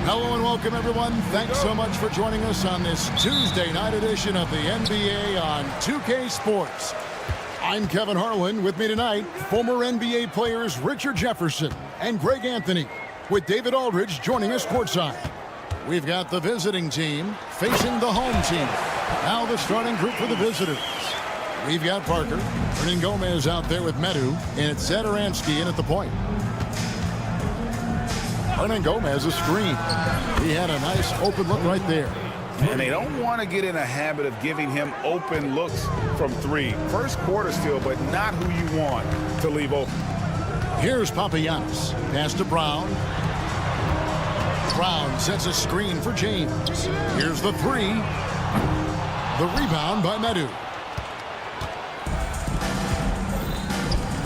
Hello and welcome, everyone. Thanks so much for joining us on this Tuesday night edition of the NBA on 2K Sports. I'm Kevin Harlan. With me tonight, former NBA players Richard Jefferson and Greg Anthony, with David Aldridge joining us courtside. We've got the visiting team facing the home team. Now the starting group for the visitors. We've got Parker, Hernan Gomez out there with Medu, and it's Zadaransky in at the point. Hernan Gomez a screen. He had a nice open look right there. And they don't want to get in a habit of giving him open looks from three. First quarter still, but not who you want to leave open. Here's Papagiannis. Pass to Brown. Brown sets a screen for James. Here's the three. The rebound by Medu.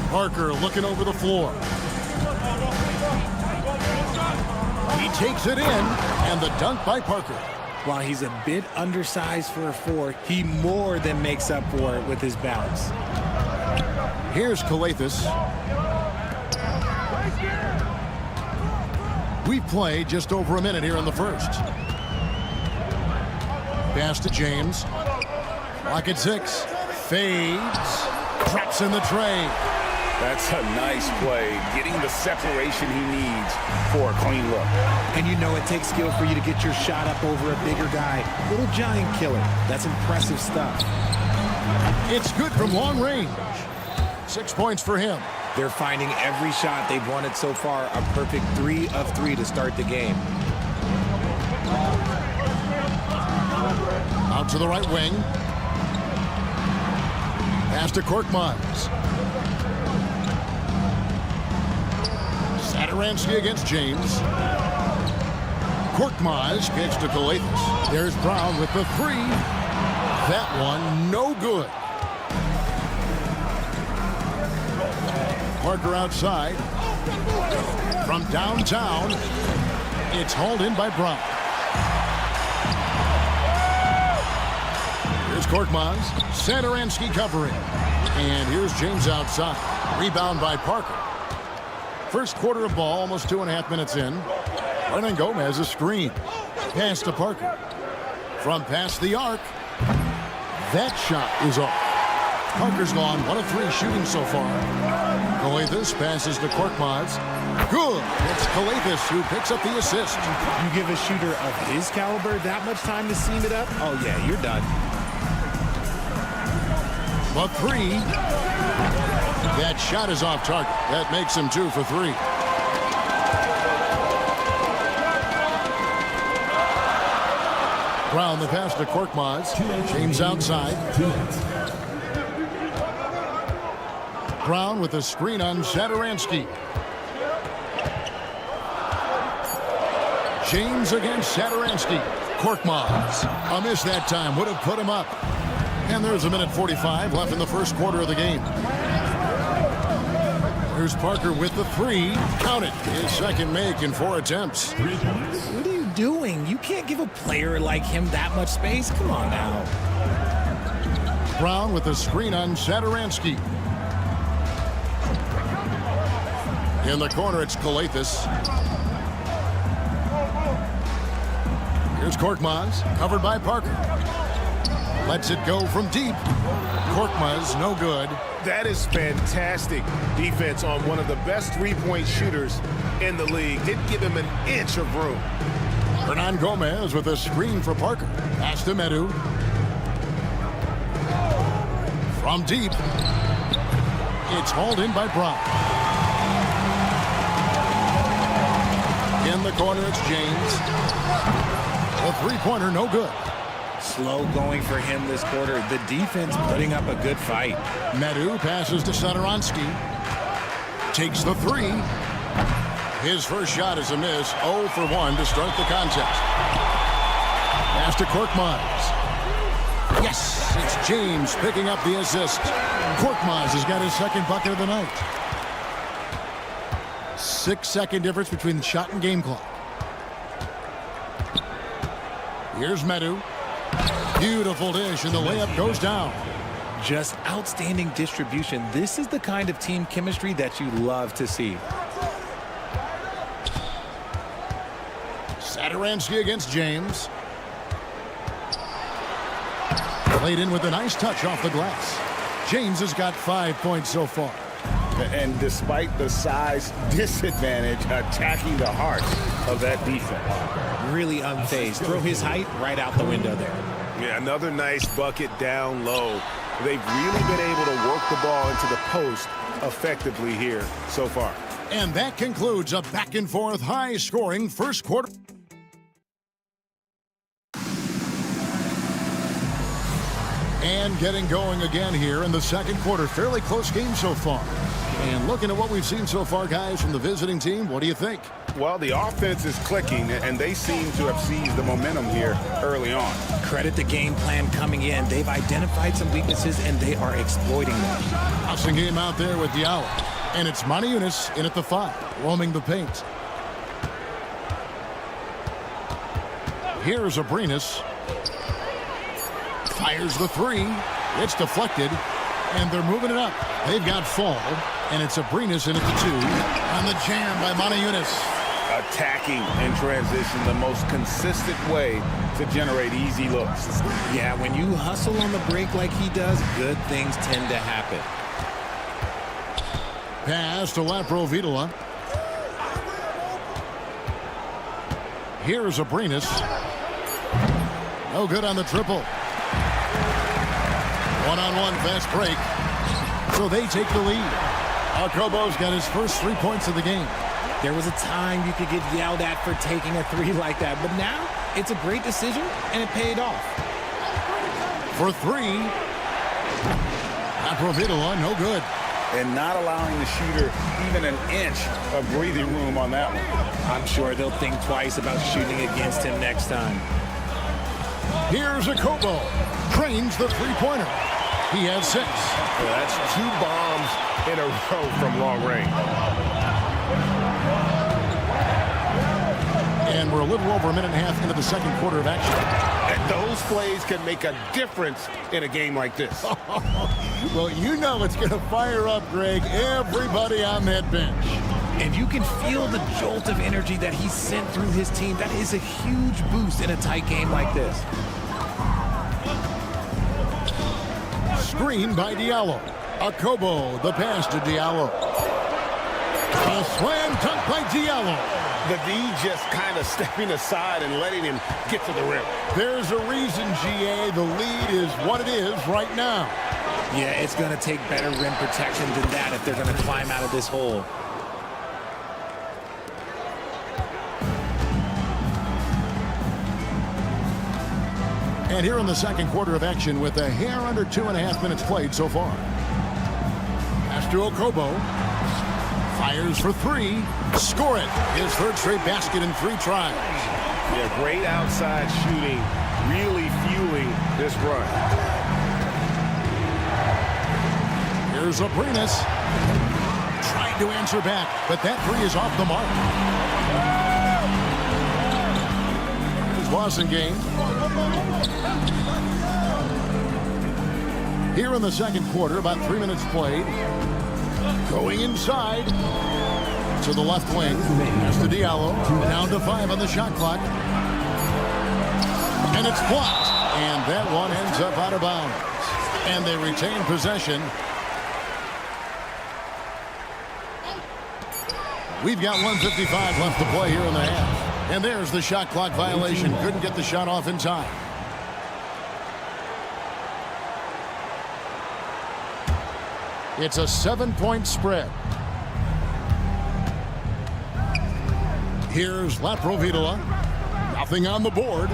Parker looking over the floor. He takes it in, and the dunk by Parker. While he's a bit undersized for a 4, he more than makes up for it with his bounce. Here's Calathis. We've played just over a minute here in the first. Pass to James. Clock at 6. Fades. Drops in the tray. That's a nice play, getting the separation he needs for a clean look. And you know it takes skill for you to get your shot up over a bigger guy. Little giant killer. That's impressive stuff. It's good from long range. 6 points for him. They're finding every shot they've wanted so far a perfect 3 of 3 to start the game. Out to the right wing. Pass to Korkmaz. Zadaransky against James. Korkmaz kicks to Calathis. There's Brown with the three. That one no good. Parker outside. From downtown, it's hauled in by Brown. Here's Korkmaz. Zadaransky covering. And here's James outside. Rebound by Parker. First quarter of ball, almost 2.5 minutes in. Hernan Gomez a screen. Pass to Parker. From past the arc. That shot is off. Parker's gone 1 of 3 shooting so far. Calathis passes to Korkmaz. Good. It's Calathis who picks up the assist. You give a shooter of his caliber that much time to seam it up? Oh, yeah, you're done. The three. That shot is off target. That makes him 2 for 3. Brown the pass to Korkmaz. James outside. Brown with a screen on Zadaransky. James against Zadaransky. Korkmaz. A miss that time. Would have put him up. And there's 1:45 left in the first quarter of the game. Here's Parker with the three. Count it. His second make in 4 attempts. What are you doing? You can't give a player like him that much space. Come on now. Brown with a screen on Zadaransky. In the corner, it's Calathis. Here's Korkmaz, covered by Parker. Lets it go from deep. Korkmaz, no good. That is fantastic defense on one of the best three-point shooters in the league. Didn't give him an inch of room. Hernan Gomez with a screen for Parker. Pass to Medu. From deep. It's hauled in by Brown. In the corner, it's James. The three-pointer, no good. Slow going for him this quarter. The defense putting up a good fight. Medu passes to Zadaransky. Takes the three. His first shot is a miss. 0 for 1 to start the contest. Pass to Korkmaz. Yes, it's James picking up the assist. Korkmaz has got his second bucket of the night. 6-second difference between the shot and game clock. Here's Medu. Beautiful dish, and the layup goes down. Just outstanding distribution. This is the kind of team chemistry that you love to see. Satoransky against James. Played in with a nice touch off the glass. James has got 5 points so far. And despite the size disadvantage, attacking the heart of that defense. Really unfazed. Throw his height right out the window there. Yeah, another nice bucket down low. They've really been able to work the ball into the post effectively here so far. And that concludes a back-and-forth, high-scoring first quarter. And getting going again here in the second quarter. Fairly close game so far. And looking at what we've seen so far, guys, from the visiting team, what do you think? Well, the offense is clicking, and they seem to have seized the momentum here early on. Credit the game plan coming in. They've identified some weaknesses, and they are exploiting them. Passing game out there with Diallo. And it's Monaco in at the 5, roaming the paint. Here's Abrinas. Fires the 3. It's deflected. And they're moving it up. They've got Fall. And it's Abrinas in at the 2. On the jam by Monaco. Attacking in transition, the most consistent way to generate easy looks. Yeah, when you hustle on the break like he does, good things tend to happen. Pass to Laprovitola. Here's Abrinas. No good on the triple. One-on-one fast break. So they take the lead. Alcobo's got his first 3 points of the game. There was a time you could get yelled at for taking a 3 like that, but now it's a great decision, and it paid off. For 3. Laprovitola, no good. And not allowing the shooter even an inch of breathing room on that one. I'm sure they'll think twice about shooting against him next time. Here's Akobo. Trains the three-pointer. He has 6. Well, that's 2 bombs in a row from long range. And we're a little over a minute and a half into the second quarter of action. And those plays can make a difference in a game like this. Well, you know it's going to fire up, Greg, everybody on that bench. And you can feel the jolt of energy that he sent through his team. That is a huge boost in a tight game like this. Screen by Diallo. Akobo, the pass to Diallo. A slam dunk by Diallo. The D just kind of stepping aside and letting him get to the rim. There's a reason, GA, the lead is what it is right now. Yeah, it's going to take better rim protection than that if they're going to climb out of this hole. And here in the second quarter of action with a hair under 2.5 minutes played so far. Pass to Akobo. Fires for 3. Score it. His third straight basket in 3 tries. Yeah, great outside shooting, really fueling this run. Here's Abrinas. Trying to answer back, but that 3 is off the mark. Here's Wasengame. Here in the second quarter, about 3 minutes played. Going inside to the left wing. Pass to Diallo. Down to 5 on the shot clock. And it's blocked. And that one ends up out of bounds. And they retain possession. We've got 1:55 left to play here in the half. And there's the shot clock violation. Couldn't get the shot off in time. It's a 7-point spread. Here's Laprovitola. Nothing on the board.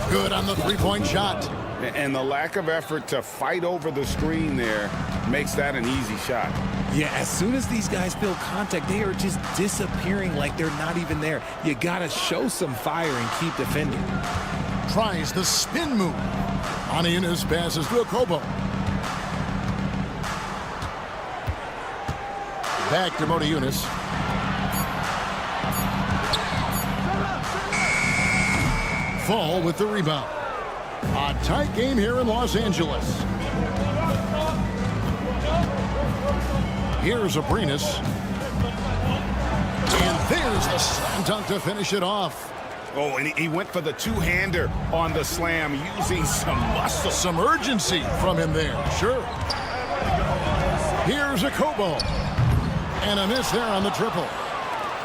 Good on the 3-point shot. And the lack of effort to fight over the screen there makes that an easy shot. Yeah, as soon as these guys feel contact, they are just disappearing like they're not even there. You got to show some fire and keep defending. Tries the spin move. Aniunas passes to Akobo. Back to Monaco. Fall with the rebound. A tight game here in Los Angeles. Here's Abrinas. And there's the slam dunk to finish it off. Oh, and he went for the two-hander on the slam, using some muscle. Some urgency from him there, sure. Here's a Kobo. And a miss there on the triple.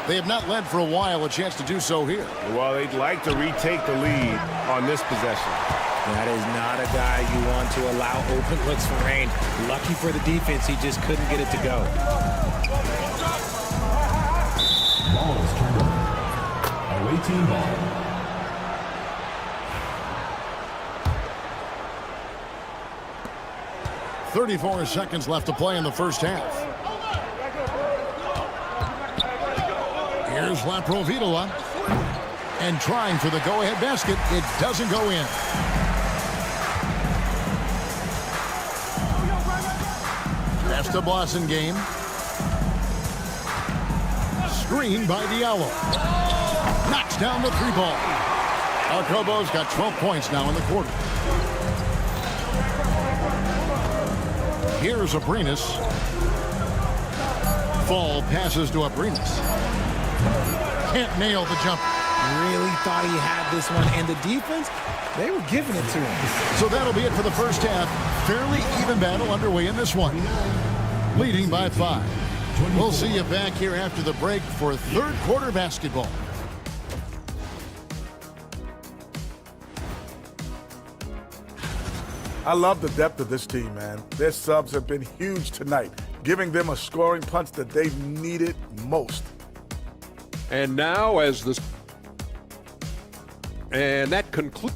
They have not led for a while, a chance to do so here. Well, they'd like to retake the lead on this possession. That is not a guy you want to allow open looks from range. Lucky for the defense, he just couldn't get it to go. Ball is turned over. Away team ball. .34 seconds left to play in the first half. Here's Laprovitola. And trying for the go-ahead basket. It doesn't go in. That's the Blossom game. Screen by Diallo. Knocks down the three ball. Alcobo's got 12 points now in the quarter. Here's Abrinas. Fall passes to Abrinas. Can't nail the jumper. Really thought he had this one, and the defense, they were giving it to him. So that'll be it for the first half. Fairly even battle underway in this one. Leading by 5. We'll see you back here after the break for third quarter basketball. I love the depth of this team, man. Their subs have been huge tonight, giving them a scoring punch that they've needed most. And now as the... And that concludes...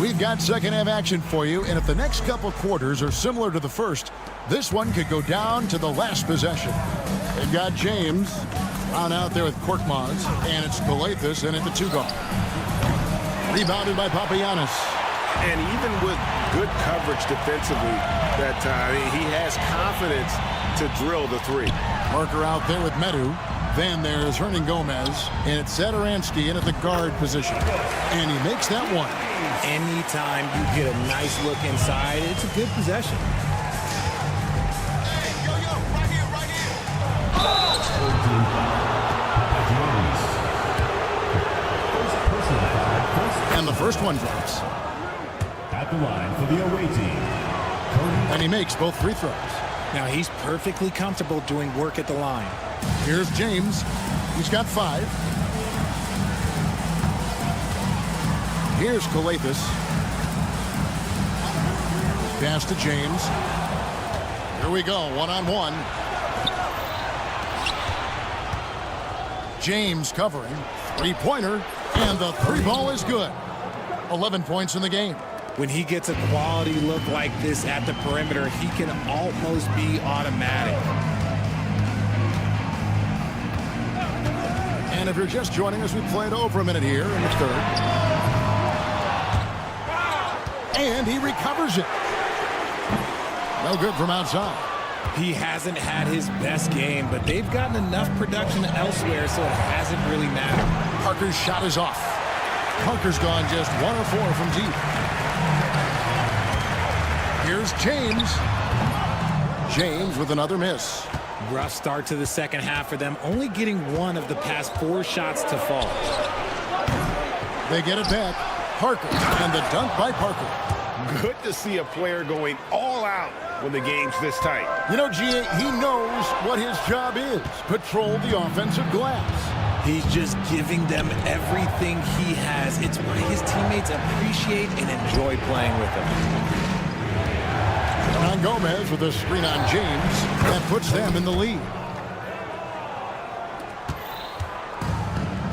We've got second half action for you, and if the next couple quarters are similar to the first, this one could go down to the last possession. They've got James on out there with Korkmaz, and it's Galathis in at the 2-guard. Rebounded by Papagiannis. And even with good coverage defensively that time, he has confidence to drill the three. Marker out there with Medu. Then there's Hernan Gomez, and it's Sadaransky in at the guard position. And he makes that one. Anytime you get a nice look inside, it's a good possession. And the first one drops. At the line for the away team. And he makes both free throws. Now he's perfectly comfortable doing work at the line. Here's James. He's got 5. Here's Galathis. Pass to James. Here we go, one-on-one. James covering. Three-pointer. And the three ball is good. 11 points in the game. When he gets a quality look like this at the perimeter, he can almost be automatic. And if you're just joining us, we played over a minute here in the third. And he recovers it. No good from outside. He hasn't had his best game, but they've gotten enough production elsewhere, so it hasn't really mattered. Parker's shot is off. Parker's gone just 1 of 4 from deep. Here's James. James with another miss. Rough start to the second half for them, only getting 1 of the past 4 shots to fall. They get it back. Parker, and the dunk by Parker. Good to see a player going all out when the game's this tight. You know, G.A., he knows what his job is. Patrol the offensive glass. He's just giving them everything he has. It's why his teammates appreciate and enjoy playing with him. On Gomez with a screen on James. That puts them in the lead.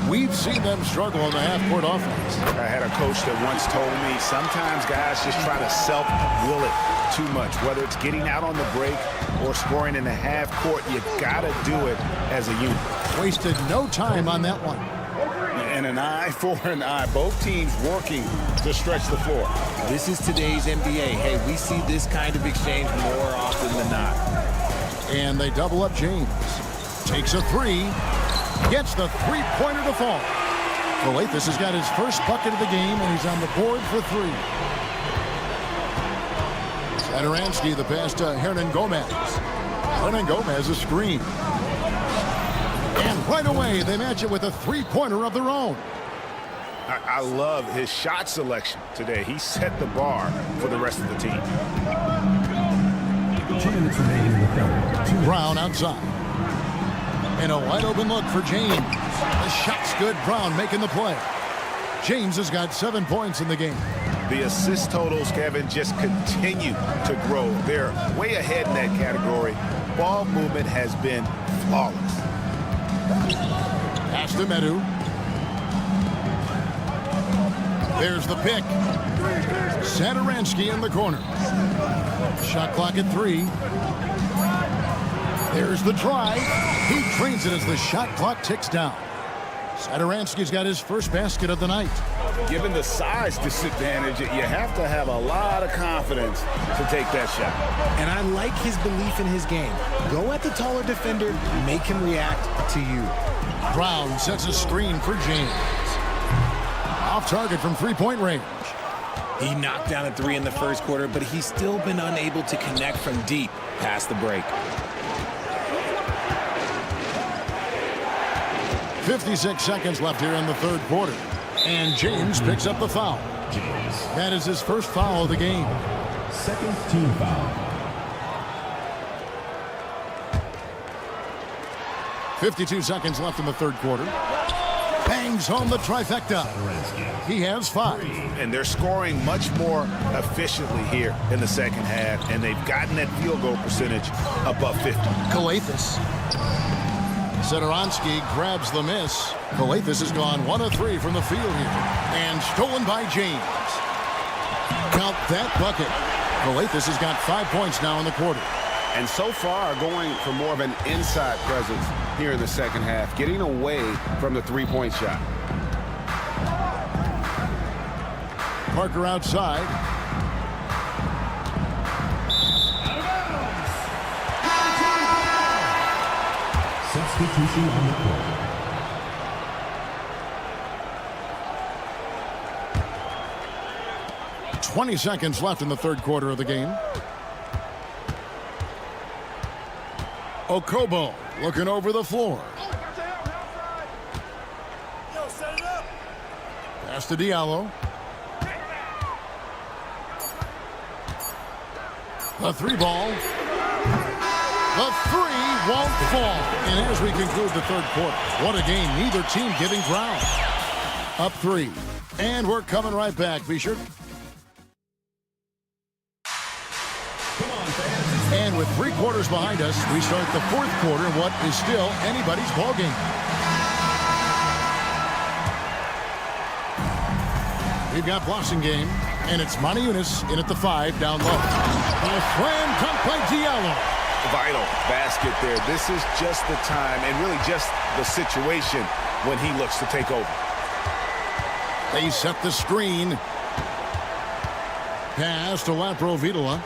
We've seen them struggle on the half-court offense. I had a coach that once told me sometimes guys just try to self-will it too much. Whether it's getting out on the break or scoring in the half-court, you got to do it as a unit. Wasted no time on that one. And an eye for an eye. Both teams working to stretch the floor. This is today's NBA. Hey, we see this kind of exchange more often than not. And they double up James. Takes a 3. Gets the three-pointer to fall. Galathis has got his first bucket of the game, and he's on the board for 3. Satoransky, the pass to Hernan Gomez. Hernan Gomez, a screen. And right away, they match it with a three-pointer of their own. I love his shot selection today. He set the bar for the rest of the team. 2 minutes remaining in the third. Brown outside. And a wide-open look for James. The shot's good. Brown making the play. James has got 7 points in the game. The assist totals, Kevin, just continue to grow. They're way ahead in that category. Ball movement has been flawless. Pass to Medu. There's the pick. Satoransky in the corner. Shot clock at 3. There's the drive. He drains it as the shot clock ticks down. Satoransky's got his first basket of the night. Given the size disadvantage, you have to have a lot of confidence to take that shot. And I like his belief in his game. Go at the taller defender, make him react to you. Brown sets a screen for James. Off target from three-point range. He knocked down a 3 in the first quarter, but he's still been unable to connect from deep past the break. 56 seconds left here in the third quarter. And James picks up the foul. James. That is his first foul of the game. Second team foul. 52 seconds left in the third quarter. Bangs home the trifecta. He has 5. And they're scoring much more efficiently here in the second half, and they've gotten that field goal percentage above 50. Calathes. Satoransky grabs the miss. Calathes has gone 1 of 3 from the field here. And stolen by James. Count that bucket. Calathes has got 5 points now in the quarter. And so far, going for more of an inside presence here in the second half, getting away from the three-point shot. Parker outside. Substitution on the court. .20 seconds left in the third quarter of the game. Okobo looking over the floor. Pass to Diallo. The 3 ball. The 3 won't fall. And as we conclude the third quarter, what a game. Neither team giving ground. Up 3. And we're coming right back. Be sure. And with 3 quarters behind us, we start the fourth quarter in what is still anybody's ball game. We've got Blossingame, and it's Maniunas in at the 5 down low. A slam dunk by Diallo. Vital basket there. This is just the time and really just the situation when he looks to take over. They set the screen. Pass to Laprovitola.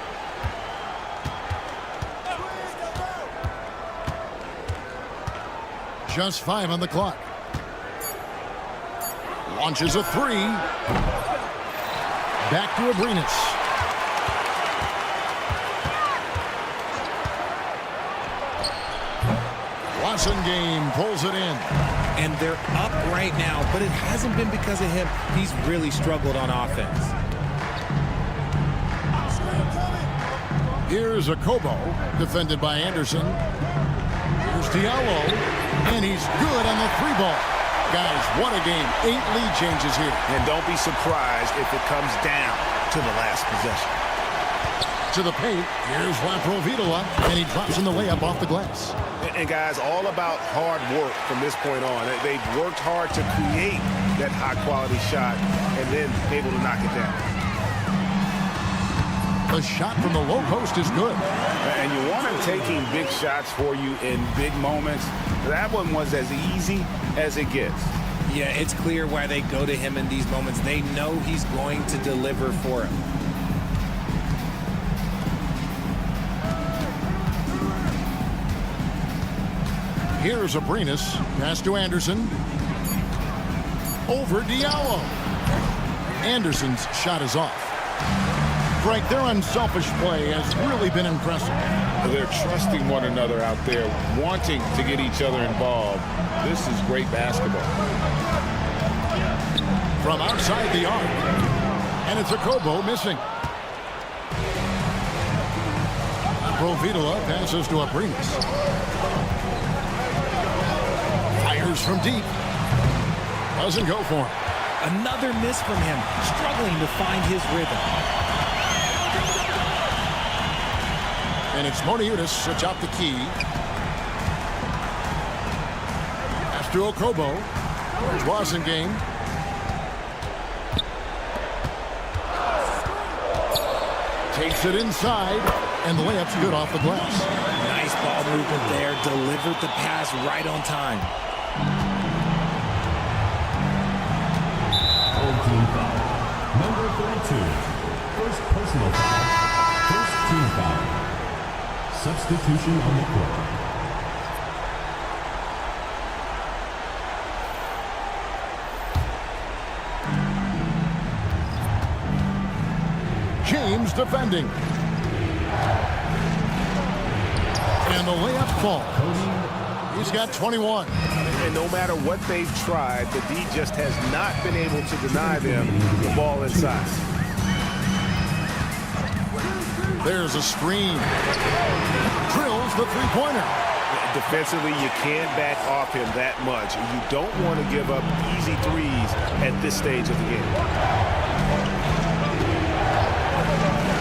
Just 5 on the clock. Launches a 3. Back to Abrinas. Blossingame pulls it in. And they're up right now, but it hasn't been because of him. He's really struggled on offense. Here's Okobo, defended by Anderson. Here's Diallo, and he's good on the 3 ball. Guys, what a game. 8 lead changes here. And don't be surprised if it comes down to the last possession. To the paint, here's Laprovitola, and he drops in the layup off the glass. And guys, all about hard work from this point on. They've worked hard to create that high-quality shot and then able to knock it down. The shot from the low post is good. And you want him taking big shots for you in big moments. That one was as easy as it gets. Yeah, it's clear why they go to him in these moments. They know he's going to deliver for him. Here's Abrinas. Pass to Anderson. Over Diallo. Anderson's shot is off. Frank, their unselfish play has really been impressive. They're trusting one another out there, wanting to get each other involved. This is great basketball. From outside the arc. And it's a Kobo missing. Provitola passes to Aprinas. Fires from deep. Doesn't go for him. Another miss from him, struggling to find his rhythm. And it's Moniutis atop the key. Pass to Okobo. Wasengame. Takes it inside, and the layup's good off the glass. Nice ball movement there. Delivered the pass right on time. Team foul. Number 32. First personal foul. First team foul. Substitution on the court. James defending. And the layup falls. He's got 21. And no matter what they've tried, the D just has not been able to deny them the ball inside. There's a screen. Drills the three-pointer. Defensively, you can't back off him that much. You don't want to give up easy threes at this stage of the game.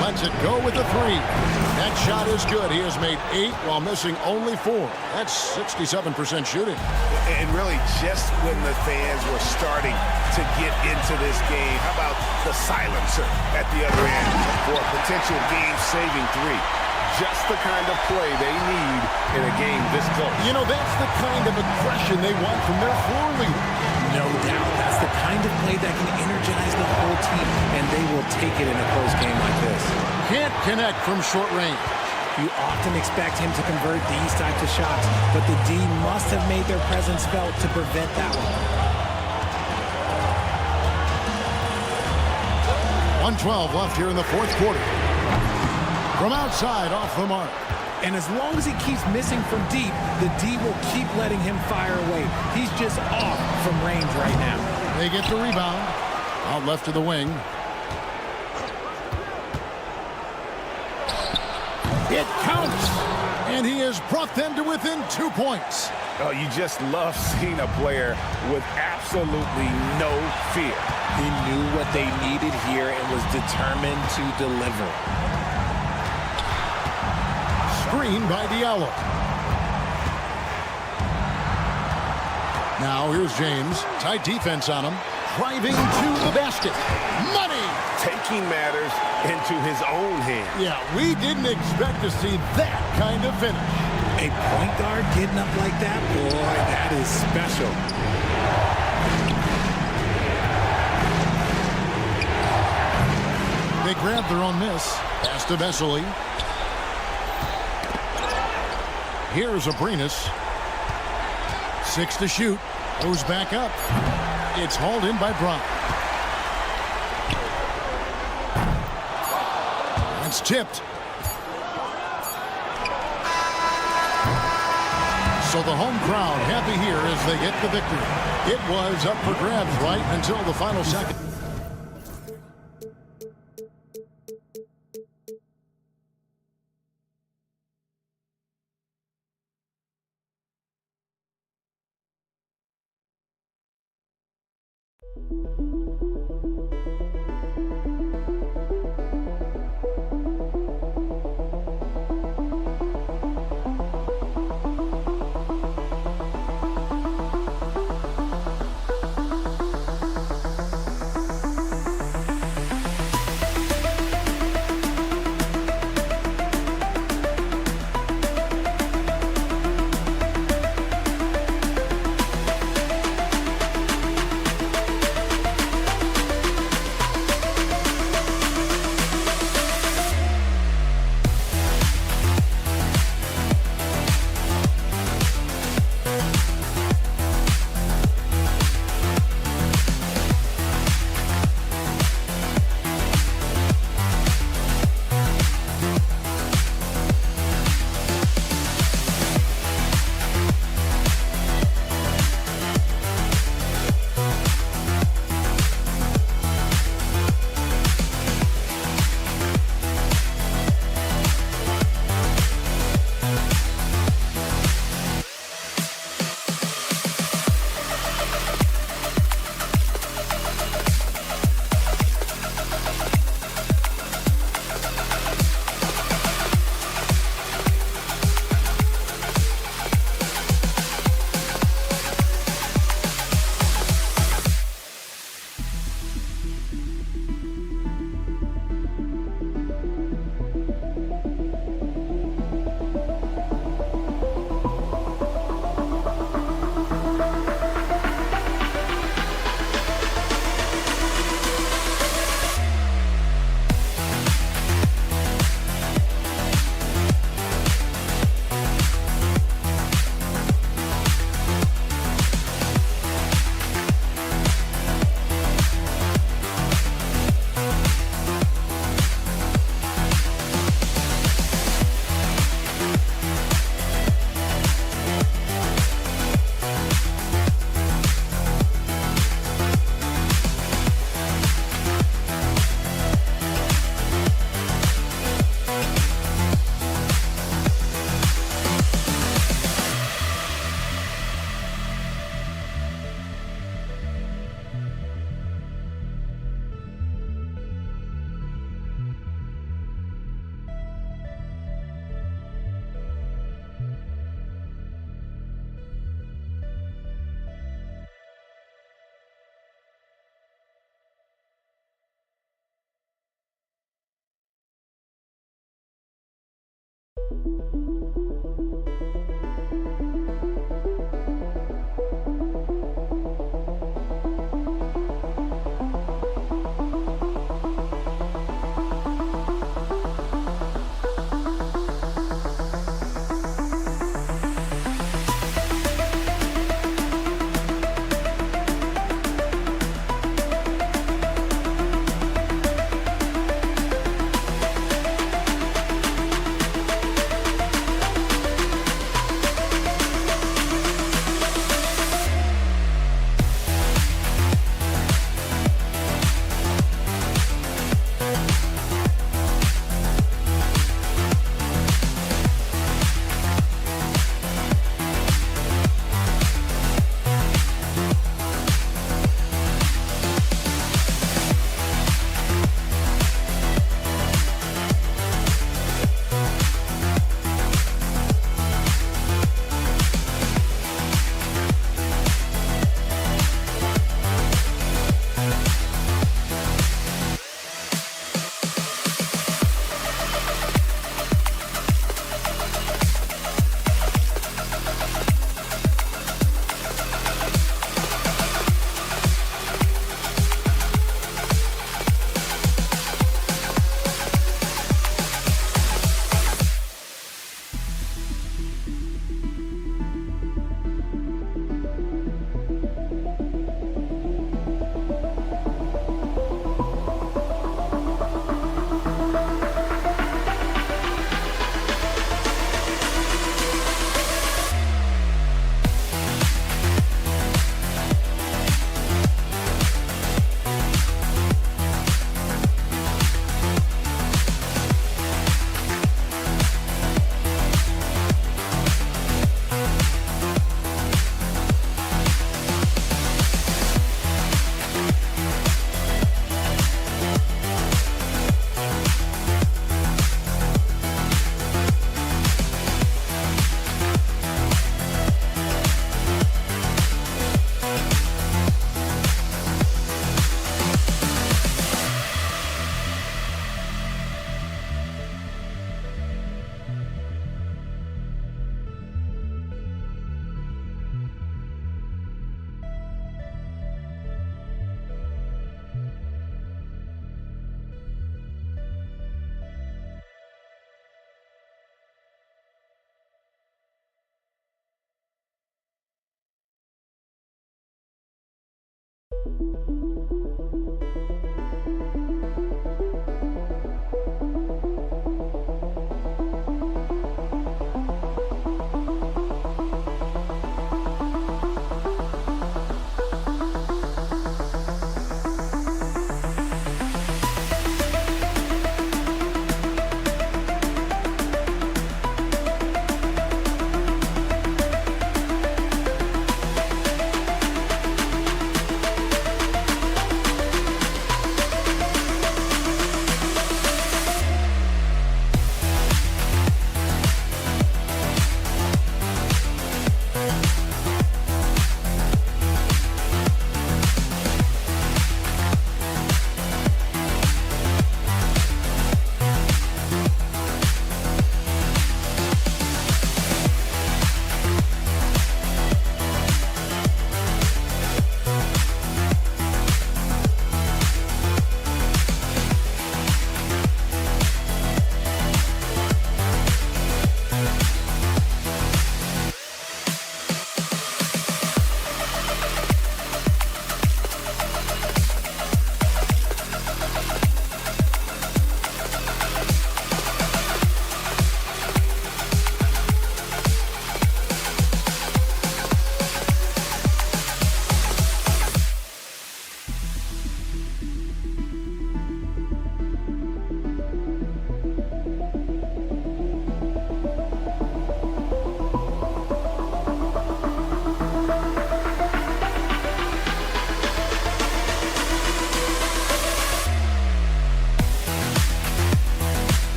Lets it go with the three. That shot is good. He has made 8 while missing only 4. That's 67% shooting. And really, just when the fans were starting to get into this game, how about the silencer at the other end for a potential game-saving 3? Just the kind of play they need in a game this close. You know, that's the kind of aggression they want from their floor leader. No doubt. That's the kind of play that can energize the whole team, and they will take it in a close game like this. Can't connect from short range. You often expect him to convert these types of shots, but the D must have made their presence felt to prevent that one. 1:12 left here in the fourth quarter. From outside, off the mark. And as long as he keeps missing from deep, the D will keep letting him fire away. He's just off from range right now. They get the rebound. Out left to the wing. It counts. And he has brought them to within 2 points. Oh, you just love seeing a player with absolutely no fear. He knew what they needed here and was determined to deliver. Screen by Diallo. Now here's James. Tight defense on him. Driving to the basket. Money! Taking matters into his own hands. Yeah, we didn't expect to see that kind of finish. A point guard getting up like that? Boy, that is special. They grab their own miss. Pass to Vesely. Here's Aprinas. 6 to shoot. Goes back up. It's hauled in by Brock. It's tipped. So the home crowd happy here as they get the victory. It was up for grabs right until the final second.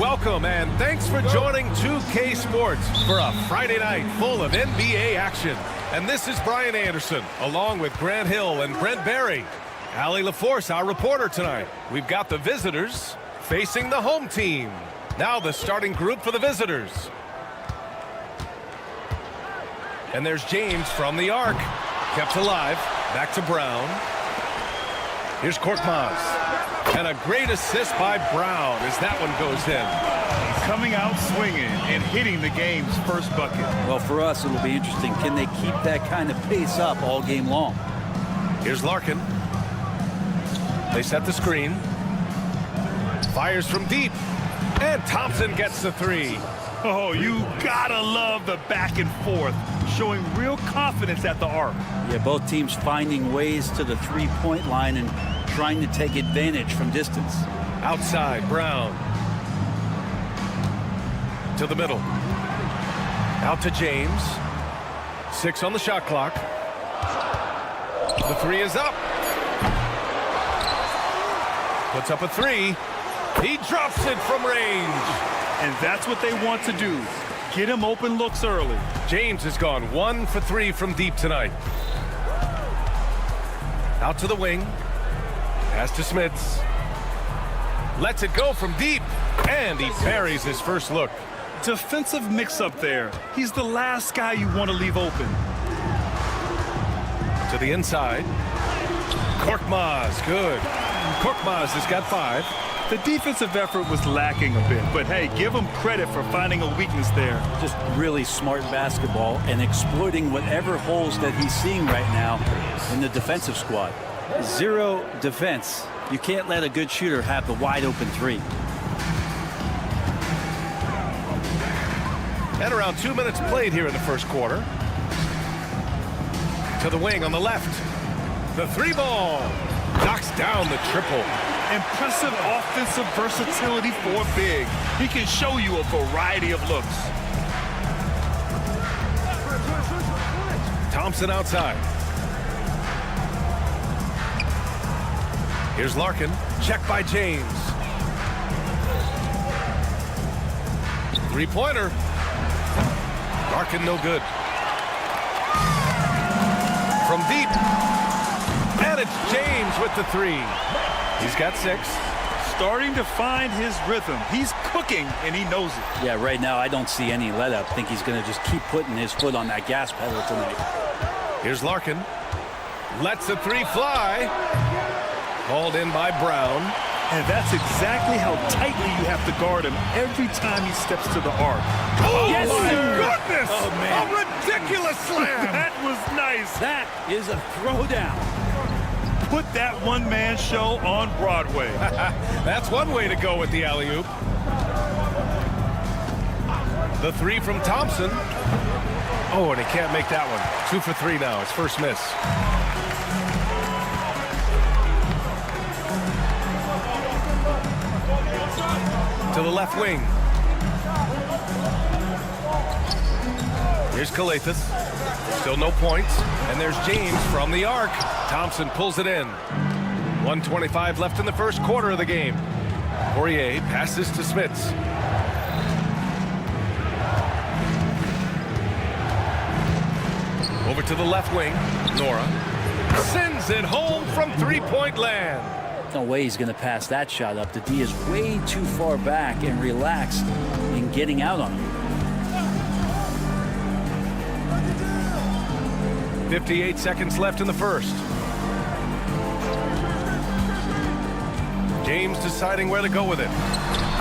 welcome and thanks for joining 2K Sports for a Friday night full of NBA action. And this is Brian Anderson, along with Grant Hill and Brent Barry. Allie LaForce, our reporter tonight. We've got the visitors facing the home team. Now the starting group for the visitors. And there's James from the arc. Kept alive. Back to Brown. Here's Korkmaz. And a great assist by Brown as that one goes in. Coming out swinging and hitting the game's first bucket. Well, for us, it'll be interesting. Can they keep that kind of pace up all game long? Here's Larkin. They set the screen. Fires from deep. And Thompson gets the three. Oh, you gotta love the back and forth, showing real confidence at the arc. Yeah, both teams finding ways to the three-point line and trying to take advantage from distance. Outside, Brown. To the middle. Out to James. 6 on the shot clock. The three is up. Puts up a three. He drops it from range. And that's what they want to do. Get him open looks early. James has gone 1 for 3 from deep tonight. Out to the wing. Pass to Smits. Lets it go from deep. And he buries his first look. Defensive mix-up there. He's the last guy you want to leave open. To the inside. Korkmaz, good. Korkmaz has got 5. The defensive effort was lacking a bit, but hey, give him credit for finding a weakness there. Just really smart basketball and exploiting whatever holes that he's seeing right now in the defensive squad. Zero defense. You can't let a good shooter have the wide open three. And around 2 minutes played here in the first quarter. To the wing on the left. The three ball. Knocks down the triple. Impressive offensive versatility for a big. He can show you a variety of looks. Thompson outside. Here's Larkin. Check by James. Three-pointer. Larkin no good. From deep. And it's James with the three. He's got 6. Starting to find his rhythm. He's cooking, and he knows it. Yeah, right now I don't see any let-up. I think he's going to just keep putting his foot on that gas pedal tonight. Here's Larkin. Lets the three fly. Called in by Brown. And that's exactly how tightly you have to guard him every time he steps to the arc. Oh, yes, my sir. goodness! Oh, man. A ridiculous slam! That was nice. That is a throwdown. Put that one-man show on Broadway. That's one way to go with the alley-oop. The three from Thompson. Oh, and he can't make that one. 2 for 3 now. His first miss. To the left wing. Here's Kalathis. Still no points. And there's James from the arc. Thompson pulls it in. 1:25 left in the first quarter of the game. Poirier passes to Smits. Over to the left wing. Nora sends it home from three-point land. No way he's going to pass that shot up. The D is way too far back and relaxed in getting out on him. 58 seconds left in the first. James deciding where to go with it.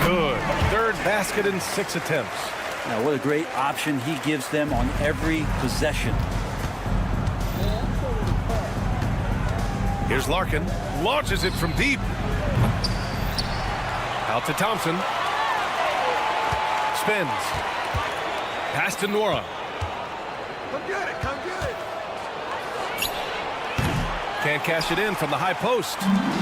Good. Third basket in 6 attempts. Now, what a great option he gives them on every possession. Here's Larkin. Launches it from deep. Out to Thompson. Spins. Pass to Nora. Come get it, come get it. Can't cash it in from the high post.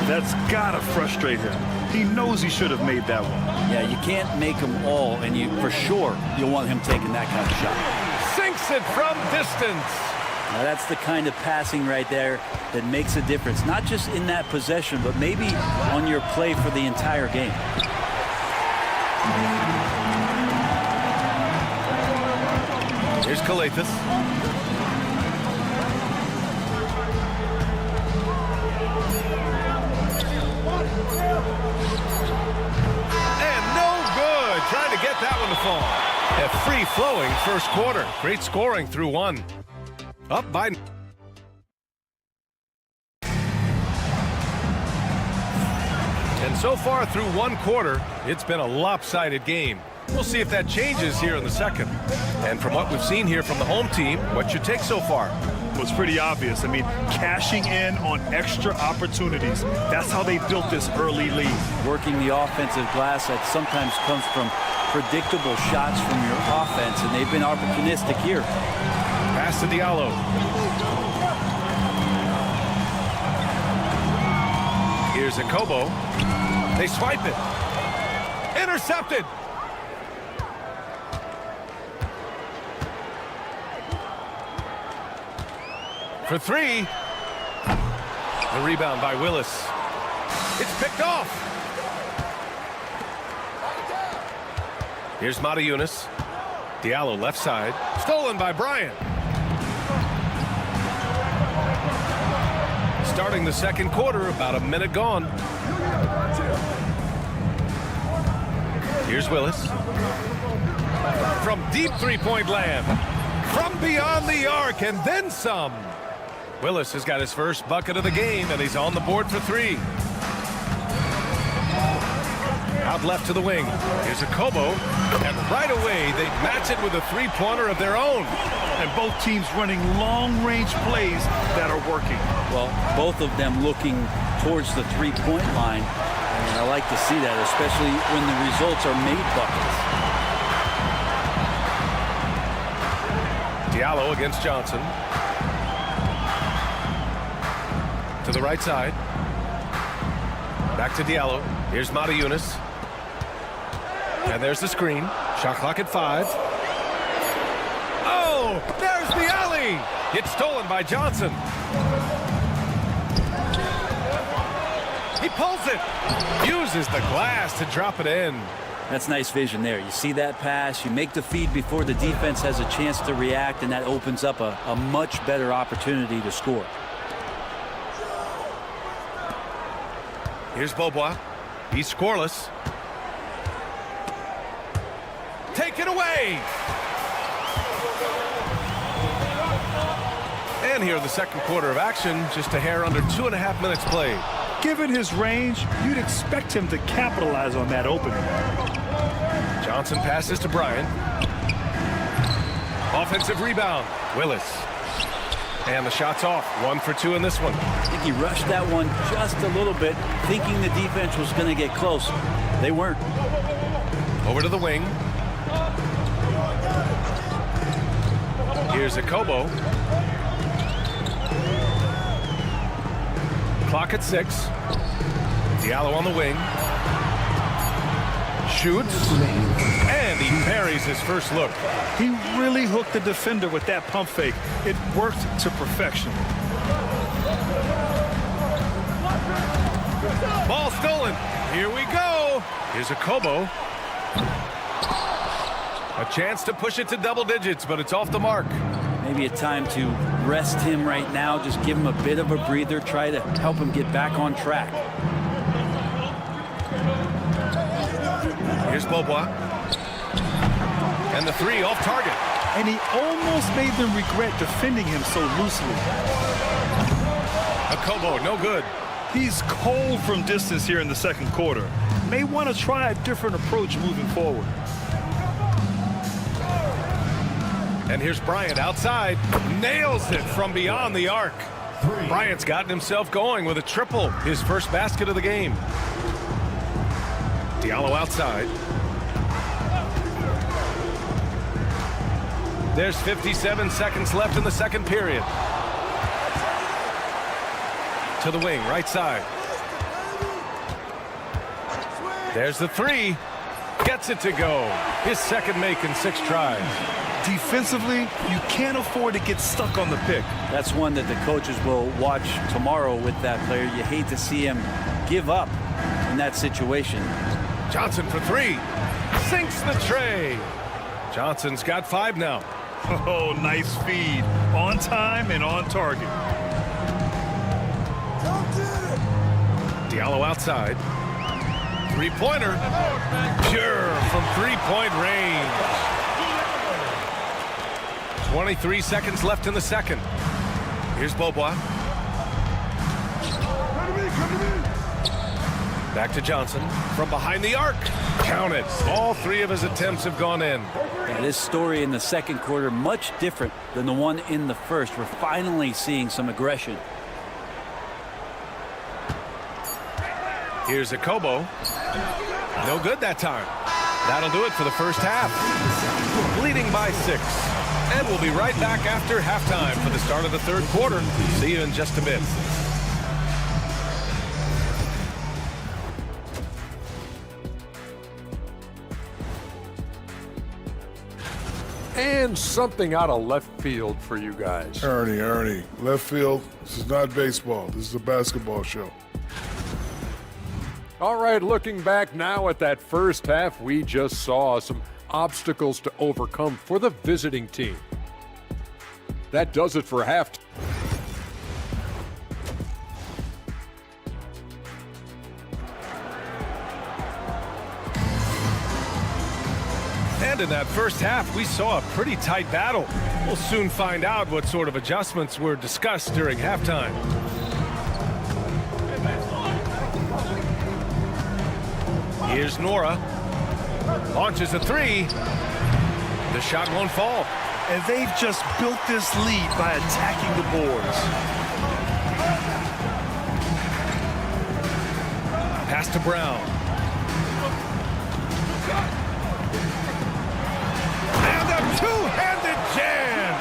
That's gotta frustrate him. He knows he should have made that one. Yeah, you can't make them all, and you for sure you'll want him taking that kind of shot. Sinks it from distance. Now that's the kind of passing right there that makes a difference, not just in that possession, but maybe on your play for the entire game. Here's Kalathis. And no good. Trying to get that one to fall. A free-flowing first quarter. Great scoring through one. Up by... And so far through one quarter, it's been a lopsided game. We'll see if that changes here in the second. And from what we've seen here from the home team, what's your take so far? Well, it's pretty obvious. I mean, cashing in on extra opportunities. That's how they built this early lead. Working the offensive glass that sometimes comes from predictable shots from your offense, and they've been opportunistic here. Pass to Diallo. Here's Akobo. They swipe it. Intercepted. For three. The rebound by Willis. It's picked off. Here's Matajunas. Diallo left side. Stolen by Bryant. Starting the second quarter, about a minute gone. Here's Willis. From deep three-point land. From beyond the arc and then some. Willis has got his first bucket of the game, and he's on the board for three. Out left to the wing. Here's Akobo. And right away, they match it with a three-pointer of their own. And both teams running long-range plays that are working. Well, both of them looking towards the three-point line. And I like to see that, especially when the results are made buckets. Diallo against Johnson. To the right side. Back to Diallo. Here's Matajunas. And there's the screen. Shot clock at 5. Oh, there's the alley. It's stolen by Johnson. He pulls it. Uses the glass to drop it in. That's nice vision there. You see that pass, you make the feed before the defense has a chance to react, and that opens up a much better opportunity to score. Here's Beaubois. He's scoreless. Taken away. And here in the second quarter of action, just a hair under 2.5 minutes played. Given his range, you'd expect him to capitalize on that opening. Johnson passes to Bryant. Offensive rebound. Willis. And the shot's off. 1 for 2 in this one. I think he rushed that one just a little bit, thinking the defense was going to get close. They weren't. Over to the wing. Here's Akobo. Clock at 6. Diallo on the wing. Shoots. And he parries his first look. He really hooked the defender with that pump fake. It worked to perfection. Ball stolen. Here we go. Here's Akobo. A chance to push it to double digits, but it's off the mark. Maybe a time to rest him right now, just give him a bit of a breather, try to help him get back on track. Here's Beaubois. And the three off target. And he almost made them regret defending him so loosely. Akobo, no good. He's cold from distance here in the second quarter. May want to try a different approach moving forward. And here's Bryant outside. Nails it from beyond the arc. Bryant's gotten himself going with a triple. His first basket of the game. Diallo outside. There's 57 seconds left in the second period. To the wing, right side. There's the three. Gets it to go. His second make in 6 tries. Defensively, you can't afford to get stuck on the pick. That's one that the coaches will watch tomorrow with that player. You hate to see him give up in that situation. Johnson for 3. Sinks the tray. Johnson's got 5 now. Oh, nice feed. On time and on target. Diallo outside. Three-pointer. Pure from three-point range. 23 seconds left in the second. Here's Beaubois. Back to Johnson from behind the arc. Count it. All 3 of his attempts have gone in. Yeah, this story in the second quarter much different than the one in the first. We're finally seeing some aggression. Here's a Kobo. No good that time. That'll do it for the first half. Leading by 6. And we'll be right back after halftime for the start of the third quarter. See you in just a bit. And something out of left field for you guys. Ernie, left field, this is not baseball. This is a basketball show. All right, looking back now at that first half, we just saw some obstacles to overcome for the visiting team. That does it for halftime. And in that first half, we saw a pretty tight battle. We'll soon find out what sort of adjustments were discussed during halftime. Here's Nora. Launches a 3. The shot won't fall. And they've just built this lead by attacking the boards. Pass to Brown. And a two-handed jam.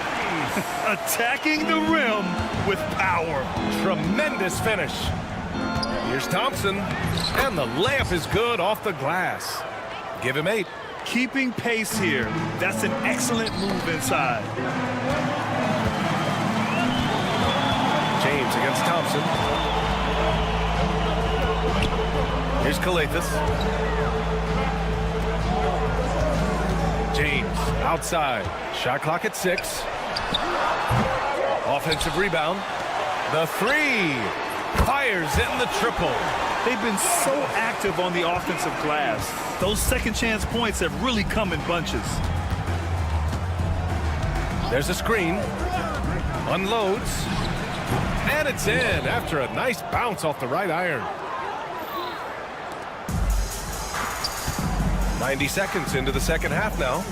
Attacking the rim with power. Tremendous finish. Here's Thompson. And the layup is good off the glass. Give him 8. Keeping pace here. That's an excellent move inside. James against Thompson. Here's Calathis. James outside. Shot clock at 6. Offensive rebound. The 3. Fires in the triple. They've been so active on the offensive glass. Those second chance points have really come in bunches. There's a screen. Unloads. And it's in after a nice bounce off the right iron. 90 seconds into the second half now.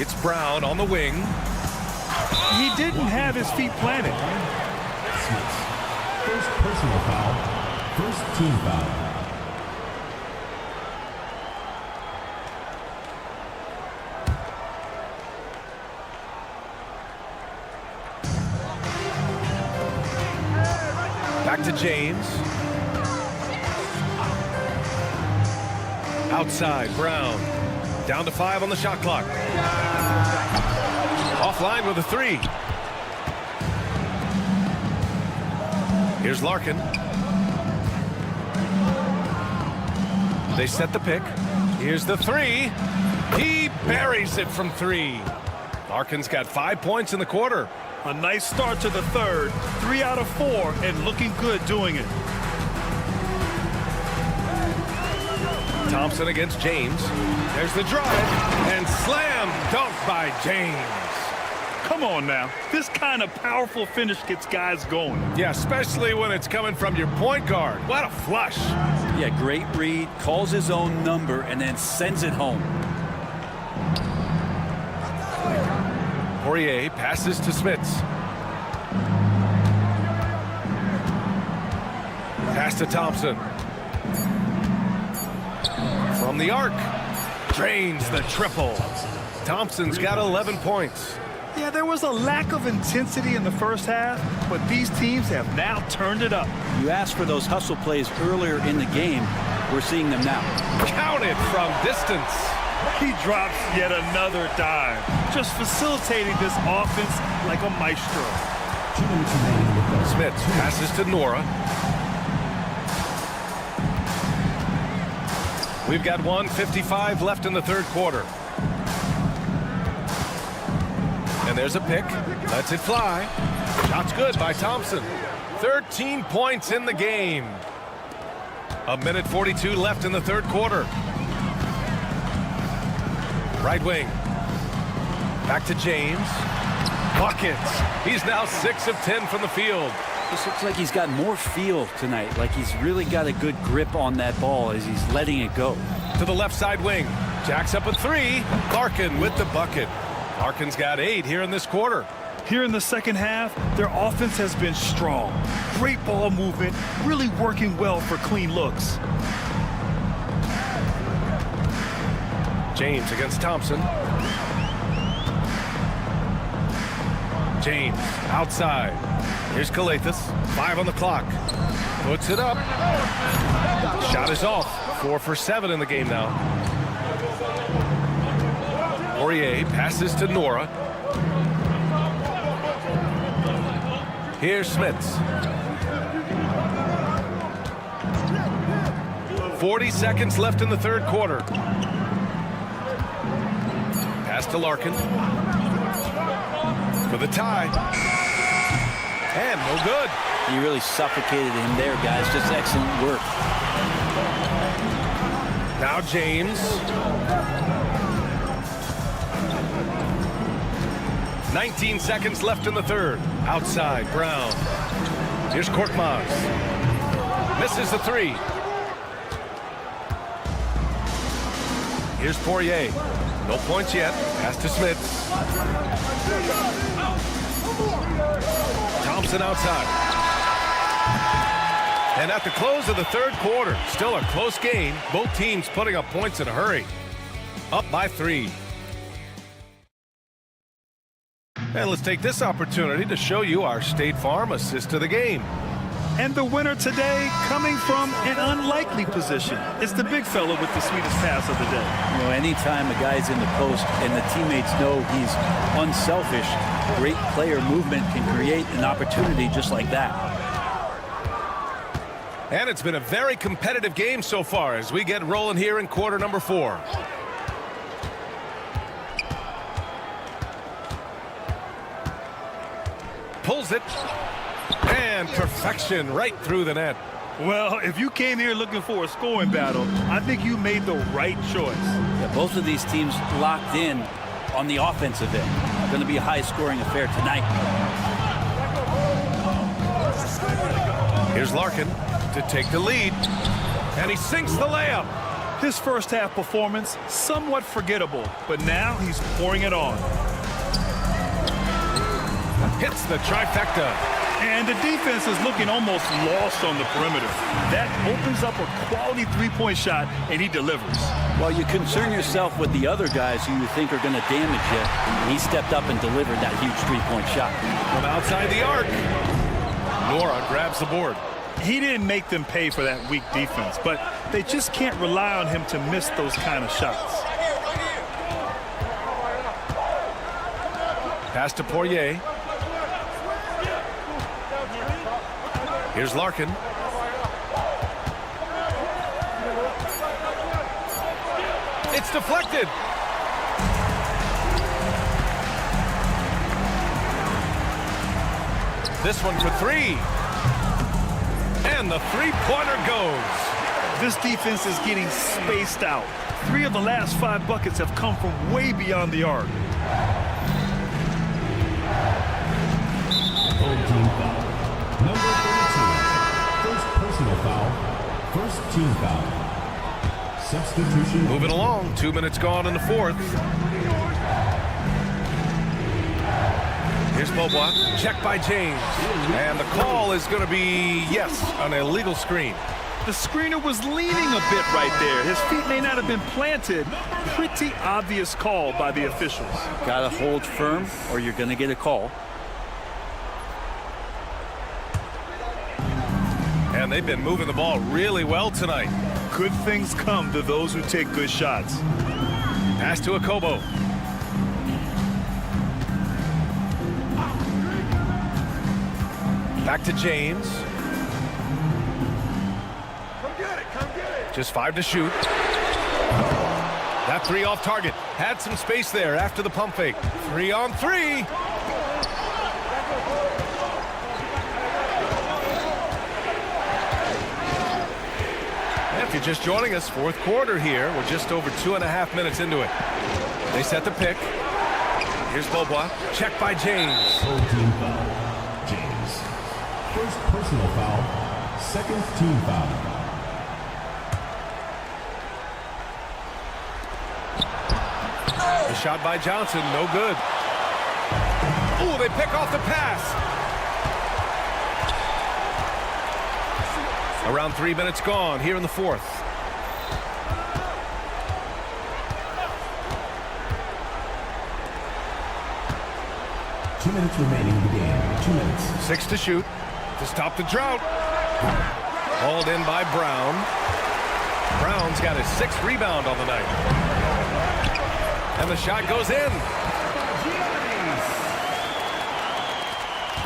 It's Brown on the wing. He didn't have his feet planted. First personal foul. First team foul. Back to James. Outside, Brown. Down to 5 on the shot clock. Offline with a 3. Here's Larkin. They set the pick. Here's the 3. He buries it from 3. Larkin's got 5 points in the quarter. A nice start to the third. 3 out of 4 and looking good doing it. Thompson against James. There's the drive and slam dunk by James. Come on now. This kind of powerful finish gets guys going. Yeah, especially when it's coming from your point guard. What a flush. Yeah, great read, calls his own number, and then sends it home. Poirier passes to Smits. Pass to Thompson. From the arc. Drains the triple. Thompson's got 11 points. Yeah, there was a lack of intensity in the first half, but these teams have now turned it up. You asked for those hustle plays earlier in the game. We're seeing them now. Count it from distance. He drops yet another dime, just facilitating this offense like a maestro. 2 minutes remaining with the Smith passes to Nora. We've got 1:55 left in the third quarter. And there's a pick. Lets it fly. Shot's good by Thompson. 13 points in the game. 1:42 left in the third quarter. Right wing. Back to James. Buckets. He's now 6 of 10 from the field. This looks like he's got more feel tonight. Like he's really got a good grip on that ball as he's letting it go. To the left side wing. Jacks up a 3. Larkin with the bucket. Larkin's got 8 here in this quarter. Here in the second half, their offense has been strong. Great ball movement, really working well for clean looks. James against Thompson. James outside. Here's Kalathis. 5 on the clock. Puts it up. Shot is off. 4 for 7 in the game now. Poirier passes to Nora. Here's Smits. 40 seconds left in the third quarter. Pass to Larkin. For the tie. And no good. He really suffocated him there, guys. Just excellent work. Now James. 19 seconds left in the third. Outside, Brown. Here's Korkmaz. Misses the 3. Here's Poirier. No points yet. Pass to Smith. Thompson outside. And at the close of the third quarter, still a close game. Both teams putting up points in a hurry. Up by 3. And let's take this opportunity to show you our State Farm assist to the game. And the winner today coming from an unlikely position. It's the big fella with the sweetest pass of the day. You know, anytime a guy's in the post and the teammates know he's unselfish, great player movement can create an opportunity just like that. And it's been a very competitive game so far as we get rolling here in quarter number 4. Pulls it. And perfection right through the net. Well, if you came here looking for a scoring battle, I think you made the right choice. Yeah, both of these teams locked in on the offensive end. Going to be a high-scoring affair tonight. Here's Larkin to take the lead. And he sinks the layup. His first half performance, somewhat forgettable, but now he's pouring it on. Hits the trifecta. And the defense is looking almost lost on the perimeter. That opens up a quality three-point shot, and he delivers. Well, you concern yourself with the other guys who you think are going to damage you. And he stepped up and delivered that huge three-point shot. From outside the arc. Nora grabs the board. He didn't make them pay for that weak defense, but they just can't rely on him to miss those kind of shots. Pass to Poirier. Here's Larkin. It's deflected. This one for 3. And the three-pointer goes. This defense is getting spaced out. 3 of the last 5 buckets have come from way beyond the arc. Third team foul. Number 32. First personal foul. First team foul. Substitution. Moving along. 2 minutes gone in the fourth. Here's Beaubois. Checked by James. And the call is going to be, yes, an illegal screen. The screener was leaning a bit right there. His feet may not have been planted. Pretty obvious call by the officials. Got to hold firm or you're going to get a call. And they've been moving the ball really well tonight. Good things come to those who take good shots. Pass to Akobo. Back to James. Come get it, come get it. Just 5 to shoot. That three off target. Had some space there after the pump fake. 3 on 3. If you're just joining us, fourth quarter here. We're just over 2.5 minutes into it. They set the pick. Here's Beaubois. Check by James. 14 foul. James. First personal foul. Second team foul. The shot by Johnson, no good. Ooh, they pick off the pass. Around 3 minutes gone here in the fourth. Two minutes remaining in the game. 2 minutes. 6 to shoot to stop the drought. Hauled in by Brown. Brown's got his 6th rebound on the night. And the shot goes in.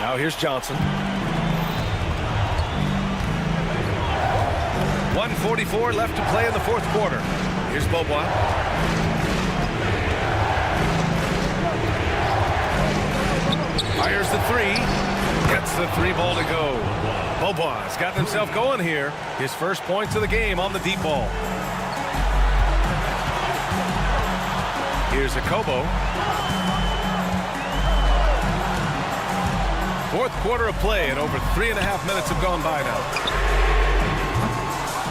Now here's Johnson. 1:44 left to play in the fourth quarter. Here's Beaubois. Fires the three. Gets the 3 ball to go. Beaubois has got himself going here. His first points of the game on the deep ball. Here's Akobo. Fourth quarter of play, and over 3.5 minutes have gone by now.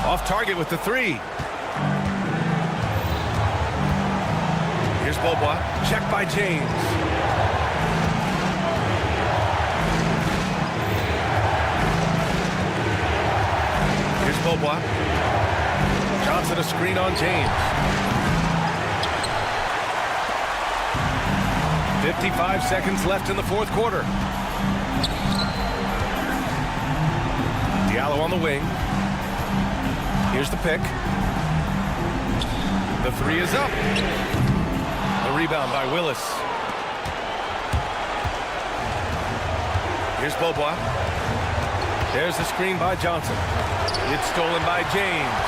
Off target with the 3. Here's Beaubois. Check by James. Here's Beaubois. Johnson a screen on James. 55 seconds left in the fourth quarter. Diallo on the wing. Here's the pick. The 3 is up. The rebound by Willis. Here's Beaubois. There's the screen by Johnson. It's stolen by James.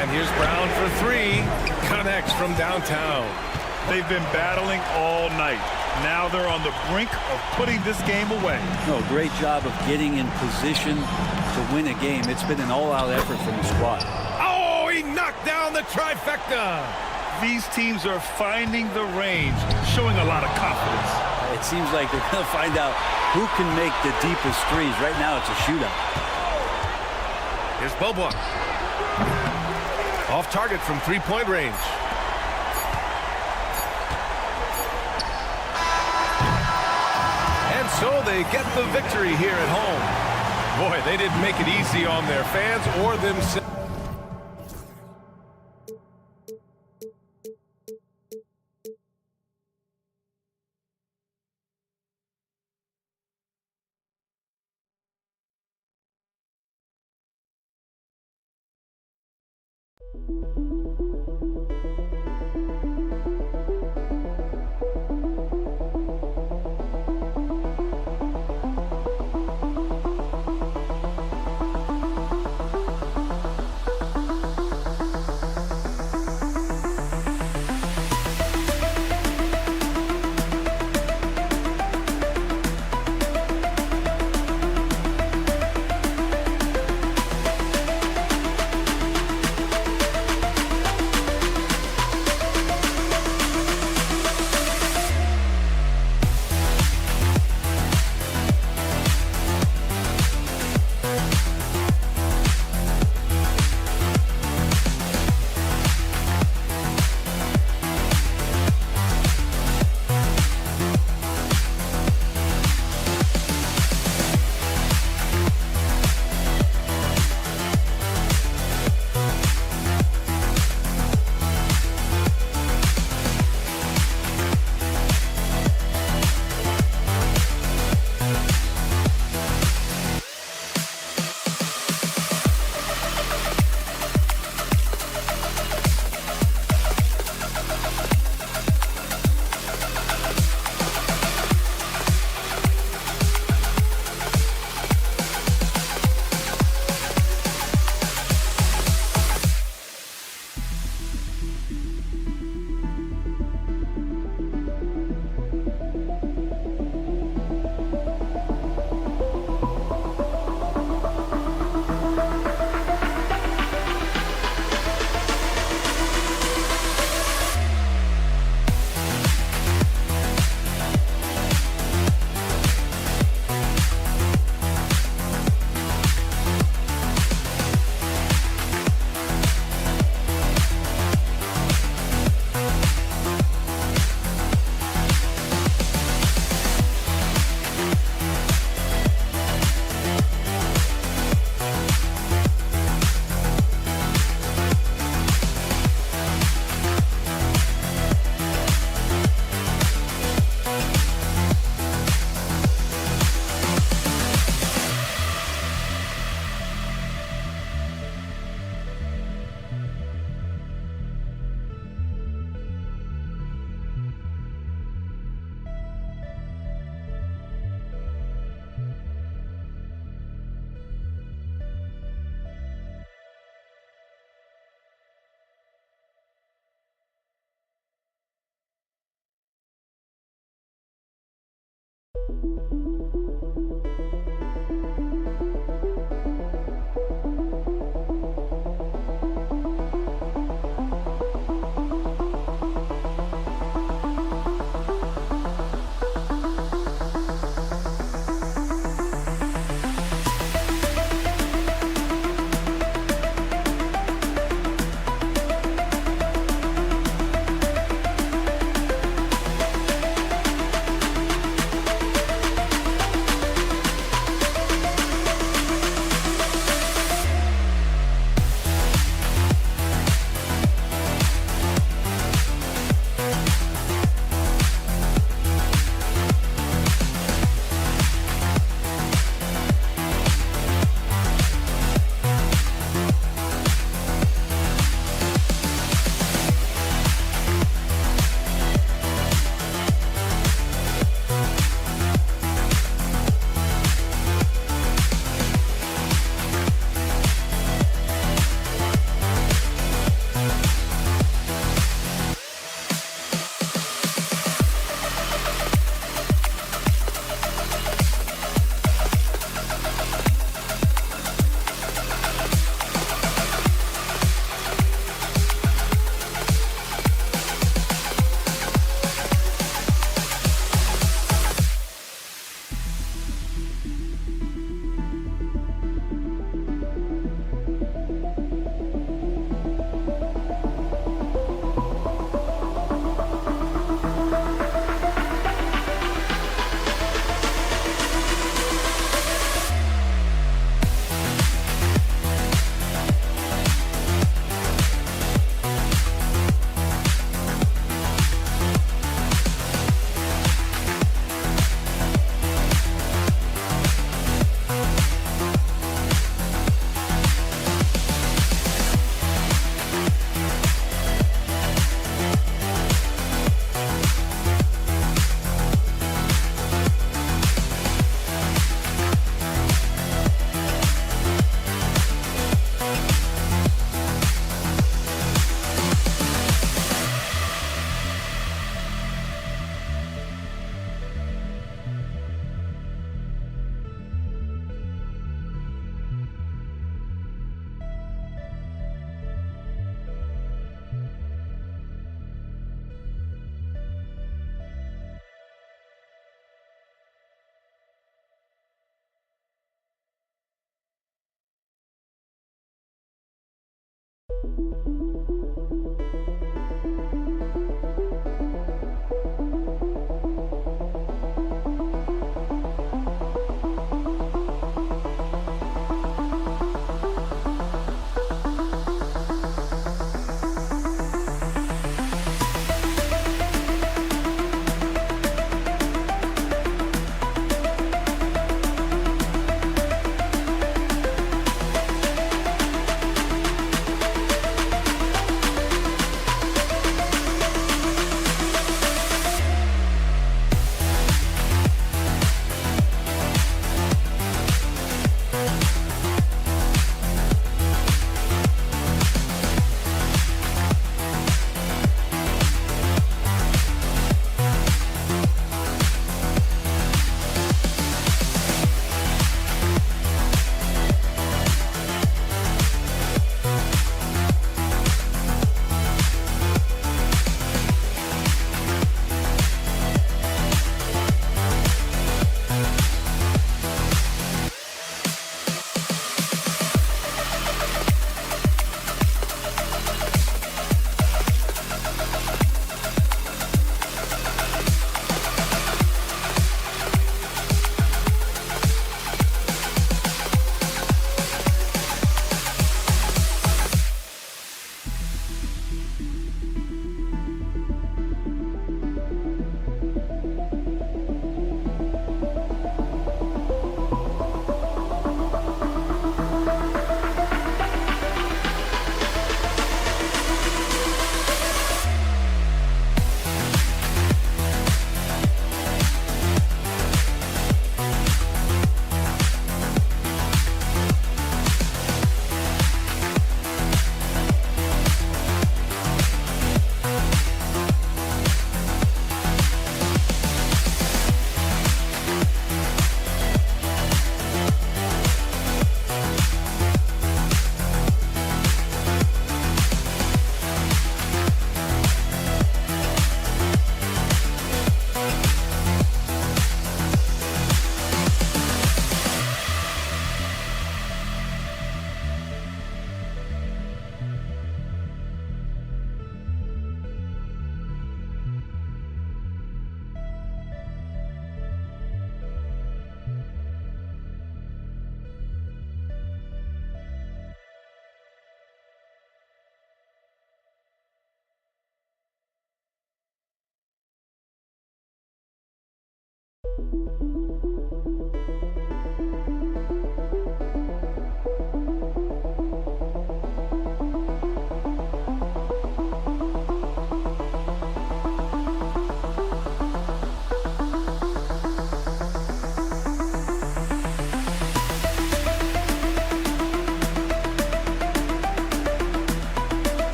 And here's Brown for 3. Connects from downtown. They've been battling all night. Now they're on the brink of putting this game away. No, great job of getting in position to win a game. It's been an all-out effort from the squad. Oh, he knocked down the trifecta. These teams are finding the range, showing a lot of confidence. It seems like they're going to find out who can make the deepest threes. Right now, it's a shootout. Here's Beaubois. Off target from 3-point range. And so they get the victory here at home. Boy, they didn't make it easy on their fans or themselves.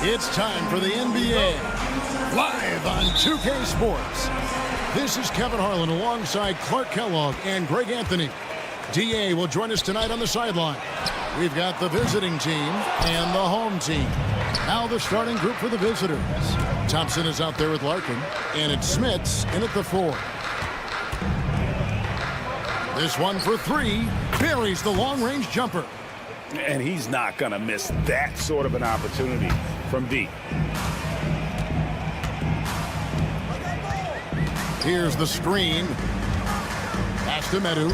It's time for the NBA, live on 2K Sports. This is Kevin Harlan alongside Clark Kellogg and Greg Anthony. DA will join us tonight on the sideline. We've got the visiting team and the home team. Now the starting group for the visitors. Thompson is out there with Larkin, and it's Smits in at the 4. This one for 3, buries the long-range jumper. And he's not going to miss that sort of an opportunity from deep. Here's the screen. Pass to Medu.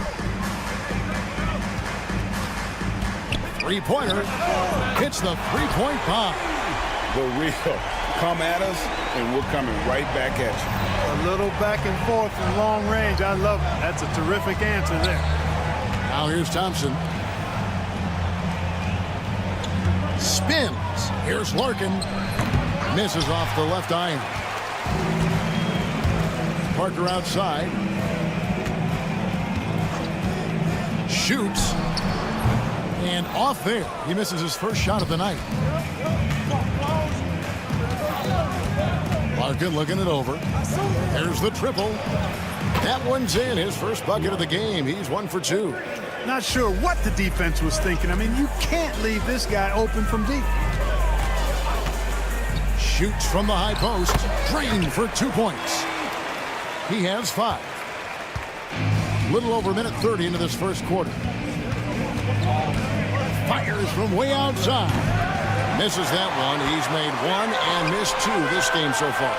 Three-pointer. Hits the three-point bomb. The real come at us, and we're coming right back at you. A little back and forth in long range. I love it. That's a terrific answer there. Now here's Thompson. Spins. Here's Larkin. Misses off the left iron. Parker outside. Shoots. And off there. He misses his first shot of the night. Larkin looking it over. There's the triple. That one's in. His first bucket of the game. He's 1 for 2. Not sure what the defense was thinking. I mean, you can't leave this guy open from deep. Shoots from the high post. Drained for 2 points. He has 5. Little over a minute 30 into this first quarter. Fires from way outside. Misses that one. He's made 1 and missed 2 this game so far.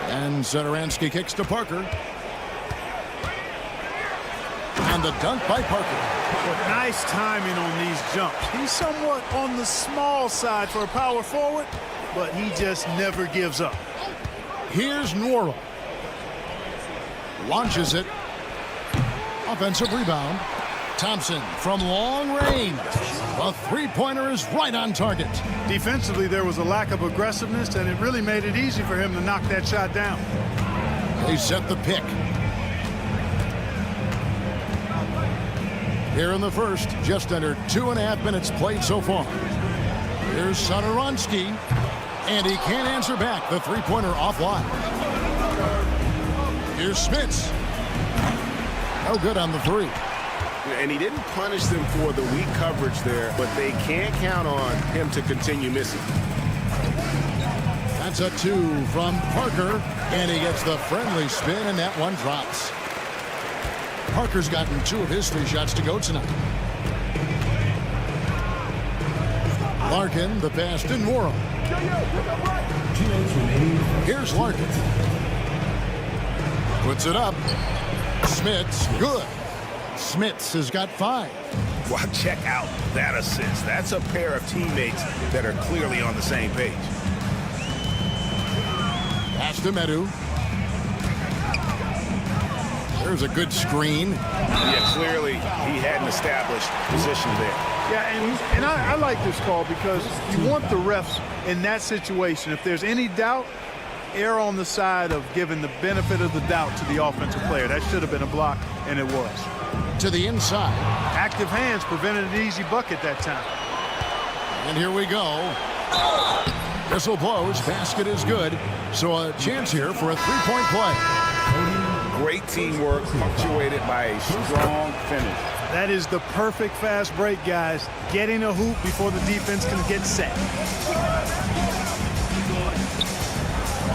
And Satoransky kicks to Parker. And the dunk by Parker. Nice timing on these jumps. He's somewhat on the small side for a power forward, but he just never gives up. Here's Nwora. Launches it. Offensive rebound. Thompson from long range. The three-pointer is right on target. Defensively, there was a lack of aggressiveness, and it really made it easy for him to knock that shot down. They set the pick. Here in the first, just under 2.5 minutes played so far. Here's Satoransky, and he can't answer back. The three-pointer offline. Here's Smits. No good on the 3. And he didn't punish them for the weak coverage there, but they can't count on him to continue missing. That's a 2 from Parker, and he gets the friendly spin, and that one drops. Parker's gotten 2 of his 3 shots to go tonight. Larkin, the pass to Nwora. Here's Larkin. Puts it up. Smits, good. Smits has got 5. Well, check out that assist. That's a pair of teammates that are clearly on the same page. Pass to Medu. There's a good screen. Yeah, clearly he had an established position there. Yeah, and I like this call because you want the refs in that situation. If there's any doubt, err on the side of giving the benefit of the doubt to the offensive player. That should have been a block, and it was. To the inside. Active hands prevented an easy bucket that time. And here we go. Whistle blows. Basket is good. So a chance here for a three-point play. Great teamwork punctuated by a strong finish. That is the perfect fast break, guys. Getting a hoop before the defense can get set.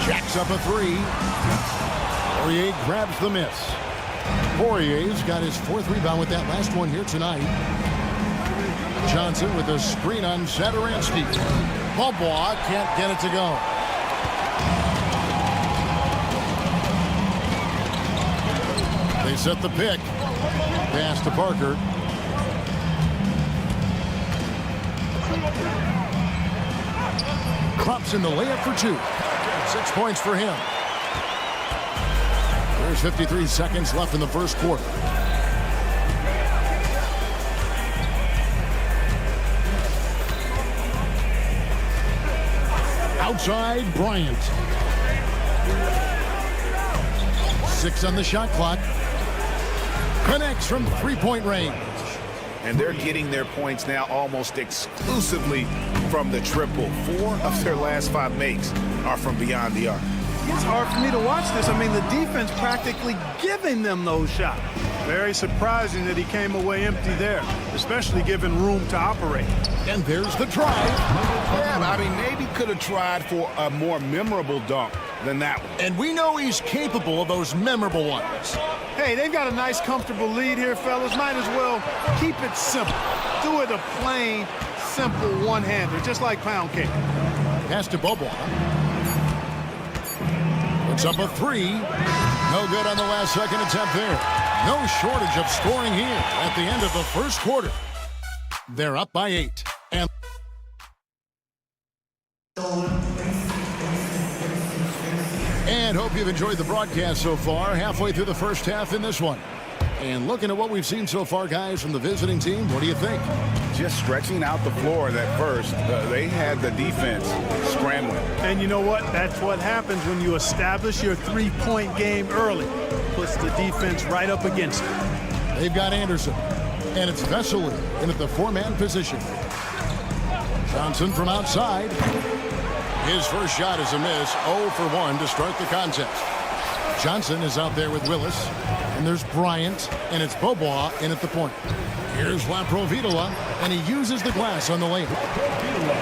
Jacks up a 3. Poirier grabs the miss. Poirier's got his 4th rebound with that last one here tonight. Johnson with a screen on Satoransky. Bobois can't get it to go. They set the pick. Pass to Parker. Drops in the layup for 2. 6 points for him. There's 53 seconds left in the first quarter. Outside, Bryant. 6 on the shot clock. Connects from three-point range. And they're getting their points now almost exclusively from the triple. 4 of their last 5 makes are from beyond the arc. It's hard for me to watch this. I mean, the defense practically giving them those shots. Very surprising that he came away empty there, especially given room to operate. And there's the drive. Yeah, I mean, maybe could have tried for a more memorable dunk than that one. And we know he's capable of those memorable ones. Hey, they've got a nice, comfortable lead here, fellas. Might as well keep it simple. Do it a plain, simple one-hander, just like pound cake. Pass to Bobo. Puts up a 3. No good on the last second attempt there. No shortage of scoring here at the end of the first quarter. They're up by 8. And hope you've enjoyed the broadcast so far. Halfway through the first half in this one. And looking at what we've seen so far, guys, from the visiting team, what do you think? Just stretching out the floor that first. They had the defense scrambling. And you know what? That's what happens when you establish your three-point game early. Puts the defense right up against it. They've got Anderson. And it's Vesely in at the 4-man position. Johnson from outside. His first shot is a miss. 0 for 1 to start the contest. Johnson is out there with Willis. And there's Bryant. And it's Bobois in at the point. Here's Laprovitola. And he uses the glass on the layup.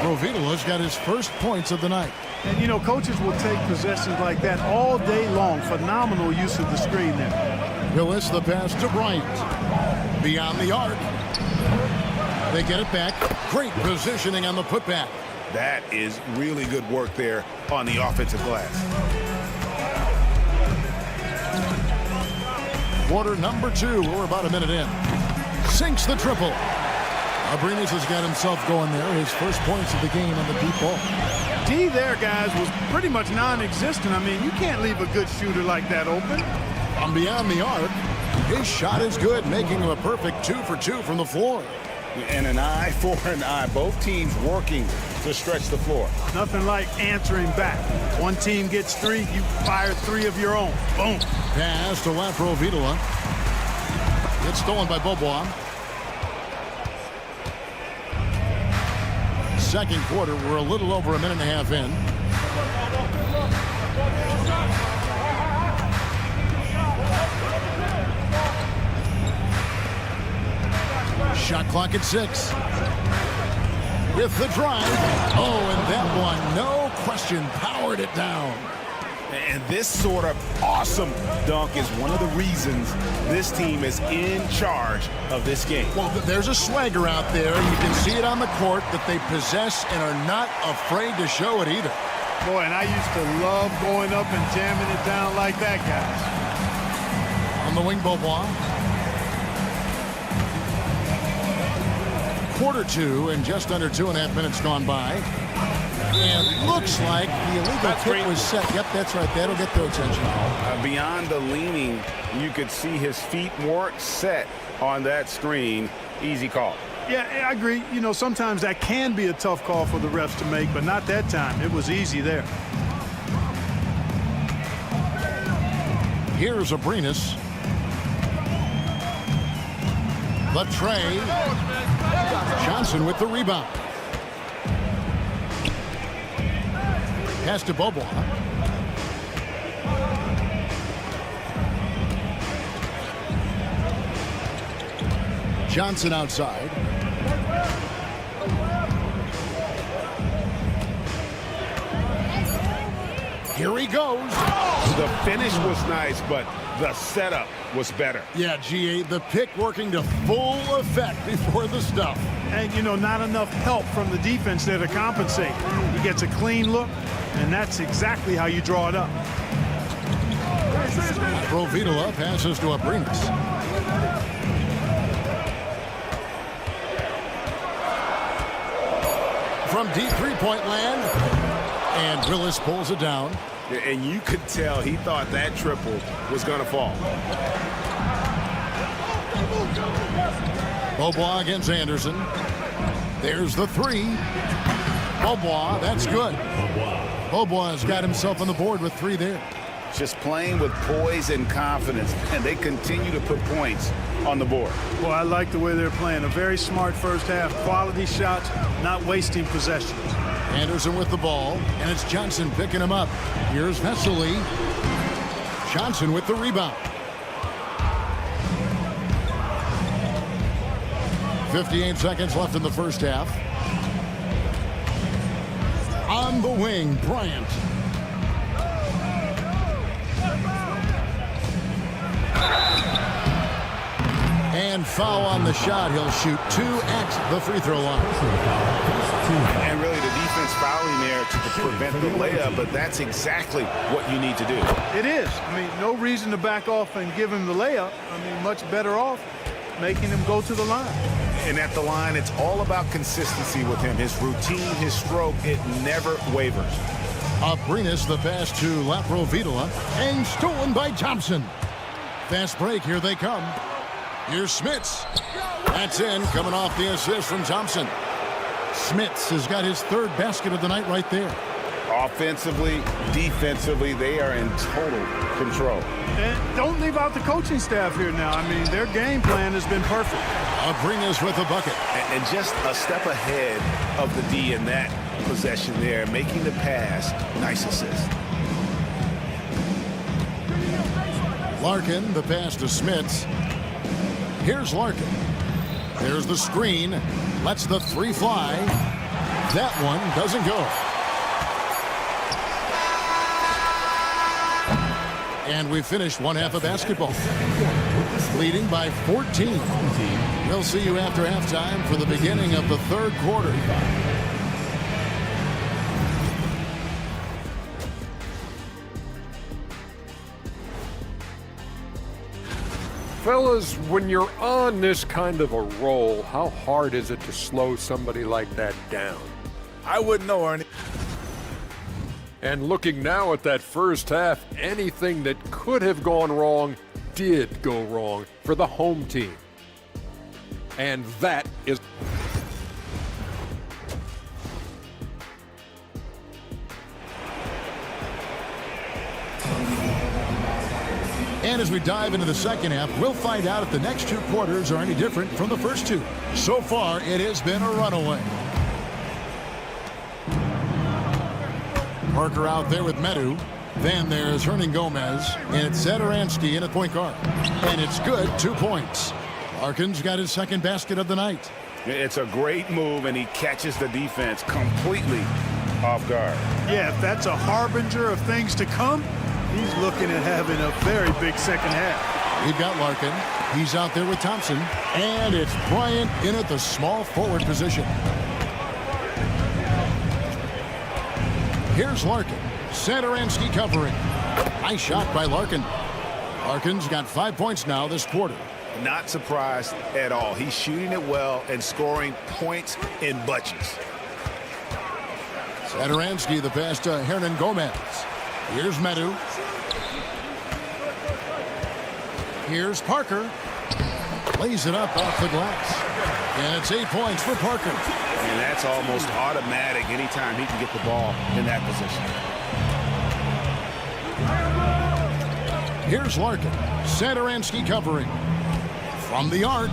Laprovitola's got his first points of the night. And, you know, coaches will take possessions like that all day long. Phenomenal use of the screen there. Willis, the pass to Bryant. Beyond the arc. They get it back. Great positioning on the putback. That is really good work there on the offensive glass. Quarter number 2. We're about a minute in. Sinks the triple. Abrinas has got himself going there. His first points of the game on the deep ball. D there, guys, was pretty much non-existent. I mean, you can't leave a good shooter like that open. From beyond the arc, his shot is good, making him a perfect 2 for 2 from the floor. And an eye for an eye. Both teams working to stretch the floor. Nothing like answering back. One team gets 3, you fire 3 of your own. Boom. Pass to Laprovitola. It's stolen by Bobois. Second quarter, we're a little over a minute and a half in. Shot clock at 6. With the drive. Oh, and that one, no question, powered it down. And this sort of awesome dunk is one of the reasons this team is in charge of this game. Well, there's a swagger out there. You can see it on the court that they possess and are not afraid to show it either. Boy, and I used to love going up and jamming it down like that, guys. On the wing, Bobois. Quarter 2 and just under 2.5 minutes gone by. And looks like the illegal kick was set. Yep, that's right. That'll get their attention. Beyond the leaning, you could see his feet weren't set on that screen. Easy call. Yeah, I agree. You know, sometimes that can be a tough call for the refs to make, but not that time. It was easy there. Here's Abrinas. The tray. Johnson with the rebound. Pass to Bobois. Johnson outside. Here he goes. The finish was nice, but the setup was better. Yeah, GA, the pick working to full effect before the stuff. And, you know, not enough help from the defense there to compensate. He gets a clean look, and that's exactly how you draw it up. Provitola passes to Abrinas. From deep three-point land, and Willis pulls it down. And you could tell he thought that triple was going to fall. Beaubois against Anderson. There's the three. Beaubois, that's good. Beaubois has got himself on the board with three there. Just playing with poise and confidence, and they continue to put points on the board. Well, I like the way they're playing. A very smart first half. Quality shots, not wasting possessions. Anderson with the ball, and it's Johnson picking him up. Here's Vesely. Johnson with the rebound. 58 seconds left in the first half. On the wing, Bryant. And foul on the shot. He'll shoot 2 at the free throw line. And really the defense fouling there to prevent the layup, but that's exactly what you need to do. It is. I mean, no reason to back off and give him the layup. I mean, much better off making him go to the line. And at the line, it's all about consistency with him. His routine, his stroke, it never wavers. Abrinas the pass to Provitola, and stolen by Thompson. Fast break, here they come. Here's Smits. That's in, coming off the assist from Thompson. Smits has got his third basket of the night right there. Offensively, defensively, they are in total control. And don't leave out the coaching staff here now. I mean, their game plan has been perfect. Abrinas with a bucket. And just a step ahead of the D in that possession there, making the pass. Nice assist. Larkin, the pass to Smits. Here's Larkin. There's the screen. Lets the three fly. That one doesn't go. And we finished one half of basketball. Leading by 14. We'll see you after halftime for the beginning of the third quarter. Fellas, when you're on this kind of a roll, how hard is it to slow somebody like that down? I wouldn't know, Ernie. And looking now at that first half, anything that could have gone wrong did go wrong for the home team. And that is... And as we dive into the second half, we'll find out if the next two quarters are any different from the first two. So far, it has been a runaway. Parker out there with Medu. Then there's Hernan Gomez. And it's Zadaransky in at point guard. And it's good, 2 points. Larkin's got his second basket of the night. It's a great move, and he catches the defense completely off guard. Yeah, if that's a harbinger of things to come, he's looking at having a very big second half. We've got Larkin. He's out there with Thompson. And it's Bryant in at the small forward position. Here's Larkin. Zadaransky covering. Nice shot by Larkin. Larkin's got 5 points now this quarter. Not surprised at all. He's shooting it well and scoring points in bunches. Zadaransky the pass to Hernan Gomez. Here's Medu. Here's Parker. Lays it up off the glass. And it's 8 points for Parker. And that's almost automatic anytime he can get the ball in that position. Here's Larkin. Zadaransky covering. From the arc.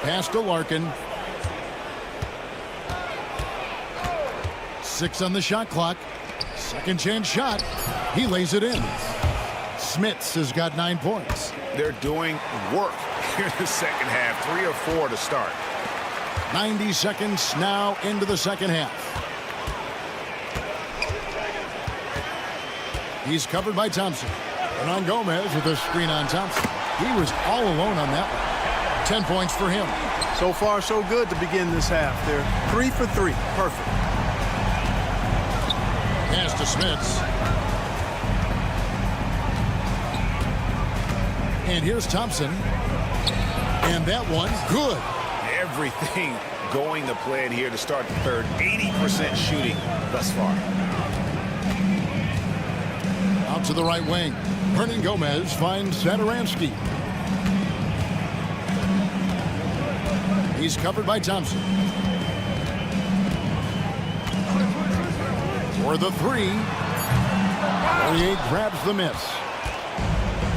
Pass to Larkin. 6 on the shot clock. Second chance shot. He lays it in. Smits has got 9 points. They're doing work here in the second half. 3 or 4 to start. 90 seconds now into the second half. He's covered by Thompson. And on Gomez with a screen on Thompson. He was all alone on that one. 10 points for him. So far, so good to begin this half. They're 3 for 3. Perfect. Pass to Smits. And here's Thompson. And that one, good. Everything going to plan here to start the third. 80% shooting thus far. Out to the right wing. Hernan Gomez finds Zadaransky. He's covered by Thompson. For the three. Poirier grabs the miss.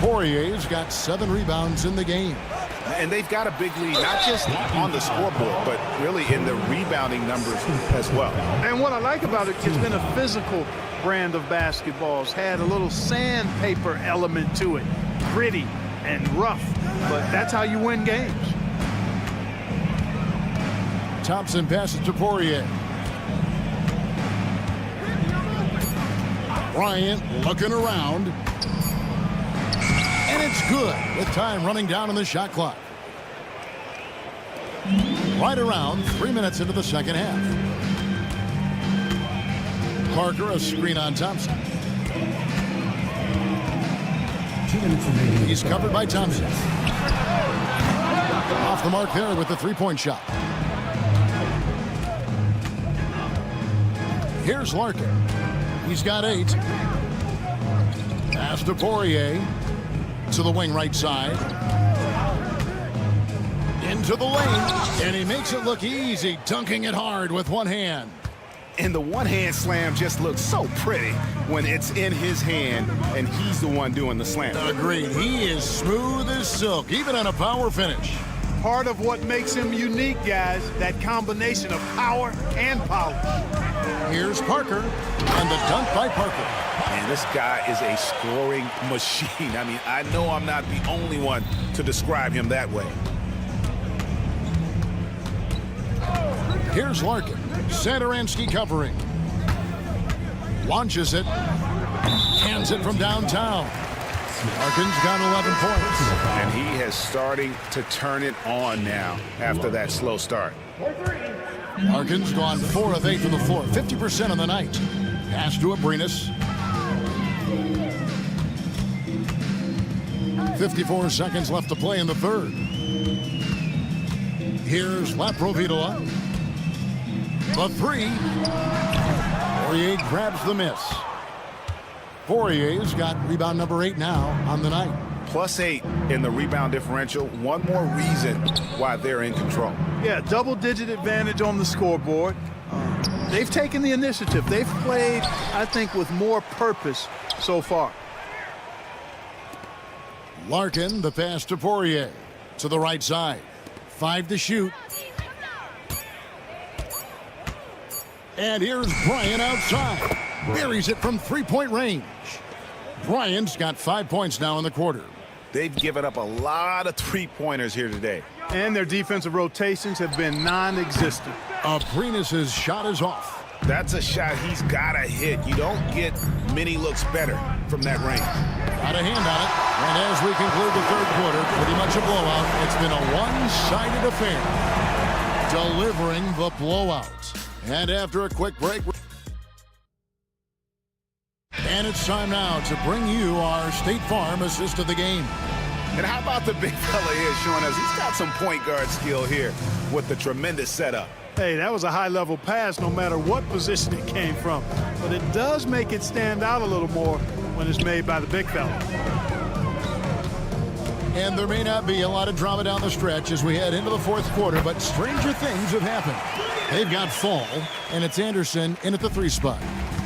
Poirier's got 7 rebounds in the game. And they've got a big lead, not just on the scoreboard, but really in the rebounding numbers as well. And what I like about it, it's been a physical brand of basketball. It's had a little sandpaper element to it. Gritty and rough, but that's how you win games. Thompson passes to Poirier. Bryant looking around. And it's good with time running down on the shot clock. Right around 3 minutes into the second half. Parker, a screen on Thompson. 2 minutes remaining. He's covered by Thompson. Off the mark there with the three-point shot. Here's Larkin. He's got 8. Pass to Poirier. To the wing right side. Into the lane. And he makes it look easy, dunking it hard with one hand. And the one-hand slam just looks so pretty when it's in his hand and he's the one doing the slam. Agreed. He is smooth as silk, even on a power finish. Part of what makes him unique, guys, that combination of power and polish. Here's Parker, and the dunk by Parker. And this guy is a scoring machine. I mean, I know I'm not the only one to describe him that way. Here's Larkin. Zadaransky covering. Launches it. Hands it from downtown. Larkin's got 11 points. And he has starting to turn it on now after that slow start. Larkin's gone 4 of 8 from the floor. 50% on the night. Pass to Abrinas. 54 seconds left to play in the third. Here's Laprovitola. The three. Poirier grabs the miss. Poirier's got rebound number 8 now on the night. +8 in the rebound differential. One more reason why they're in control. Yeah, double-digit advantage on the scoreboard. They've taken the initiative. They've played, I think, with more purpose so far. Larkin, the pass to Poirier. To the right side. 5 to shoot. And here's Bryant outside. Buries it from three-point range. Bryant's got 5 points now in the quarter. They've given up a lot of three-pointers here today. And their defensive rotations have been non-existent. Abrinas' shot is off. That's a shot he's got to hit. You don't get many looks better from that range. Got a hand on it. And as we conclude the third quarter, pretty much a blowout. It's been a one-sided affair. Delivering the blowout. And after a quick break... And it's time now to bring you our State Farm assist of the game. And how about the big fella here showing us he's got some point guard skill here with the tremendous setup. Hey, that was a high-level pass no matter what position it came from. But it does make it stand out a little more when it's made by the big fella. And there may not be a lot of drama down the stretch as we head into the fourth quarter, but stranger things have happened. They've got Fall, and it's Anderson in at the 3 spot.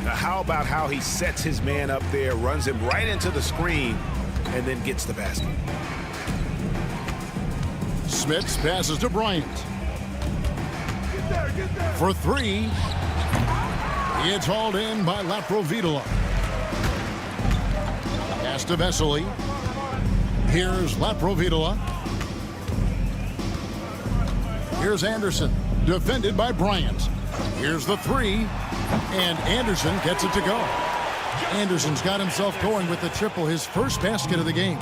Now, how about how he sets his man up there, runs him right into the screen, and then gets the basket. Smits passes to Bryant. For 3. It's hauled in by Laprovitola. Pass to Vesely. Here's Laprovitola. Here's Anderson, defended by Bryant. Here's the 3. And Anderson gets it to go. Anderson's got himself going with the triple, his first basket of the game.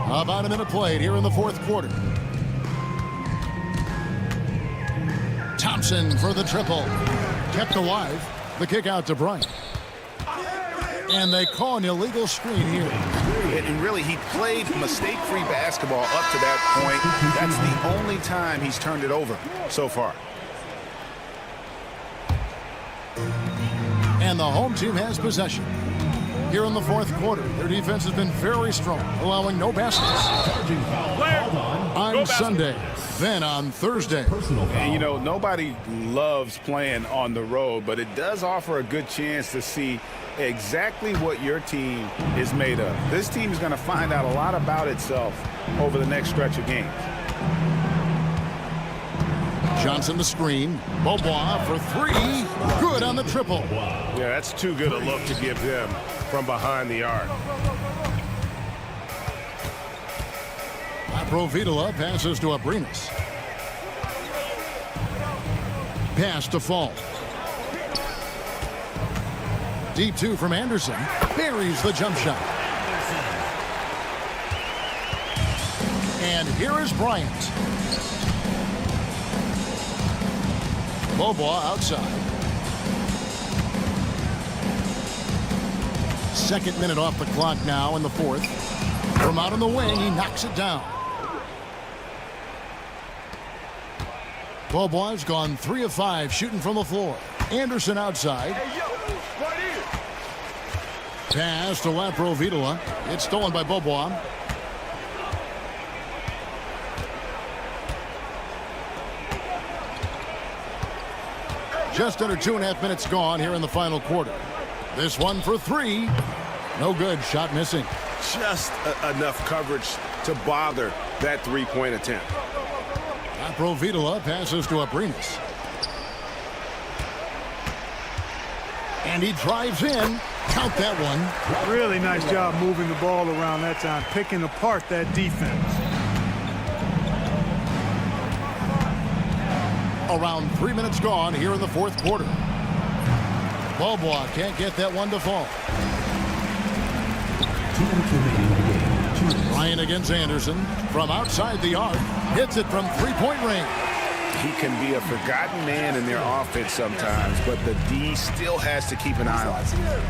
About a minute played here in the fourth quarter. Thompson for the triple. Kept alive. The kick out to Bryant. And they call an illegal screen here. And really, he played mistake-free basketball up to that point. That's the only time he's turned it over so far. And the home team has possession. Here in the fourth quarter, their defense has been very strong, allowing no baskets. On Sunday, then on Thursday. And, you know, nobody loves playing on the road, but it does offer a good chance to see exactly what your team is made of. This team is going to find out a lot about itself over the next stretch of games. Johnson the screen. Beaubois for three. Good on the triple. Yeah, that's too good a look to give them from behind the arc. Provitola passes to Abrinas. Pass to Fall. Deep two from Anderson. Buries the jump shot. And here is Bryant. Beaubois outside. Second minute off the clock now in the fourth. From out on the wing, he knocks it down. Beaubois gone 3 of 5 shooting from the floor. Anderson outside. Pass to Provitola. It's stolen by Beaubois. Just under 2.5 minutes gone here in the final quarter. This one for three. No good. Shot missing. Just enough coverage to bother that three-point attempt. Provitola passes to Abrinas. And he drives in. Count that one. Really nice job moving the ball around that time, picking apart that defense. Around 3 minutes gone here in the fourth quarter. Beaubois can't get that one to fall. 2 minutes remaining in the game. Ryan against Anderson from outside the arc. Hits it from three-point range. He can be a forgotten man in their offense sometimes, but the D still has to keep an eye on him.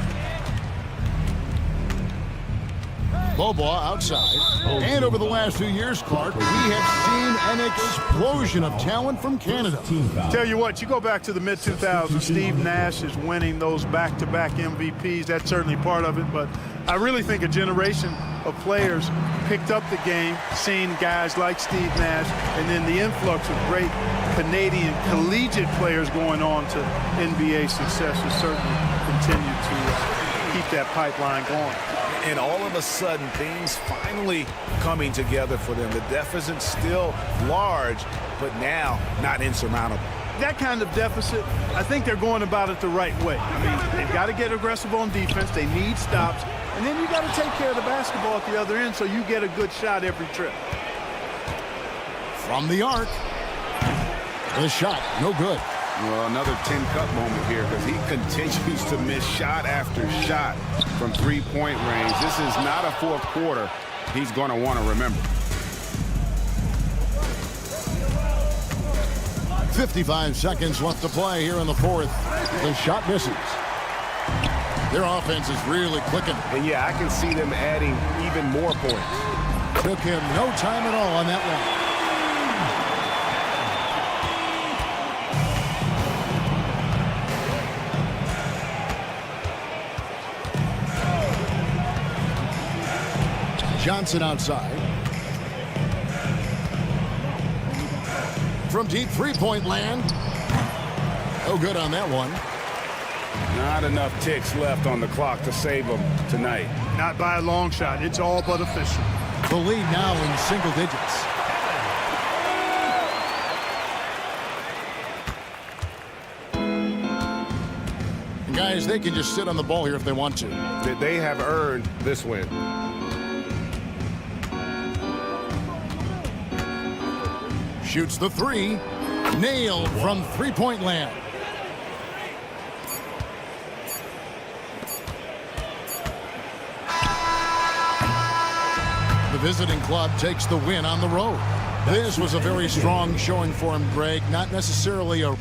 Beaubois outside. And over the last few years, Clark, we have seen an explosion of talent from Canada. Tell you what, you go back to the mid-2000s, Steve Nash is winning those back-to-back MVPs. That's certainly part of it, but I really think a generation of players picked up the game, seeing guys like Steve Nash, and then the influx of great Canadian collegiate players going on to NBA success has certainly continued to keep that pipeline going. And all of a sudden, things finally coming together for them. The deficit's still large, but now not insurmountable. That kind of deficit, I think they're going about it the right way. I mean, they've got to get aggressive on defense. They need stops. And then you got to take care of the basketball at the other end so you get a good shot every trip. From the arc. The shot, no good. Well, another tin cup moment here because he continues to miss shot after shot from three-point range. This is not a fourth quarter he's going to want to remember. 55 seconds left to play here in the fourth. The shot misses. Their offense is really clicking. And yeah, I can see them adding even more points. Took him no time at all on that one. Johnson outside. From deep three-point land. No good on that one. Not enough ticks left on the clock to save them tonight. Not by a long shot. It's all but official. The lead now in single digits. And guys, they can just sit on the ball here if they want to. They have earned this win. Shoots the three. Nailed from three-point land. The visiting club takes the win on the road. This was a very strong showing for him, Greg. Not necessarily a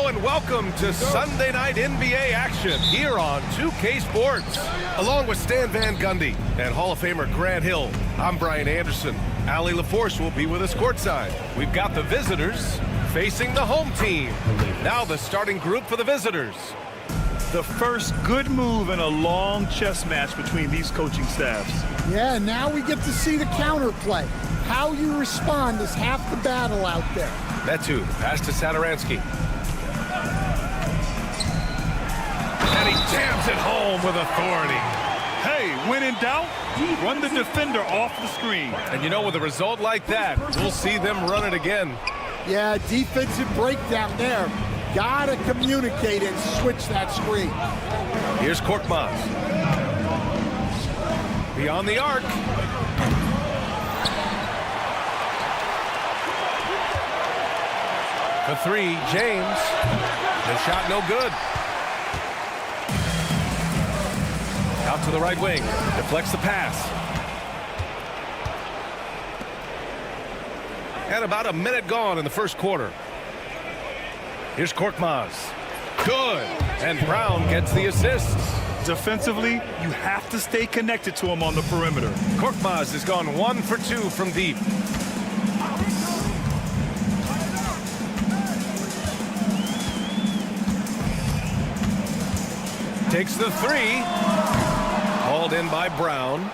Hello and welcome to Sunday Night NBA action here on 2K Sports. Along with Stan Van Gundy and Hall of Famer Grant Hill, I'm Brian Anderson. Ali LaForce will be with us courtside. We've got the visitors facing the home team. Now the starting group for the visitors. The first good move in a long chess match between these coaching staffs. Yeah, now we get to see the counterplay. How you respond is half the battle out there. Metu, pass to Satoransky. And he jams it home with authority. Hey, when in doubt, run the defender off the screen. And you know, with a result like that, we'll see them run it again. Yeah, defensive breakdown there. Gotta communicate and switch that screen. Here's Korkmaz. Beyond the arc. For three, James. The shot no good. Out to the right wing. Deflects the pass. And about a minute gone in the first quarter. Here's Korkmaz. Good. And Brown gets the assist. Defensively, you have to stay connected to him on the perimeter. Korkmaz has gone 1 for 2 from deep. Takes the three. Hauled in by Brown.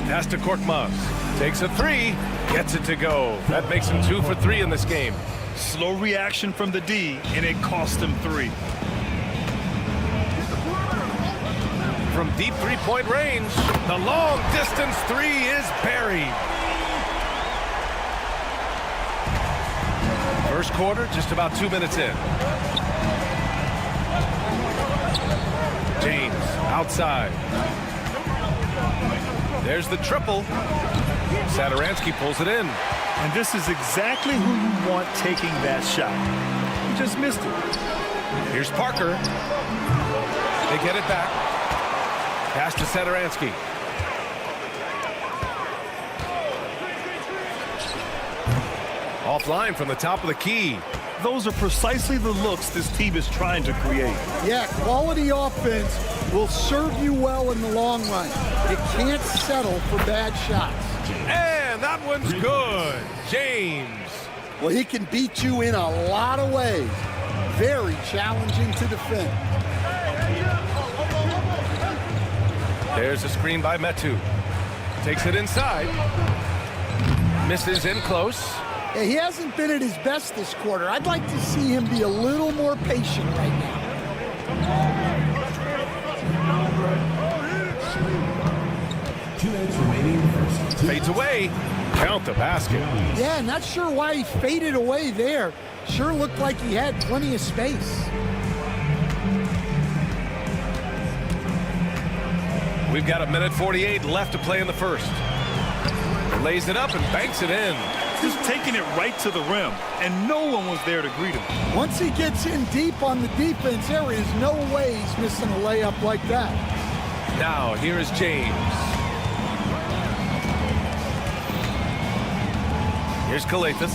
Pass to Korkmaz. Takes a three. Gets it to go. That makes him 2 for 3 in this game. Slow reaction from the D, and it cost him 3. From deep three-point range, the long-distance three is buried. First quarter, just about 2 minutes in. James, outside. There's the triple. Satoransky pulls it in. And this is exactly who you want taking that shot. He just missed it. Here's Parker. They get it back. Pass to Satoransky. Offline from the top of the key. Those are precisely the looks this team is trying to create. Yeah, quality offense will serve you well in the long run. You can't settle for bad shots. And that one's good. James. Well, he can beat you in a lot of ways. Very challenging to defend. There's a screen by Metu. Takes it inside. Misses in close. Yeah, he hasn't been at his best this quarter. I'd like to see him be a little more patient right now. Fades away. Count the basket. Yeah, not sure why he faded away there. Sure looked like he had plenty of space. We've got 1:48 left to play in the first. Lays it up and banks it in. Just taking it right to the rim, and no one was there to greet him. Once he gets in deep on the defense, there is no way he's missing a layup like that. Now, here is James. Here's Kalathis.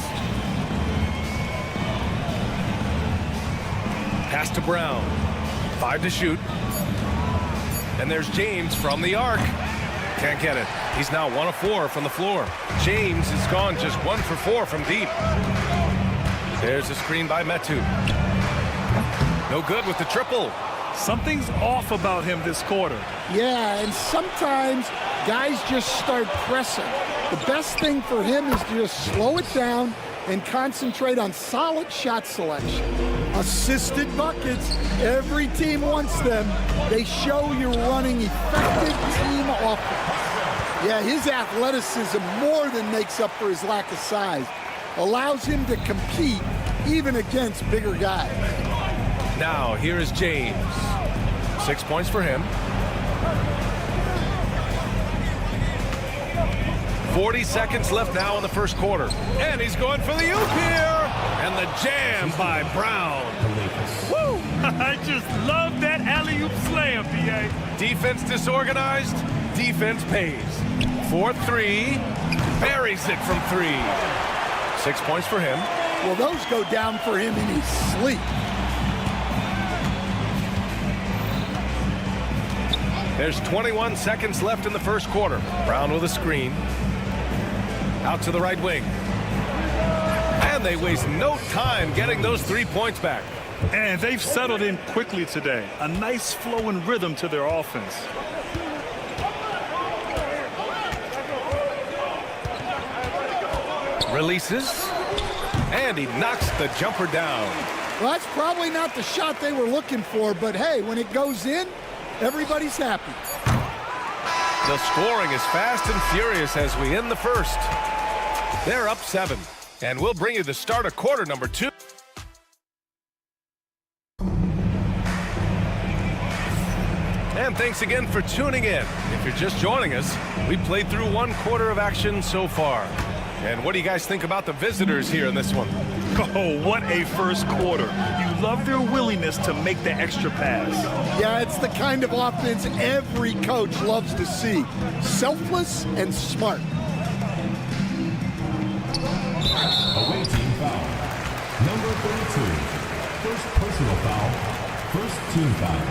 Pass to Brown. 5 to shoot. And there's James from the arc. Can't get it. He's now 1 of 4 from the floor. James has gone just 1 for 4 from deep. There's a screen by Metu. No good with the triple. Something's off about him this quarter. Yeah, and sometimes guys just start pressing. The best thing for him is to just slow it down and concentrate on solid shot selection. Assisted buckets, every team wants them. They show you're running effective team offense. Yeah, his athleticism more than makes up for his lack of size. Allows him to compete even against bigger guys. Now, here is James. 6 points for him. 40 seconds left now in the first quarter. And he's going for the oop here. And the jam by Brown. Woo! I just love that alley-oop slam, B.A. Defense disorganized. Defense pays. 4-3. buries it from 3. 6 points for him. Well, those go down for him in his sleep. There's 21 seconds left in the first quarter. Brown with a screen. Out to the right wing. And they waste no time getting those 3 points back. And they've settled in quickly today. A nice flowing rhythm to their offense. Releases. And he knocks the jumper down. Well, that's probably not the shot they were looking for, but hey, when it goes in, everybody's happy. The scoring is fast and furious as we end the first. They're up 7, and we'll bring you the start of quarter number 2. And thanks again for tuning in. If you're just joining us, we played through 1 quarter of action so far. And what do you guys think about the visitors here in this one? Oh, what a first quarter. You love their willingness to make the extra pass. Yeah, it's the kind of offense every coach loves to see. Selfless and smart. Away team foul. Number 32. First personal foul. First team foul.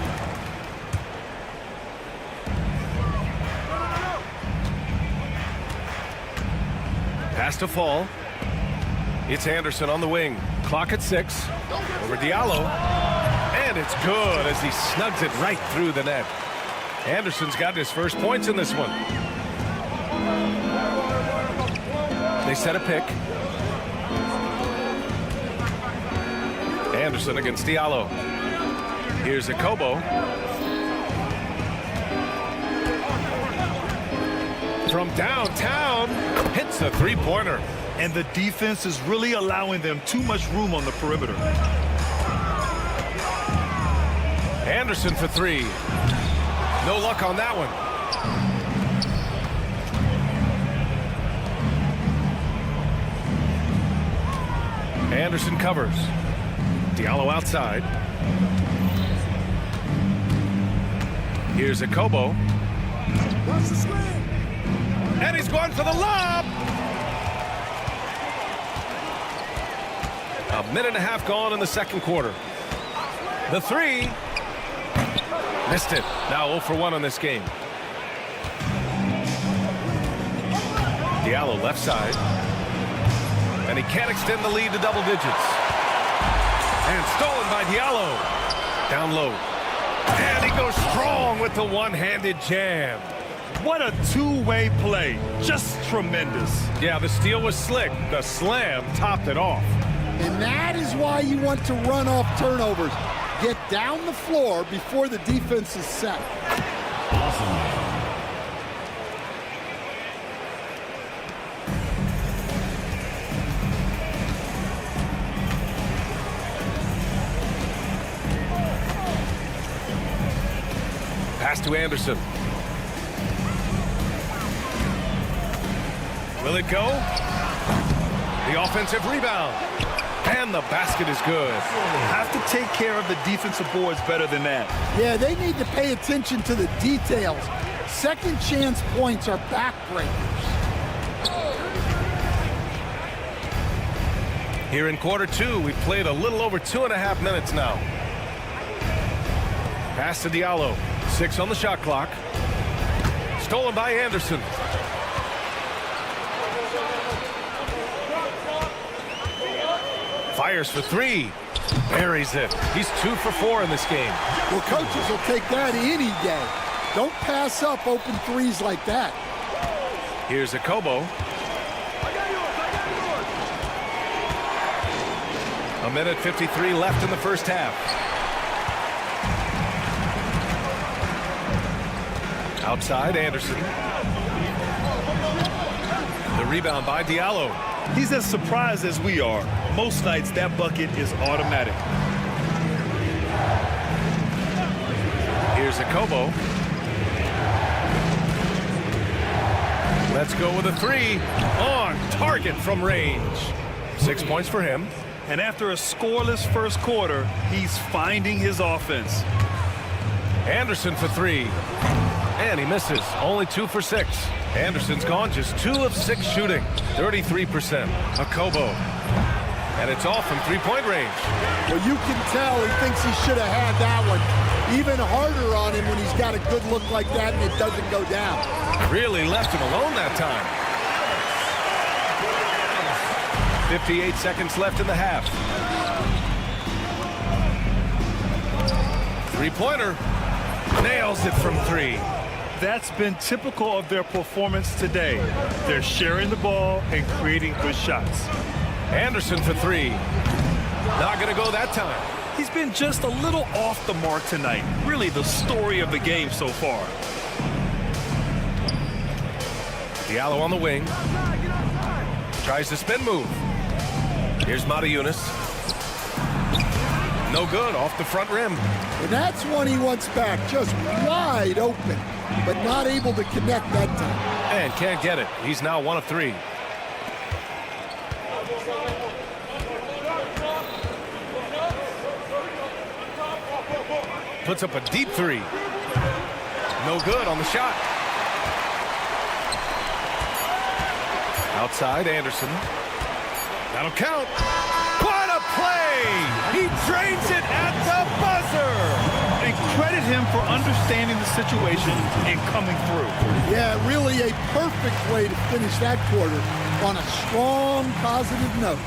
Pass to fall. It's Anderson on the wing. Clock at 6. Over Diallo. And it's good as he snugs it right through the net. Anderson's got his first points in this one. They set a pick. Anderson against Diallo. Here's Akobo. From downtown, hits a 3-pointer. And the defense is really allowing them too much room on the perimeter. Anderson for 3. No luck on that one. Anderson covers. Diallo outside. Here's Akobo. And he's going for the lob. A minute and a half gone in the second quarter. The 3. Missed it. Now 0 for 1 on this game. Diallo left side. And he can't extend the lead to double digits. And stolen by Diallo. Down low. And he goes strong with the one-handed jam. What a two-way play. Just tremendous. Yeah, the steal was slick. The slam topped it off. And that is why you want to run off turnovers. Get down the floor before the defense is set. Awesome. Pass to Anderson. Will it go? The offensive rebound. And the basket is good. Have to take care of the defensive boards better than that. Yeah, they need to pay attention to the details. Second chance points are backbreakers. Here in quarter 2, we've played a little over 2.5 minutes now. Pass to Diallo. 6 on the shot clock. Stolen by Anderson. Fires for 3. Buries it. He's 2 for 4 in this game. Well, coaches will take that any day. Don't pass up open threes like that. Here's Akobo. A minute 53 left in the first half. Outside, Anderson. The rebound by Diallo. He's as surprised as we are. Most nights, that bucket is automatic. Here's Akobo. Let's go with a 3. On target from range. 6 points for him. And after a scoreless first quarter, he's finding his offense. Anderson for 3. And he misses. Only 2 for 6. Anderson's gone just 2 of 6 shooting. 33%. Akobo. And it's off from three-point range. Well, you can tell he thinks he should have had that one. Even harder on him when he's got a good look like that and it doesn't go down. Really left him alone that time. 58 seconds left in the half. Three-pointer. Nails it from 3. That's been typical of their performance today. They're sharing the ball and creating good shots. Anderson for 3. Not going to go that time. He's been just a little off the mark tonight. Really the story of the game so far. Diallo on the wing. Tries the spin move. Here's Mata-Yunus. No good, off the front rim. And that's one he wants back, just wide open, but not able to connect that time. And can't get it. He's now 1 of 3. Puts up a deep 3. No good on the shot. Outside, Anderson. That'll count. What a play! He drains it at the buzzer! And credit him for understanding the situation and coming through. Yeah, really a perfect way to finish that quarter on a strong, positive note.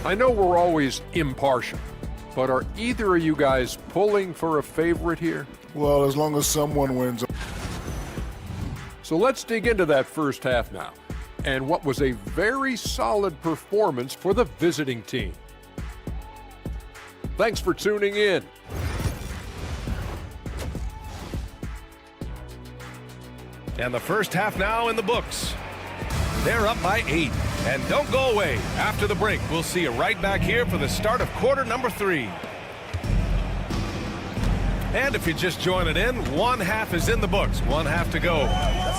I know we're always impartial, but are either of you guys pulling for a favorite here? Well, as long as someone wins. So let's dig into that first half now, and what was a very solid performance for the visiting team. Thanks for tuning in. And the first half now in the books. They're up by 8. And don't go away. After the break, we'll see you right back here for the start of quarter number 3. And if you're just joining in, one half is in the books. One half to go.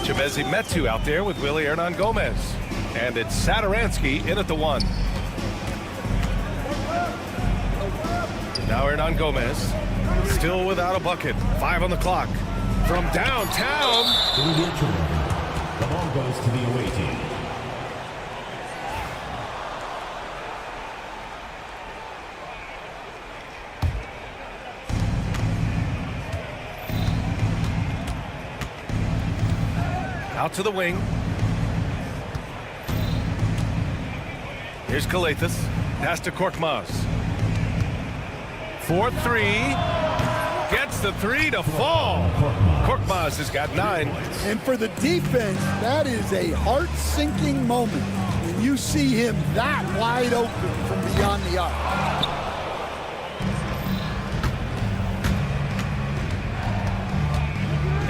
Chimezi Metu out there with Willie Hernan Gomez. And it's Satoransky in at the 1. Now Hernan Gomez, still without a bucket. 5 on the clock. From downtown. The ball goes to the away team. Out to the wing. Here's Kalathis. Pass to Korkmaz. 4-3. Gets the 3 to fall. Korkmaz has got 9. And for the defense, that is a heart-sinking moment when you see him that wide open from beyond the arc.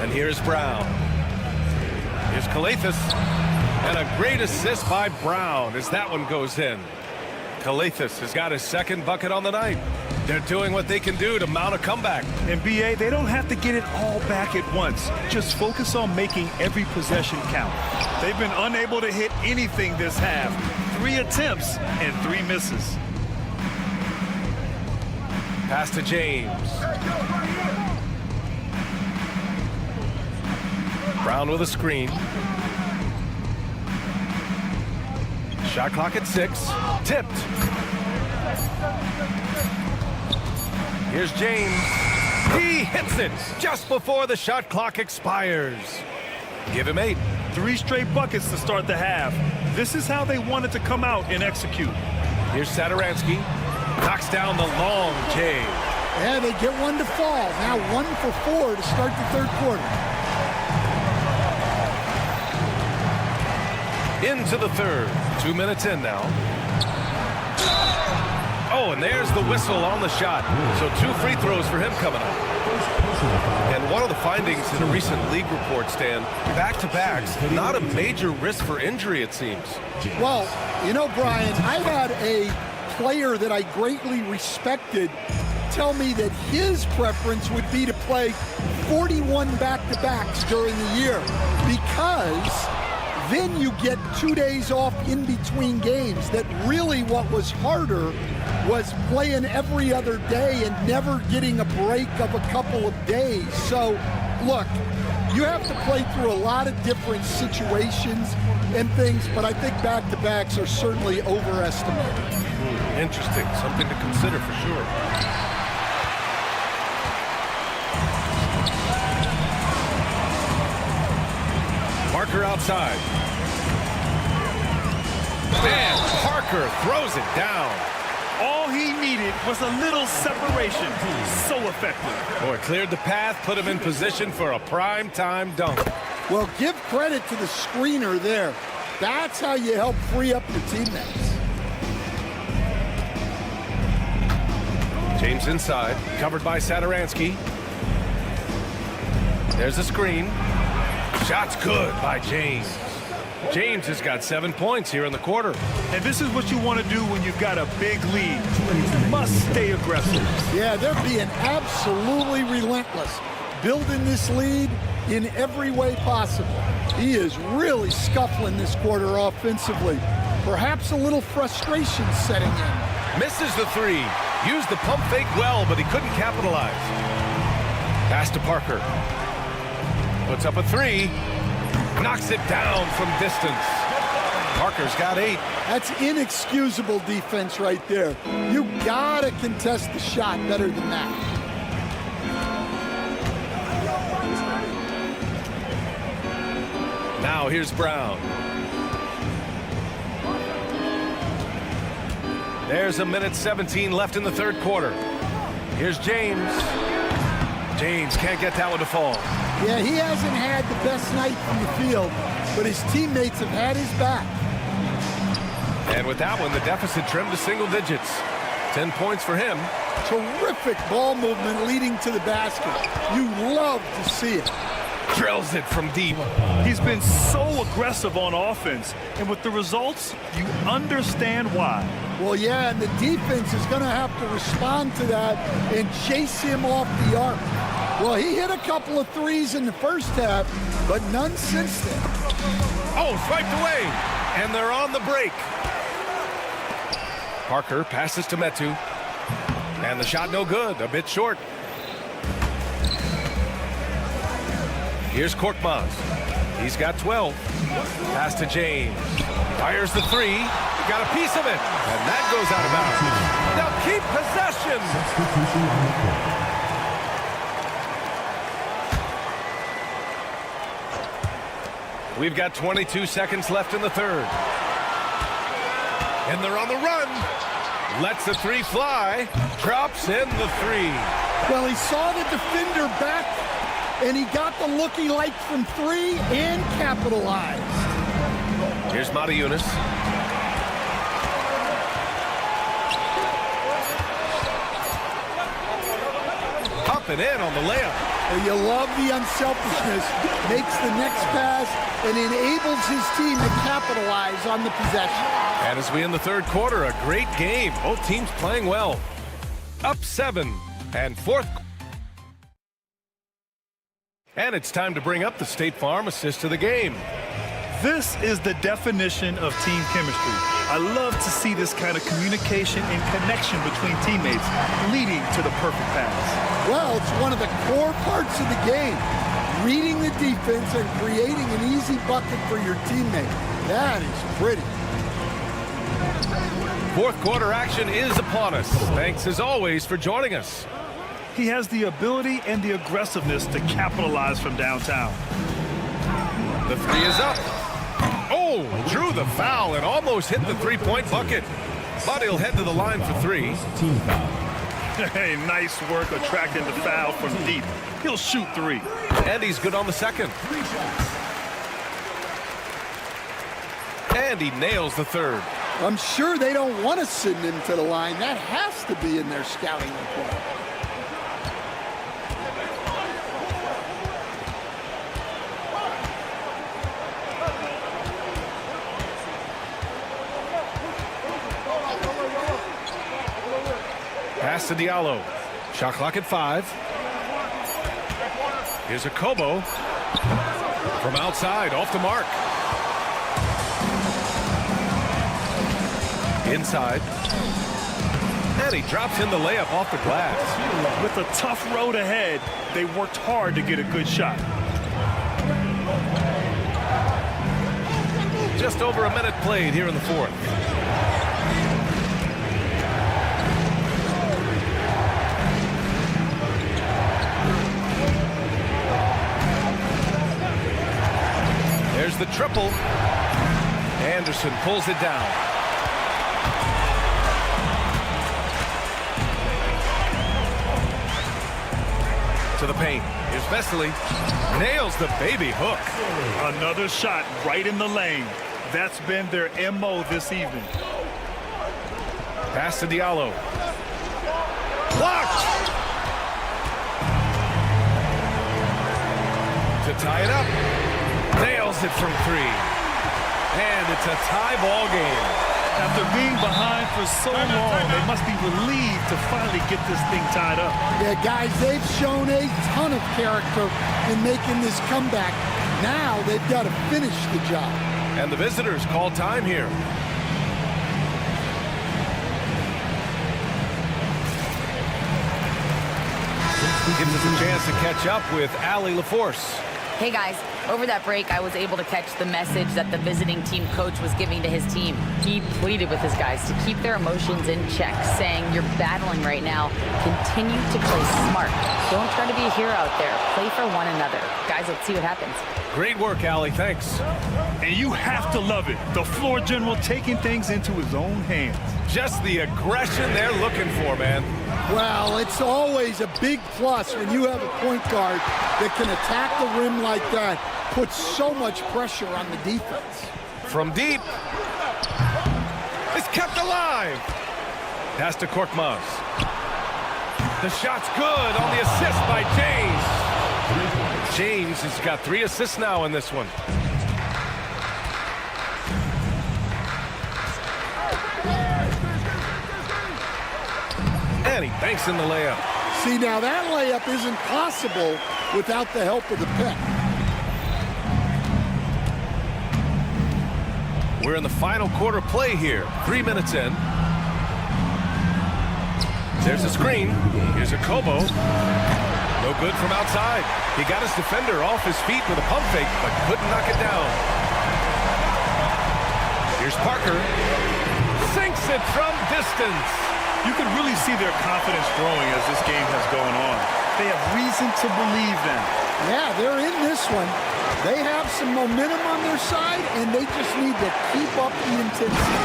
And here's Brown. Here's Kalathis. And a great assist by Brown as that one goes in. Kalathis has got his second bucket on the night. They're doing what they can do to mount a comeback. And BA, they don't have to get it all back at once. Just focus on making every possession count. They've been unable to hit anything this half. 3 attempts and 3 misses. Pass to James. Brown with a screen. Shot clock at 6. Tipped. Here's James. He hits it just before the shot clock expires. Give him 8. 3 straight buckets to start the half. This is how they wanted to come out and execute. Here's Satoransky. Knocks down the long J. Yeah, they get one to fall. Now 1 for 4 to start the third quarter. Into the third. 2 minutes in now. Oh, and there's the whistle on the shot. So 2 free throws for him coming up. And one of the findings in a recent league report, Stan, back-to-backs, not a major risk for injury, it seems. Well, you know, Brian, I had a player that I greatly respected tell me that his preference would be to play 41 back-to-backs during the year because Then you get 2 days off in between games. That really what was harder was playing every other day and never getting a break of a couple of days. So, look, you have to play through a lot of different situations and things, but I think back-to-backs are certainly overestimated. Interesting. Something to consider for sure. Parker outside. Man, Parker throws it down. All he needed was a little separation. So effective. Boy, cleared the path, put him in position for a prime-time dunk. Well, give credit to the screener there. That's how you help free up your teammates. James inside, covered by Satoransky. There's a screen. Shot's good by James. James has got 7 points here in the quarter. And this is what you want to do when you've got a big lead. You must stay aggressive. Yeah, they're being absolutely relentless, building this lead in every way possible. He is really scuffling this quarter offensively. Perhaps a little frustration setting in. Misses the three. Used the pump fake well, but he couldn't capitalize. Pass to Parker. Puts up a three. Knocks it down from distance. Parker's got 8. That's inexcusable defense right there. You gotta contest the shot better than that. Now here's Brown. There's 1:17 left in the third quarter. Here's James. James can't get that one to fall. Yeah, he hasn't had the best night from the field, but his teammates have had his back. And with that one, the deficit trimmed to single digits. 10 points for him. Terrific ball movement leading to the basket. You love to see it. Drills it from deep. He's been so aggressive on offense, and with the results, you understand why. Well, yeah, and the defense is going to have to respond to that and chase him off the arc. Well, he hit a couple of threes in the first half, but none since then. Oh, swiped away, and they're on the break. Parker passes to Metu, and the shot no good, a bit short. Here's Korkmaz. He's got 12. Pass to James. Fires the three. Got a piece of it, and that goes out of bounds. Now keep possession. Substitution on the court. We've got 22 seconds left in the third. And they're on the run. Lets the three fly. Drops in the three. Well, he saw the defender back, and he got the look he liked from three and capitalized. Here's Matajunas. Up and in on the layup. Well, you love the unselfishness. Makes the next pass and enables his team to capitalize on the possession. And as we end the third quarter, a great game. Both teams playing well. Up 7 and fourth. And it's time to bring up the State Farm assist to the game. This is the definition of team chemistry. I love to see this kind of communication and connection between teammates leading to the perfect pass. Well, it's one of the core parts of the game. Reading the defense and creating an easy bucket for your teammate. That is pretty. Fourth quarter action is upon us. Thanks as always for joining us. He has the ability and the aggressiveness to capitalize from downtown. The three is up. Oh, drew the foul and almost hit the three-point bucket. But he'll head to the line for three. Team foul. Hey, nice work attracting the foul from deep. He'll shoot three. And he's good on the second. And he nails the third. I'm sure they don't want to send him to the line. That has to be in their scouting report. Pass to Diallo. Shot clock at 5. Here's a Kobo. From outside, off the mark. Inside. And he drops in the layup off the glass. With a tough road ahead, they worked hard to get a good shot. Just over a minute played here in the fourth. There's the triple. Anderson pulls it down. To the paint. Here's Vesely. Nails the baby hook. Another shot right in the lane. That's been their MO this evening. Pass to Diallo. Blocked! To tie it up. Nails it from three. And it's a tie ball game. After being behind for so long, they must be relieved to finally get this thing tied up. Yeah, guys, they've shown a ton of character in making this comeback. Now they've got to finish the job. And the visitors call time here. Gives us a chance to catch up with Allie LaForce. Hey guys, over that break, I was able to catch the message that the visiting team coach was giving to his team. He pleaded with his guys to keep their emotions in check, saying, you're battling right now. Continue to play smart. Don't try to be a hero out there. Play for one another. Guys, let's see what happens. Great work, Allie. Thanks. And you have to love it. The floor general taking things into his own hands. Just the aggression they're looking for, man. Well, it's always a big plus when you have a point guard that can attack the rim like that, puts so much pressure on the defense. From deep. It's kept alive. Pass to Korkmaz. The shot's good on the assist by James. James has got 3 assists now in this one. And he banks in the layup. See, now that layup isn't possible without the help of the pick. We're in the final quarter play here. 3 minutes in. There's a screen. Here's a Kobo. No good from outside. He got his defender off his feet with a pump fake, but couldn't knock it down. Here's Parker. Sinks it from distance. You can really see their confidence growing as this game has gone on. They have reason to believe them. Yeah, they're in this one. They have some momentum on their side, and they just need to keep up the intensity.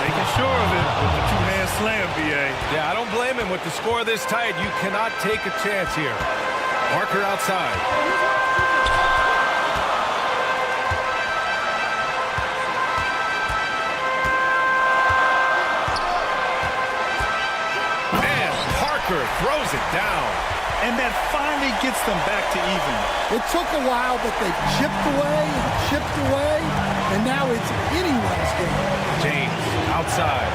Making sure of it with the two-man slam, B.A. Yeah, I don't blame him. With the score this tight, you cannot take a chance here. Parker outside. And Parker throws it down. And that finally gets them back to even. It took a while, but they've chipped away, and now it's anyone's game. James outside.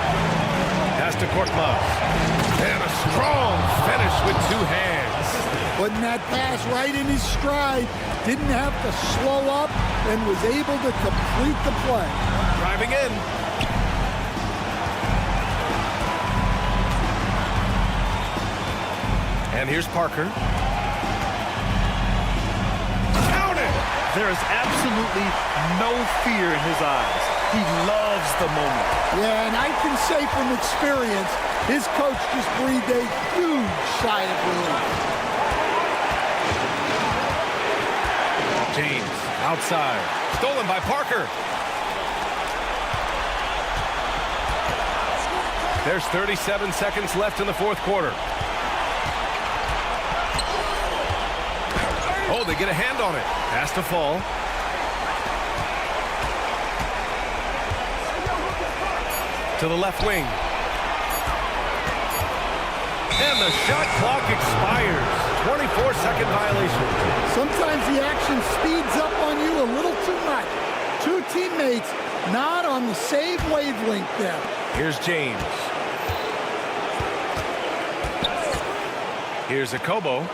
Pass to Korkmaz. And a strong finish with 2 hands. Putting that pass right in his stride. Didn't have to slow up and was able to complete the play. Driving in. And here's Parker. Count it! There is absolutely no fear in his eyes. He loves the moment. Yeah, and I can say from experience, his coach just breathed a huge sigh of relief. James outside. Stolen by Parker. There's 37 seconds left in the fourth quarter. Oh, they get a hand on it. Has to fall. To the left wing. And the shot clock expires. 24-second violation. Sometimes the action speeds up on you a little too much. 2 teammates not on the same wavelength there. Here's James. Here's a Kobo.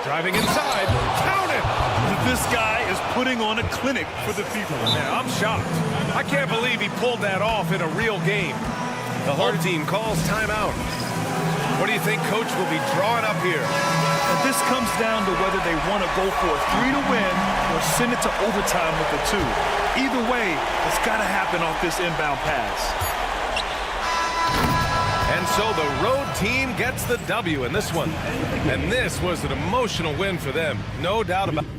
Driving inside. Count it! This guy is putting on a clinic for the people. Man, I'm shocked. I can't believe he pulled that off in a real game. The home team calls timeout. What do you think Coach will be drawing up here? And this comes down to whether they want to go for a 3 to win or send it to overtime with a 2. Either way, it's got to happen off this inbound pass. And so the road team gets the W in this one. And this was an emotional win for them. No doubt about it.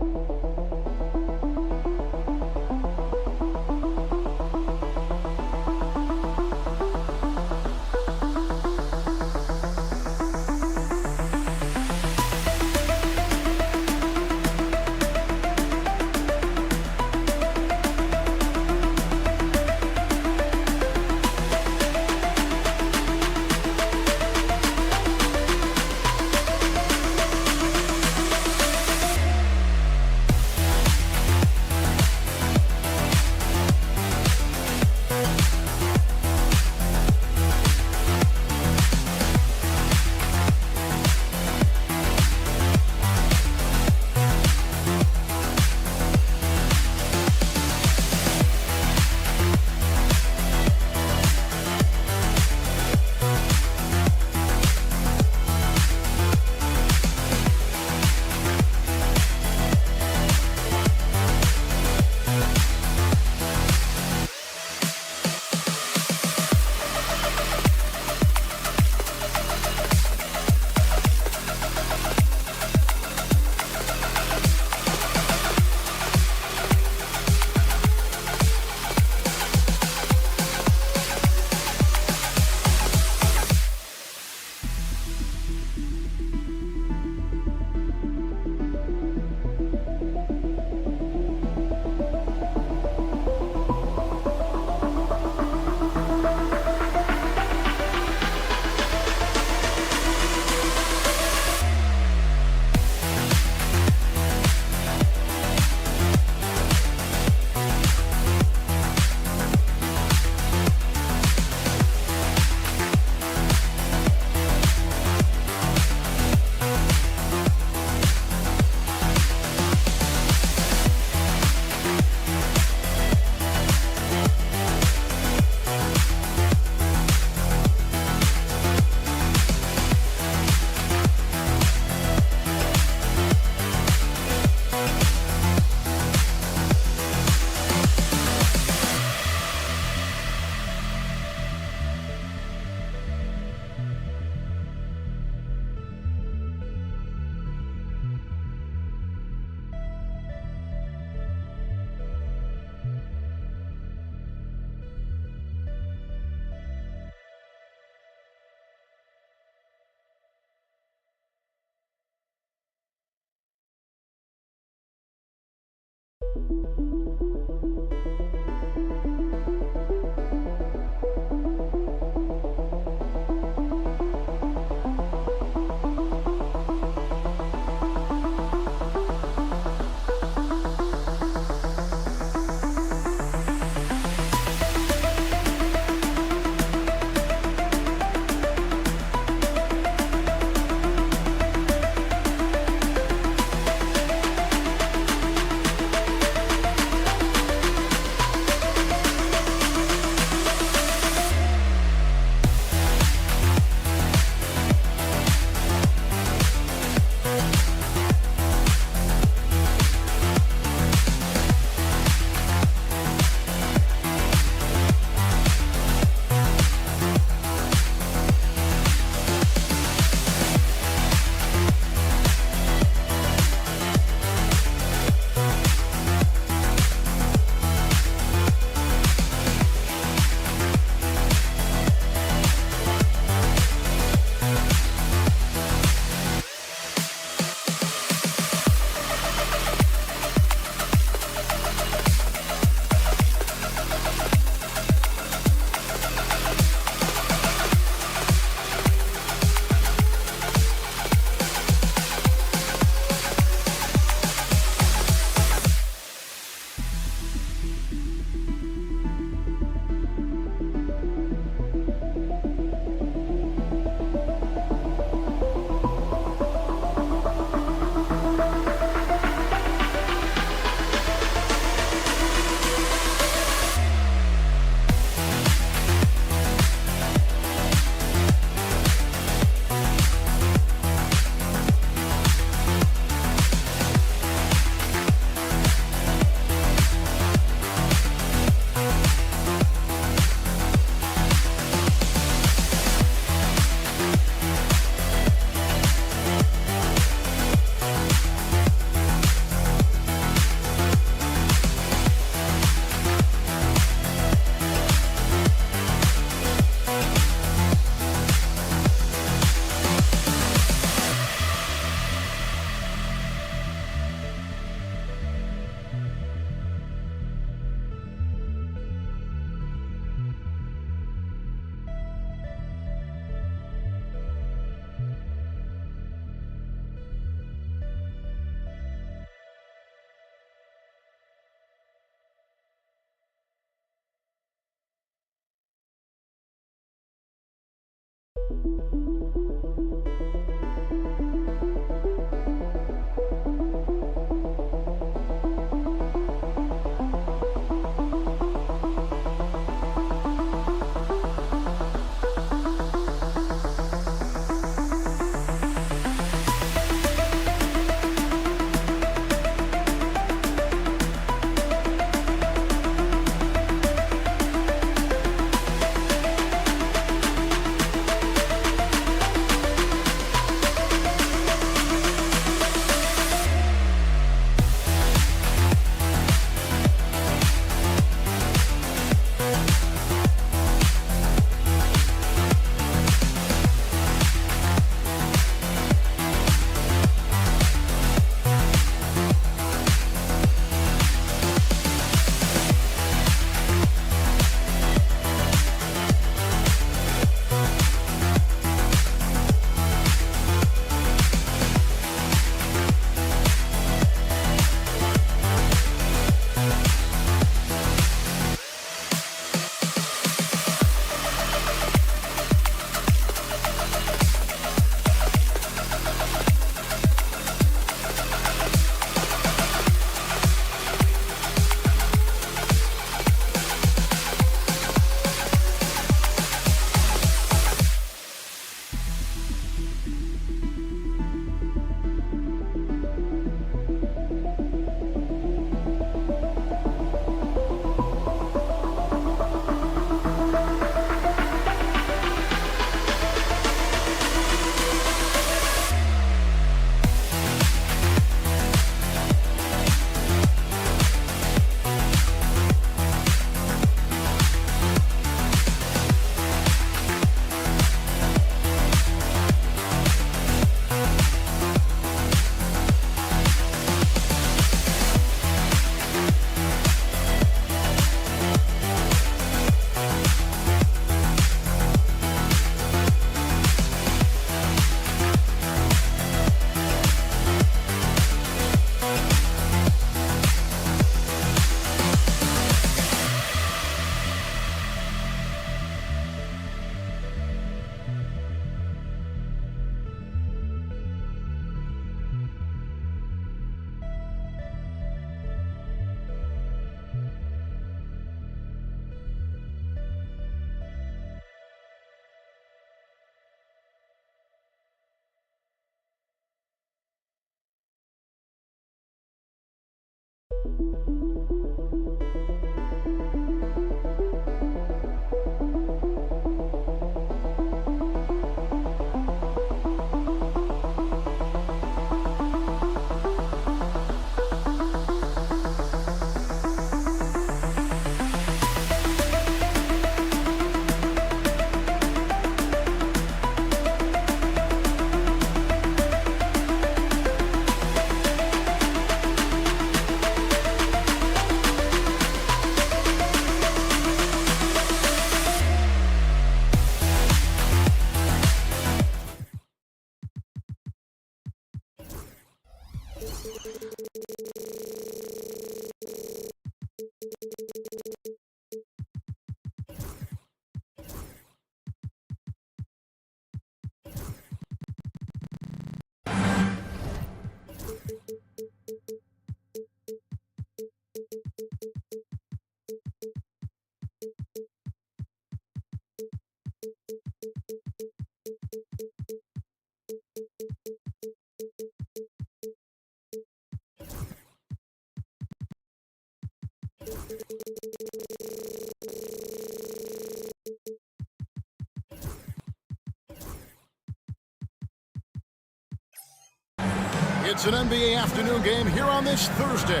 It's an NBA afternoon game here on this Thursday.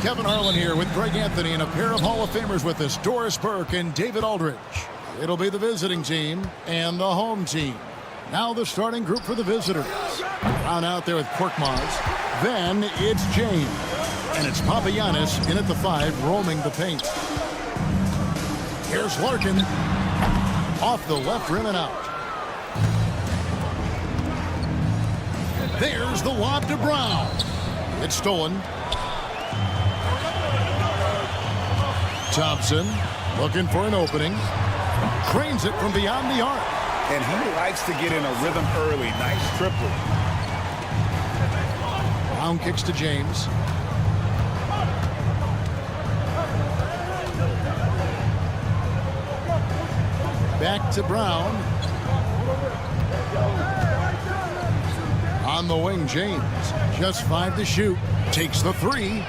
Kevin Harlan here with Greg Anthony and a pair of Hall of Famers with us, Doris Burke and David Aldridge. It'll be the visiting team and the home team. Now the starting group for the visitors. Brown out there with Korkmaz. Then it's James. And it's Papagiannis in at the 5, roaming the paint. Here's Larkin. Off the left rim and out. There's the lob to Brown. It's stolen. Thompson looking for an opening. Cranes it from beyond the arc. And he likes to get in a rhythm early. Nice triple. Brown kicks to James. Back to Brown. On the wing, James. Just 5 to shoot. Takes the 3.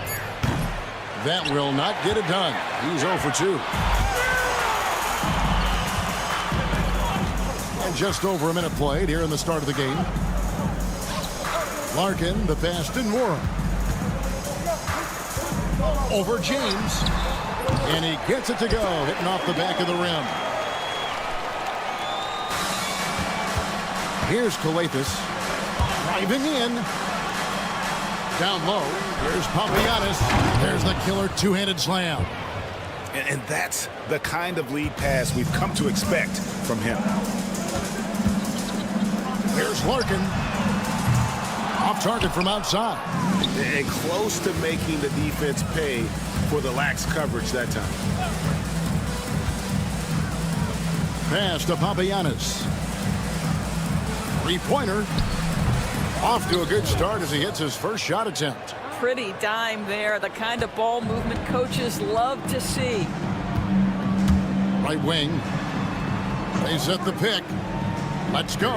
That will not get it done. He's 0 for 2. And just over a minute played here in the start of the game. Larkin, the pass to Nora. Over James. And he gets it to go, hitting off the back of the rim. Here's Kalathis. Driving in. Down low. Here's Papagiannis. There's the killer two-handed slam. And that's the kind of lead pass we've come to expect from him. Here's Larkin. Off target from outside. And close to making the defense pay for the lax coverage that time. Pass to Papagiannis. Three-pointer. Off to a good start as he hits his first shot attempt. Pretty dime there. The kind of ball movement coaches love to see. Right wing. They set the pick. Let's go.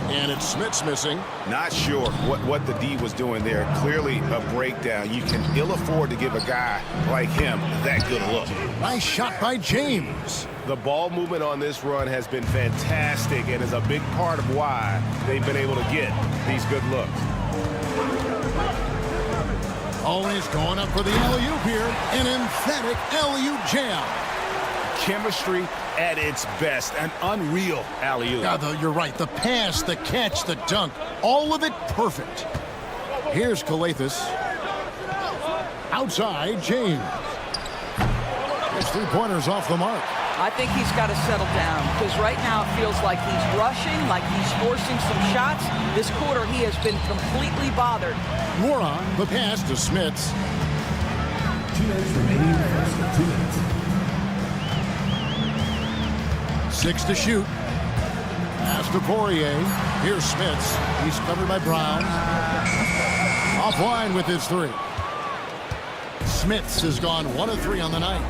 And it's Smith's missing. Not sure what the D was doing there. Clearly a breakdown. You can ill afford to give a guy like him that good a look. Nice shot by James. The ball movement on this run has been fantastic and is a big part of why they've been able to get these good looks. Always going up for the alley-oop here. An emphatic alley-oop jam. Chemistry at its best. An unreal alley-oop. Yeah, you're right. The pass, the catch, the dunk. All of it perfect. Here's Kalathis. Outside, James. His three-pointers off the mark. I think he's got to settle down because right now it feels like he's rushing, like he's forcing some shots. This quarter he has been completely bothered. Moron, the pass to Smits. 2 minutes remaining in the first 2 minutes. 6 to shoot. Pass to Poirier. Here's Smits. He's covered by Brown. Offline with his 3. Smits has gone 1 of 3 on the night.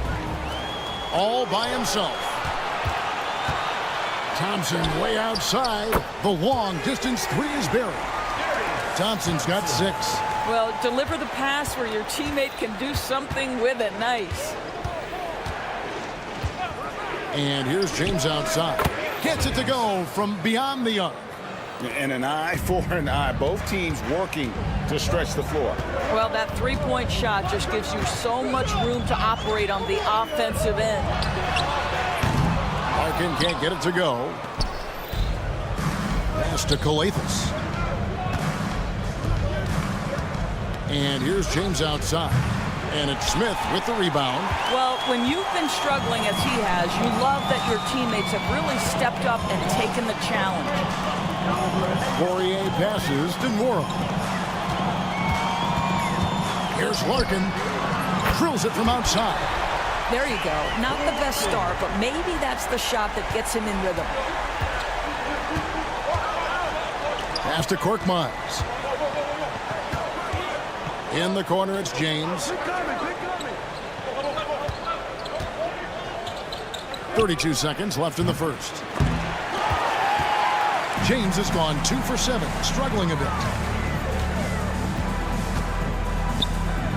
All by himself. Thompson way outside. The long distance 3 is buried. Thompson's got 6. Well, deliver the pass where your teammate can do something with it. Nice. And here's James outside. Gets it to go from beyond the arc. And an eye for an eye. Both teams working to stretch the floor. Well, that three-point shot just gives you so much room to operate on the offensive end. Larkin can't get it to go. Pass to Calathis. And here's James outside. And it's Smith with the rebound. Well, when you've been struggling as he has, you love that your teammates have really stepped up and taken the challenge. Poirier passes to Nora. Here's Larkin. Drills it from outside. There you go. Not the best start, but maybe that's the shot that gets him in rhythm. Pass to Korkmaz. In the corner, it's James. 32 seconds left in the first. James has gone 2 for 7, struggling a bit.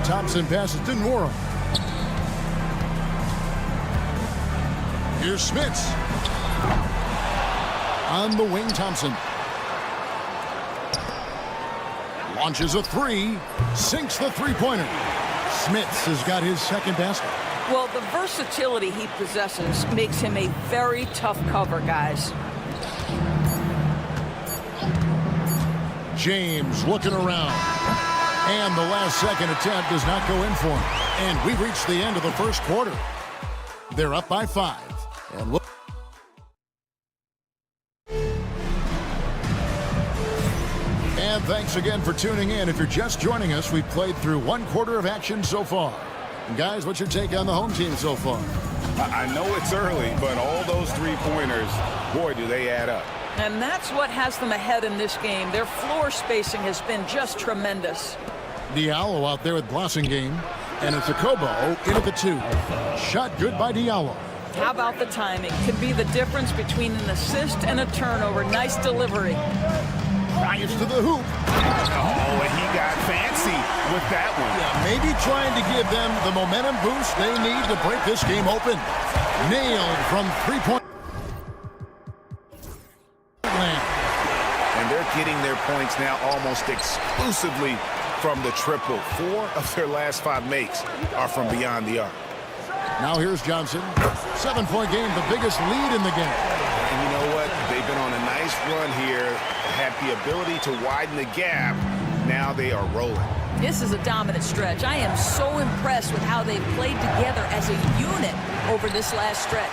Thompson passes to Nora. Here's Smits. On the wing, Thompson. Launches a three. Sinks the three-pointer. Smits has got his second basket. Well, the versatility he possesses makes him a very tough cover, guys. James looking around. And the last second attempt does not go in for him. And we've reached the end of the first quarter. They're up by 5. And look. And thanks again for tuning in. If you're just joining us, we've played through 1 quarter of action so far. Guys, what's your take on the home team so far? I know it's early, but all those three-pointers, boy, do they add up. And that's what has them ahead in this game. Their floor spacing has been just tremendous. Diallo out there with Blossingame. And it's a Kobo in at the 2. Shot good by Diallo. How about the timing? Could be the difference between an assist and a turnover. Nice delivery. Drives to the hoop. Oh, and he got fancy with that one. Yeah, maybe trying to give them the momentum boost they need to break this game open. Nailed from 3-point land. And they're getting their points now almost exclusively from the triple. 4 of their last 5 makes are from beyond the arc. Now here's Johnson. 7-point game, the biggest lead in the game. And you know what? They've been on a nice run here, had the ability to widen the gap. Now they are rolling. This is a dominant stretch. I am so impressed with how they've played together as a unit over this last stretch.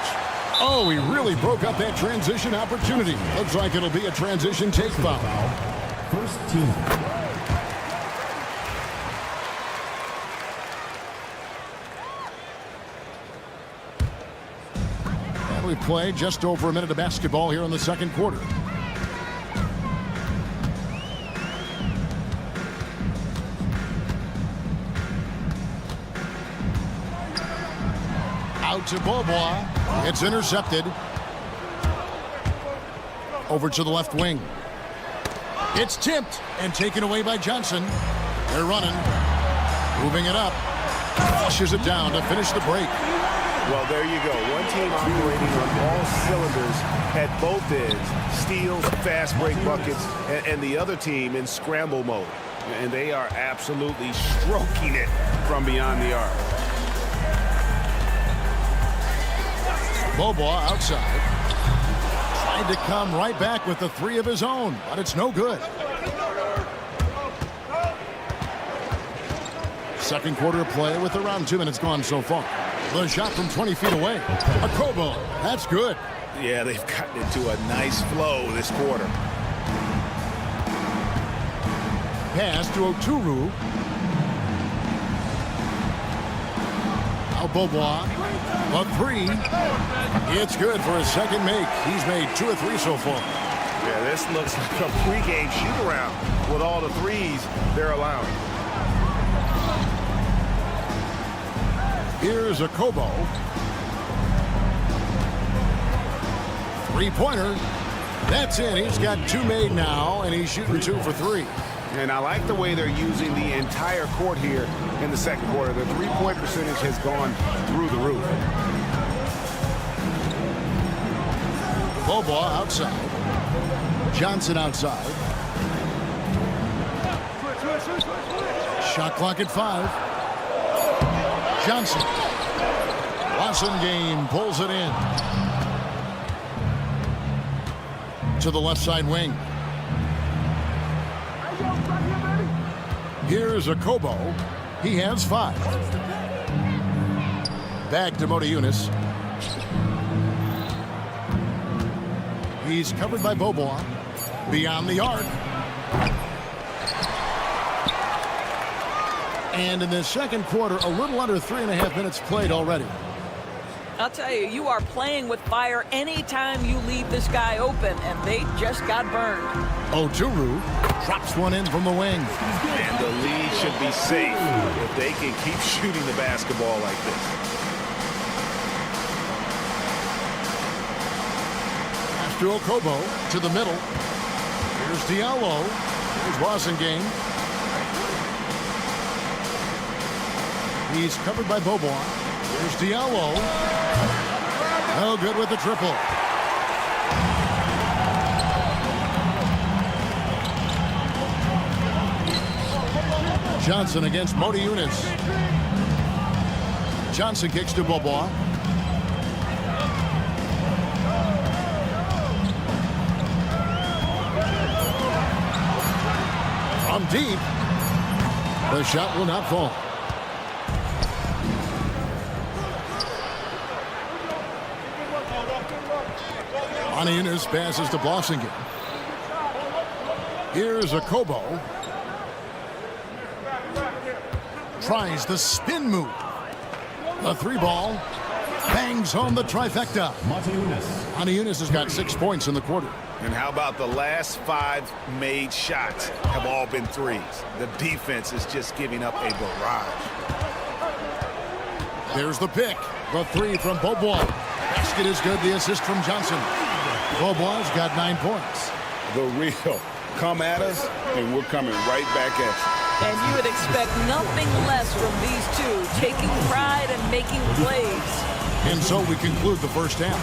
Oh, he really broke up that transition opportunity. Looks like it'll be a transition take foul. First team. We play just over a minute of basketball here in the second quarter. Out to Beaubois. It's intercepted. Over to the left wing. It's tipped and taken away by Johnson. They're running. Moving it up. Flushes it down to finish the break. Well, there you go. One team operating on all cylinders at both ends. Steals, fast break buckets, and the other team in scramble mode. And they are absolutely stroking it from beyond the arc. Beaubois outside. Tried to come right back with the 3 of his own, but it's no good. Second quarter of play with around 2 minutes gone so far. The shot from 20 feet away. A Kobo. That's good. Yeah, they've gotten into a nice flow this quarter. Pass to Oturu. Now Beaubois. A 3. It's good for his second make. He's made 2 or 3 so far. Yeah, this looks like a pregame shoot-around with all the threes they're allowing. Here's a Kobo. 3-pointer. That's in. He's got 2 made now, and he's shooting 2 for 3. And I like the way they're using the entire court here in the second quarter. The three-point percentage has gone through the roof. Bobois outside. Johnson outside. Shot clock at 5. Johnson. Game pulls it in. To the left side wing. Here's a Kobo. He has 5. Back to Motiejunas. He's covered by Bobois. Beyond the arc. And in the second quarter, a little under 3.5 minutes played already. I'll tell you, you are playing with fire anytime you leave this guy open, and they just got burned. Oturu drops one in from the wing. And the lead should be safe if they can keep shooting the basketball like this. After Okobo to the middle. Here's Diallo. Here's Wasengame. He's covered by Bobois. Here's Diallo. No good with the triple. Johnson against Motiejunas. Johnson kicks to Bobois. From deep. The shot will not fall. Motiejunas passes to Blossingen. Here's a Kobo. Tries the spin move. The 3-ball bangs home the trifecta. Motiejunas has got 6 points in the quarter. And how about the last 5 made shots have all been threes? The defense is just giving up a barrage. There's the pick. The 3 from Bobois. Basket is good. The assist from Johnson. Bobois got 9 points. The real. Come at us, and we're coming right back at you. And you would expect nothing less from these two, taking pride and making plays. And so we conclude the first half.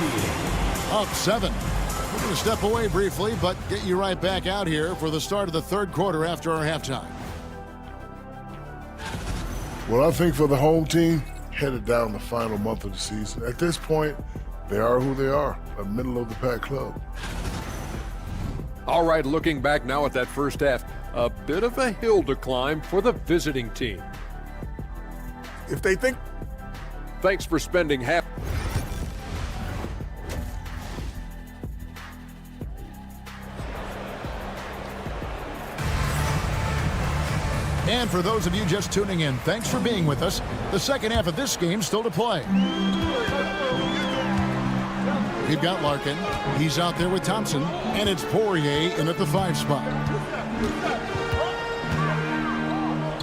Up 7. We're going to step away briefly, but get you right back out here for the start of the third quarter after our halftime. Well, I think for the home team, headed down the final month of the season, at this point, they are who they are, a middle-of-the-pack club. All right, looking back now at that first half, a bit of a hill to climb for the visiting team. If they think... Thanks for spending half... And for those of you just tuning in, thanks for being with us. The second half of this game still to play. We've got Larkin. He's out there with Thompson. And it's Poirier in at the 5 spot.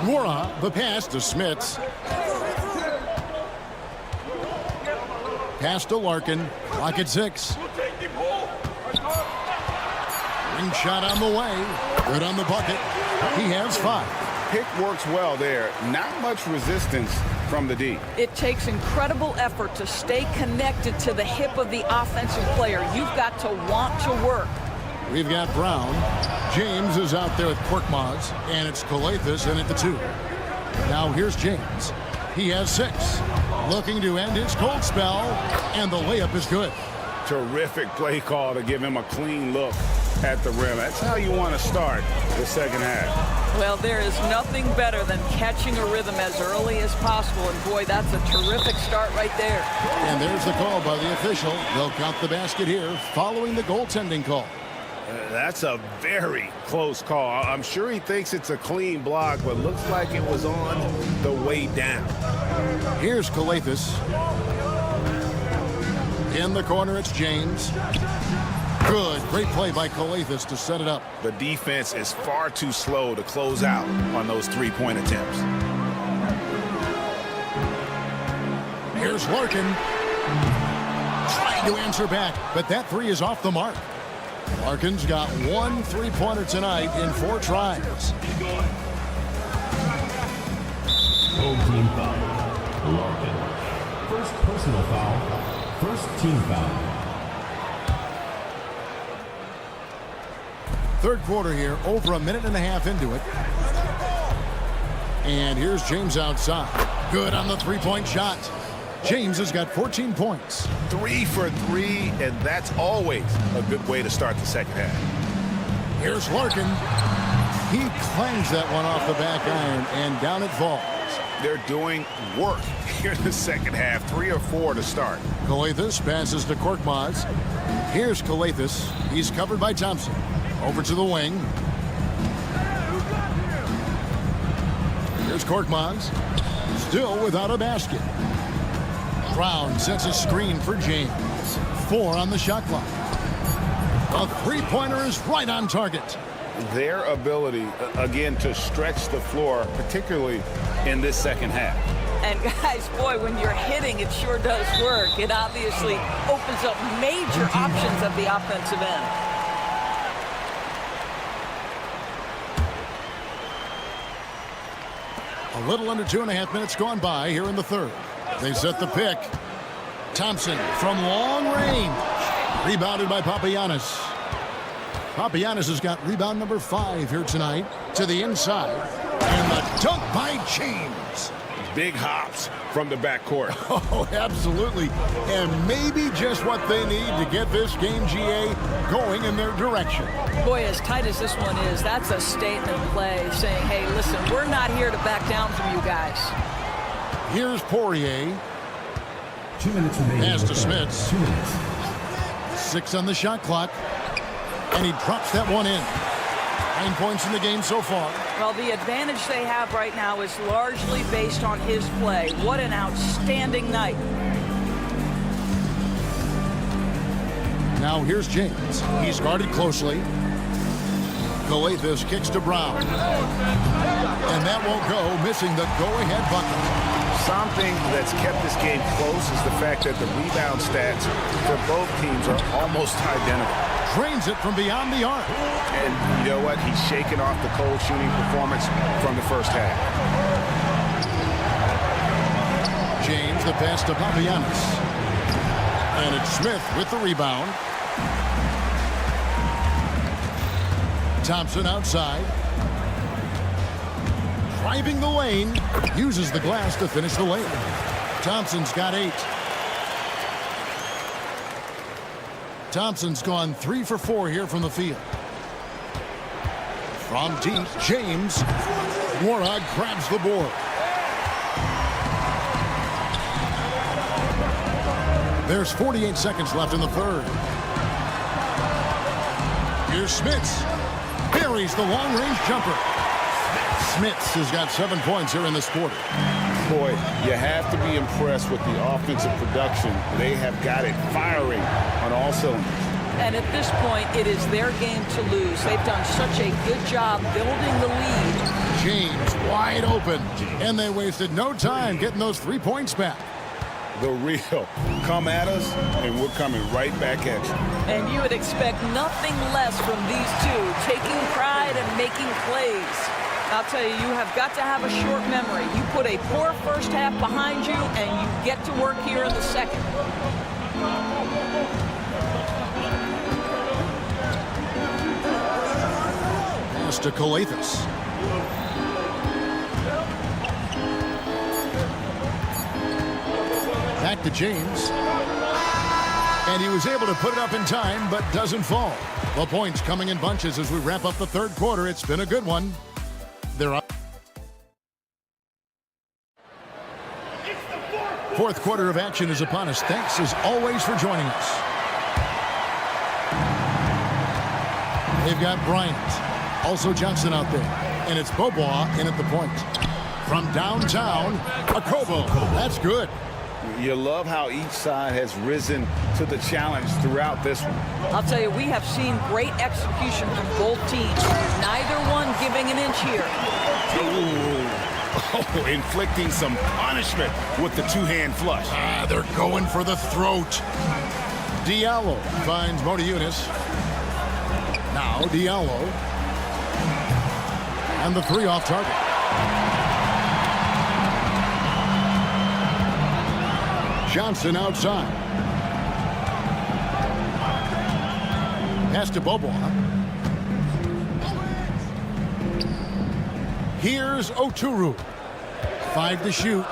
Mora, the pass to Smits. Pass to Larkin. Clock at 6. Ring shot on the way. Good on the bucket. He has 5. Pick works well there. Not much resistance from the D. It takes incredible effort to stay connected to the hip of the offensive player. You've got to want to work. We've got Brown. James is out there with Korkmaz, and it's Calathes in at the 2. Now here's James. He has 6. Looking to end his cold spell, and the layup is good. Terrific play call to give him a clean look at the rim. That's how you want to start the second half. Well, there is nothing better than catching a rhythm as early as possible, and boy, that's a terrific start right there. And there's the call by the official. They'll count the basket here following the goaltending call. That's a very close call. I'm sure he thinks it's a clean block, but looks like it was on the way down. Here's Calathes. In the corner, it's James. Good. Great play by Calathes to set it up. The defense is far too slow to close out on those three-point attempts. Here's Larkin. Trying to answer back, but that 3 is off the mark. Larkin's got 1 3-pointer tonight in 4 tries. Home team foul. Larkin. First personal foul. First team foul. Third quarter here, over a minute and a half into it. And here's James outside. Good on the 3-point shot. James has got 14 points. 3 for 3, and that's always a good way to start the second half. Here's Larkin. He clangs that one off the back iron, and down it falls. They're doing work here in the second half. 3 or 4 to start. Calathes passes to Korkmaz. Here's Calathes. He's covered by Thompson. Over to the wing. Here's Korkmaz. Still without a basket. Brown sets a screen for James. 4 on the shot clock. A 3-pointer is right on target. Their ability, again, to stretch the floor, particularly in this second half. And guys, boy, when you're hitting, it sure does work. It obviously opens up major options at the offensive end. A little under 2.5 minutes gone by here in the third. They set the pick. Thompson from long range. Rebounded by Papagiannis. Papagiannis has got rebound number 5 here tonight to the inside. And the dunk by James. Big hops from the backcourt. Oh, absolutely. And maybe just what they need to get this game, GA, going in their direction. Boy, as tight as this one is, that's a statement play saying, hey, listen, we're not here to back down from you guys. Here's Poirier. 2 minutes remaining. Pass to Smits. 2 minutes. 6 on the shot clock. And he drops that one in. 9 points in the game so far. Well, the advantage they have right now is largely based on his play. What an outstanding night. Now here's James. He's guarded closely. Calathes kicks to Brown. And that won't go, missing the go-ahead bucket. Something that's kept this game close is the fact that the rebound stats for both teams are almost identical. Drains it from beyond the arc. And you know what? He's shaking off the cold shooting performance from the first half. James, the pass to Papagiannis. And it's Smith with the rebound. Thompson outside. Driving the lane. Uses the glass to finish the lane. Thompson's got 8. Thompson's gone 3 for 4 here from the field. From deep, James. Warnock grabs the board. There's 48 seconds left in the third. Here's Smits. Buries the long-range jumper. Smits has got 7 points here in this quarter. Boy, you have to be impressed with the offensive production. They have got it firing on all cylinders. And at this point, it is their game to lose. They've done such a good job building the lead. James wide open. And they wasted no time getting those 3 points back. The real. Come at us, and we're coming right back at you. And you would expect nothing less from these two, taking pride and making plays. I'll tell you, you have got to have a short memory. You put a poor first half behind you, and you get to work here in the second. Pass to Calathes. Back to James. And he was able to put it up in time, but doesn't fall. The points coming in bunches as we wrap up the third quarter. It's been a good one. They're up. Fourth quarter of action is upon us. Thanks as always for joining us. They've got Bryant, also Johnson out there, and it's Bobois in at the point. From downtown, Akobo. That's good. You love how each side has risen to the challenge throughout this one. I'll tell you, we have seen great execution from both teams. Neither one giving an inch here. Oh, inflicting some punishment with the two-hand flush. They're going for the throat. Diallo finds Modiunas. Now Diallo. And the three off target. Johnson outside. Pass to Bobois. Here's Oturu. 5 to shoot.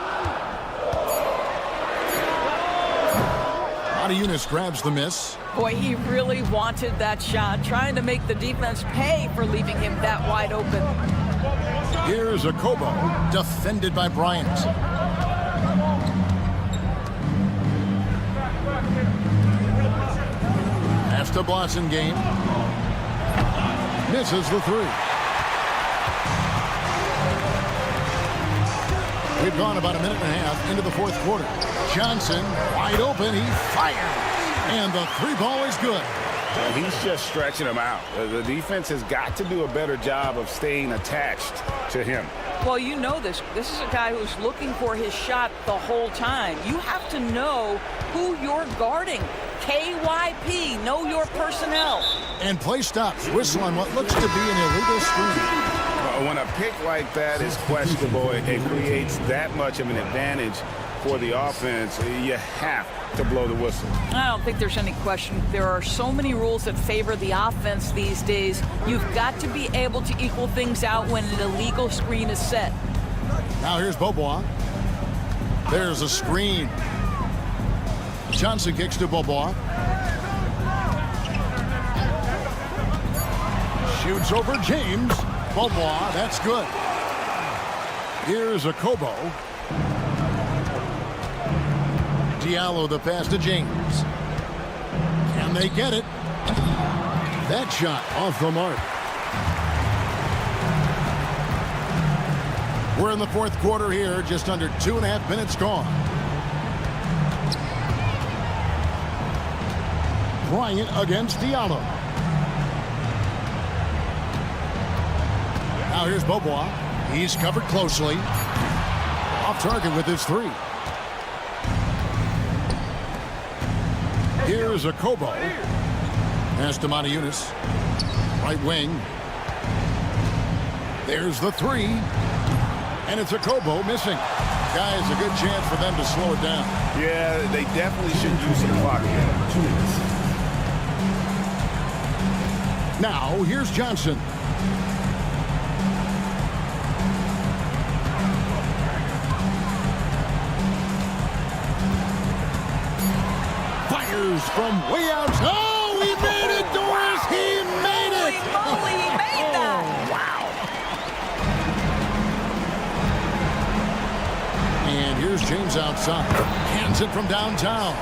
Yunus grabs the miss. Boy, he really wanted that shot, trying to make the defense pay for leaving him that wide open. Here's a Kobo, defended by Bryant. Pass to Blossom game. Misses the three. We've gone about a minute and a half into the fourth quarter. Johnson, wide open, he fires. And the three ball is good. He's just stretching him out. The defense has got to do a better job of staying attached to him. Well, you know this. This is a guy who's looking for his shot the whole time. You have to know who you're guarding. KYP, know your personnel. And play stops. Whistle on what looks to be an illegal screen. When a pick like that is questionable, it creates that much of an advantage for the offense. You have to blow the whistle. I don't think there's any question. There are so many rules that favor the offense these days. You've got to be able to equal things out when an illegal screen is set. Now here's Bobois. There's a screen. Johnson kicks to Bobois. Shoots over James. Bobois, that's good. Here's a Kobo. Diallo the pass to James. Can they get it? That shot off the mark. We're in the fourth quarter here, just under 2.5 minutes gone. Bryant against Diallo. Now here's Bobois. He's covered closely. Off target with his three. Here's a Kobo. Pass to Yunus. Right wing. There's the three. And it's a Kobo missing. Guys, a good chance for them to slow it down. Yeah, they definitely should use some clock here. 2 minutes. Now, here's Johnson. Fires from way out. Oh, he made it, Doris! He made it! Holy moly, he made that! Wow. And here's James outside. Hands it from downtown.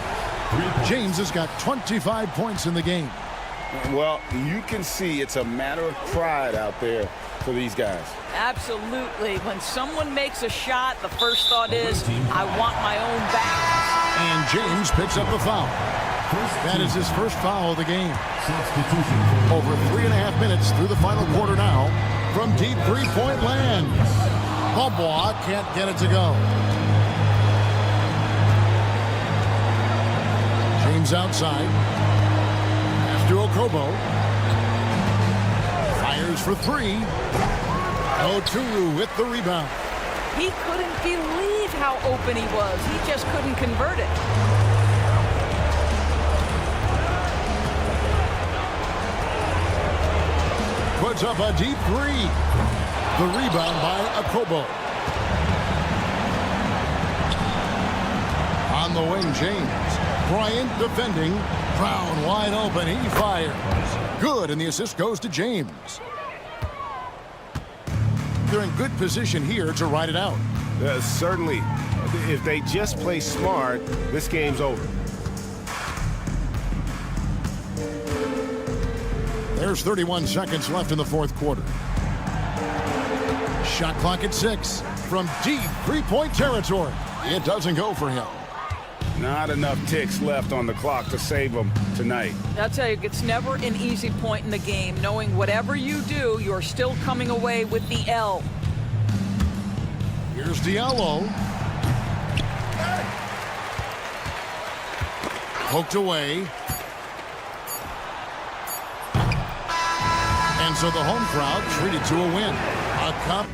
James has got 25 points in the game. Well, you can see it's a matter of pride out there for these guys. Absolutely. When someone makes a shot, the first thought is, I want my own back. And James picks up a foul. That is his first foul of the game. Over 3.5 minutes through the final quarter now. From deep three-point land. Bobois can't get it to go. James outside. To Okobo. Fires for three. Oturu with the rebound. He couldn't believe how open he was. He just couldn't convert it. Puts up a deep three. The rebound by Okobo. On the wing, James. Bryant defending. Brown wide open. He fires. Good, and the assist goes to James. They're in good position here to ride it out. Certainly. If they just play smart, this game's over. There's 31 seconds left in the fourth quarter. Shot clock at 6 from deep three-point territory. It doesn't go for him. Not enough ticks left on the clock to save them tonight. I'll tell you, it's never an easy point in the game, knowing whatever you do, you're still coming away with the L. Here's Diallo. Poked away. And so the home crowd treated to a win. A cup.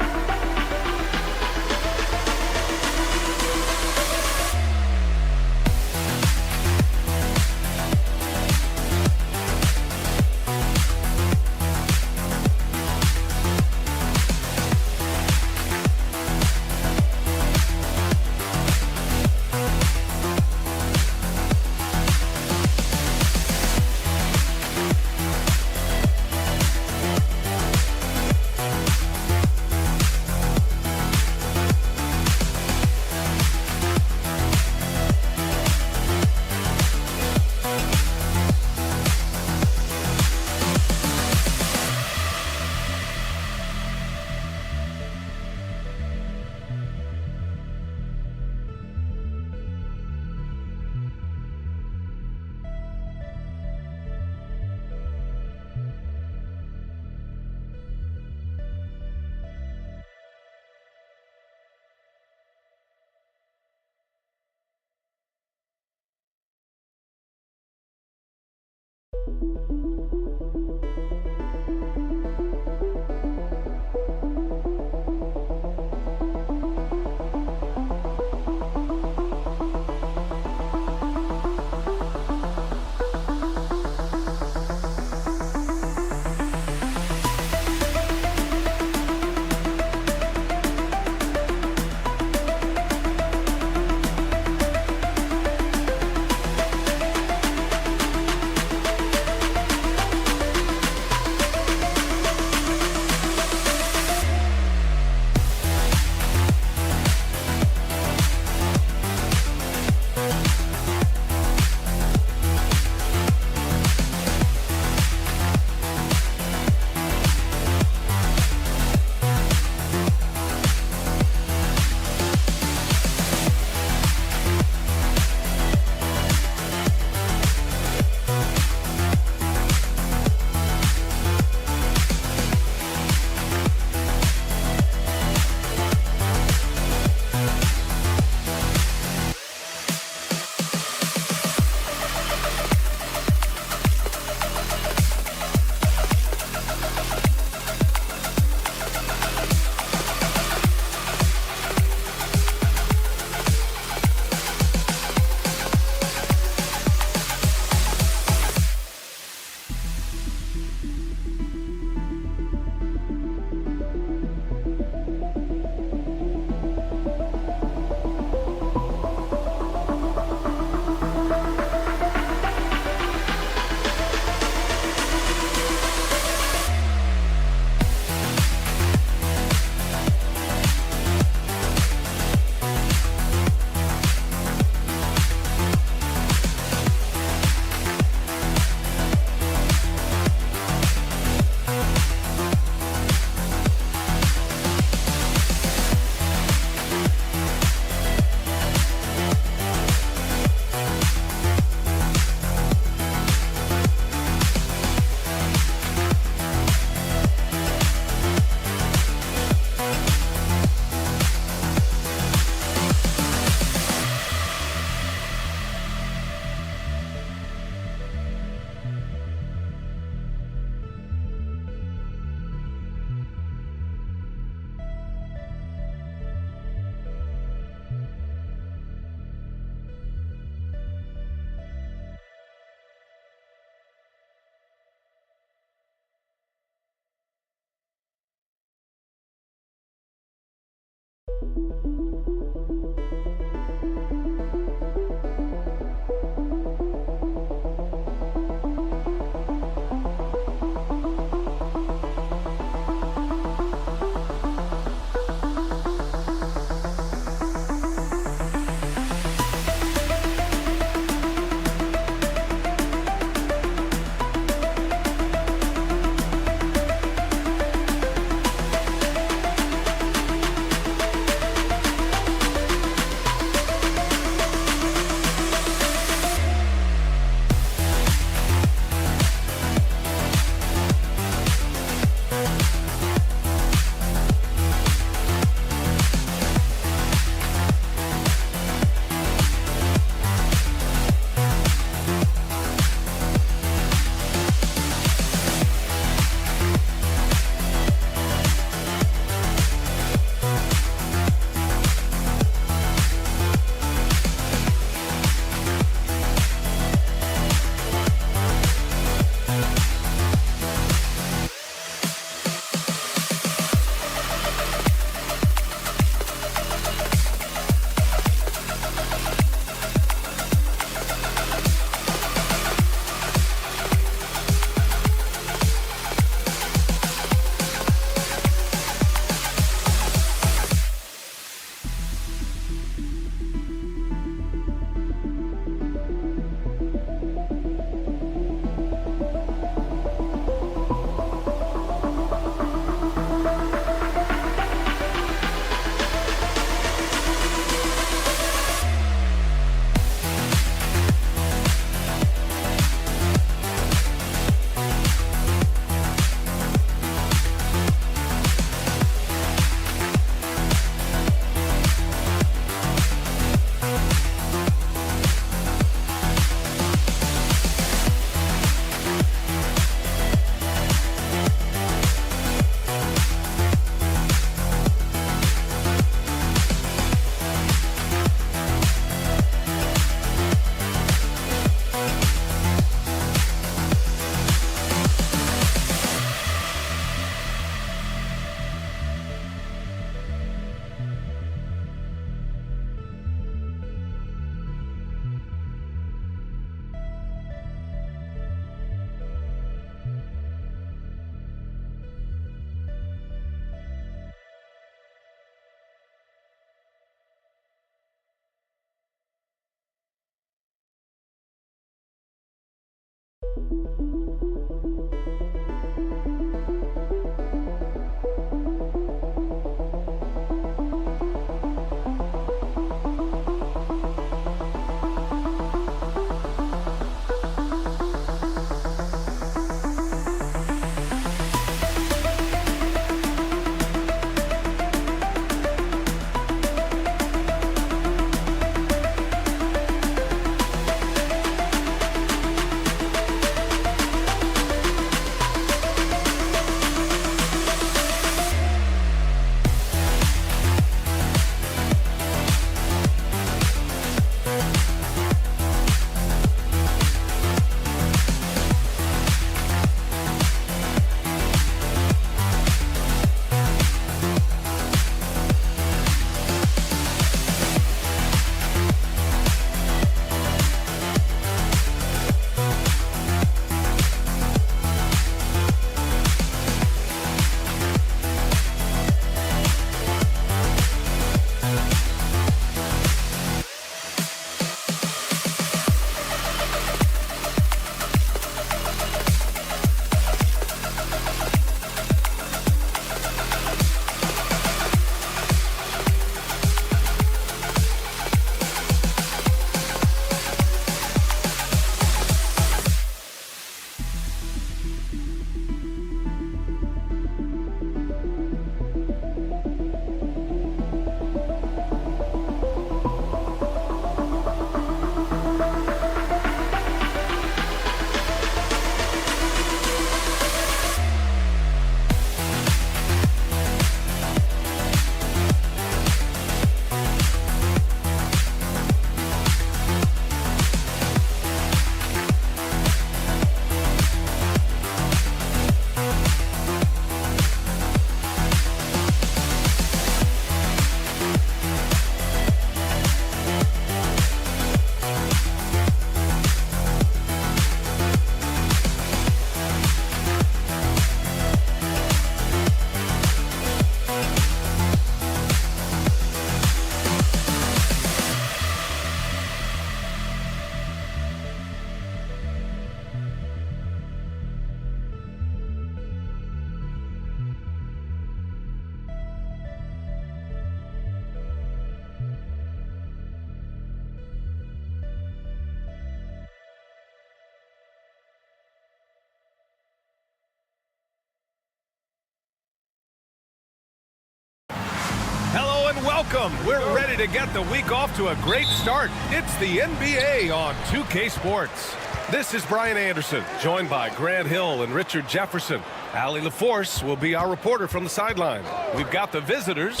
Welcome. We're ready to get the week off to a great start. It's the NBA on 2K Sports. This is Brian Anderson, joined by Grant Hill and Richard Jefferson. Allie LaForce will be our reporter from the sideline. We've got the visitors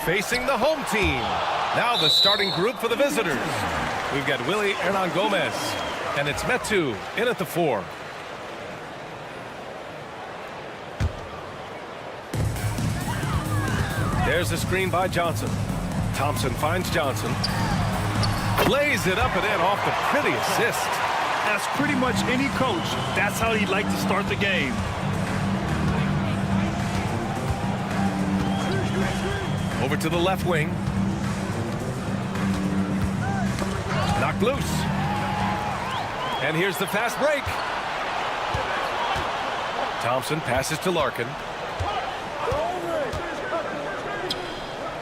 facing the home team. Now the starting group for the visitors. We've got Willie Hernan Gomez, and it's Metu in at the 4. There's a screen by Johnson. Thompson finds Johnson. Lays it up and in off the pretty assist. That's pretty much any coach. That's how he'd like to start the game. Over to the left wing. Knocked loose. And here's the fast break. Thompson passes to Larkin.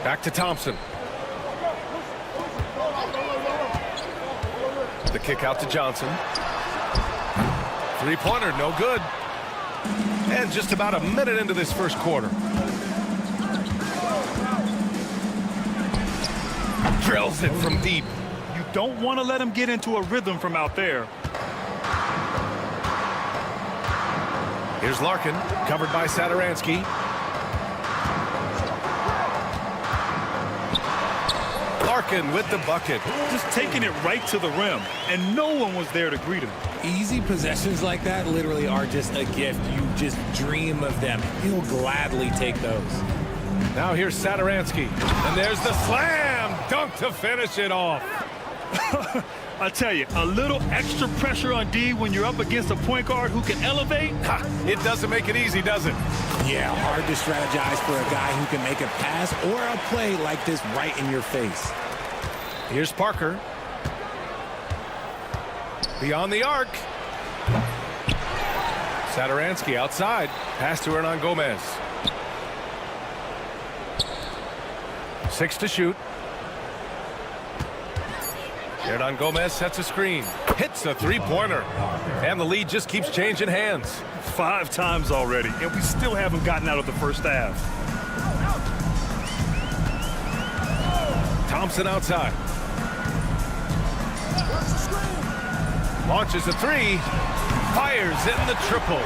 Back to Thompson. The kick out to Johnson. Three-pointer, no good. And just about a minute into this first quarter. Drills it from deep. You don't want to let him get into a rhythm from out there. Here's Larkin, covered by Satoransky. Larkin with the bucket. Just taking it right to the rim, and no one was there to greet him. Easy possessions like that literally are just a gift. You just dream of them. He'll gladly take those. Now here's Satoransky, and there's the slam dunk to finish it off. I tell you, a little extra pressure on D when you're up against a point guard who can elevate. It doesn't make it easy, does it? Yeah, hard to strategize for a guy who can make a pass or a play like this right in your face. Here's Parker. Beyond the arc. Satoransky outside. Pass to Hernan Gomez. 6 to shoot. Hernan Gomez sets a screen. Hits a three-pointer. And the lead just keeps changing hands. 5 times already, and we still haven't gotten out of the first half. Thompson outside. Launches a 3. Fires in the triple.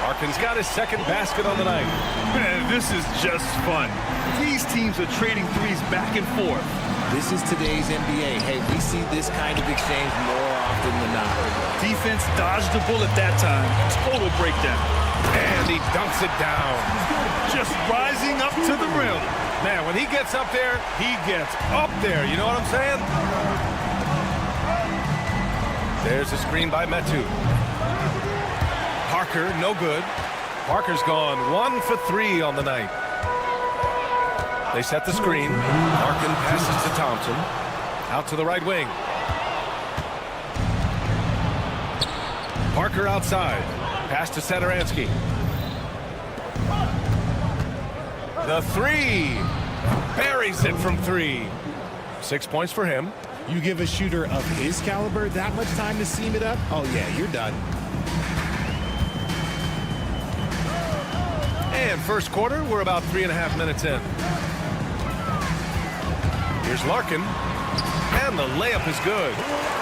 Larkin's got his second basket on the night. Man, this is just fun. These teams are trading threes back and forth. This is today's NBA. Hey, we see this kind of exchange more often than not. Defense dodged the bullet that time. Total breakdown. And he dunks it down. Just rising up to the rim. Man, when he gets up there, he gets up there. You know what I'm saying? There's a screen by Metu. Parker, no good. Parker's gone 1 for 3 on the night. They set the screen. Larkin passes to Thompson. Out to the right wing. Parker outside. Pass to Satoransky. The 3. Buries it from 3. 6 points for him. You give a shooter of his caliber that much time to seam it up? Oh, yeah, you're done. And first quarter, we're about 3.5 minutes in. Here's Larkin. And the layup is good.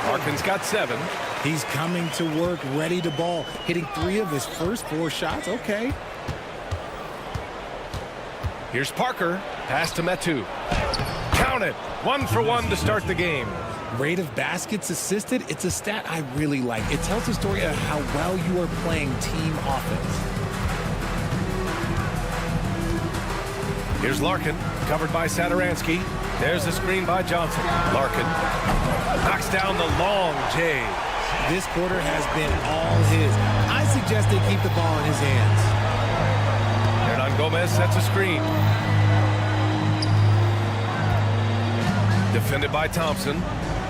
Larkin's got 7. He's coming to work, ready to ball. Hitting 3 of his first 4 shots. Okay. Here's Parker. Pass to Metu. Count it. 1 for 1 to start the game. Rate of baskets assisted. It's a stat I really like. It tells the story of how well you are playing team offense. Here's Larkin. Covered by Satoransky. There's a screen by Johnson. Larkin knocks down the long J. This quarter has been all his. I suggest they keep the ball in his hands. Hernan Gomez sets a screen. Defended by Thompson.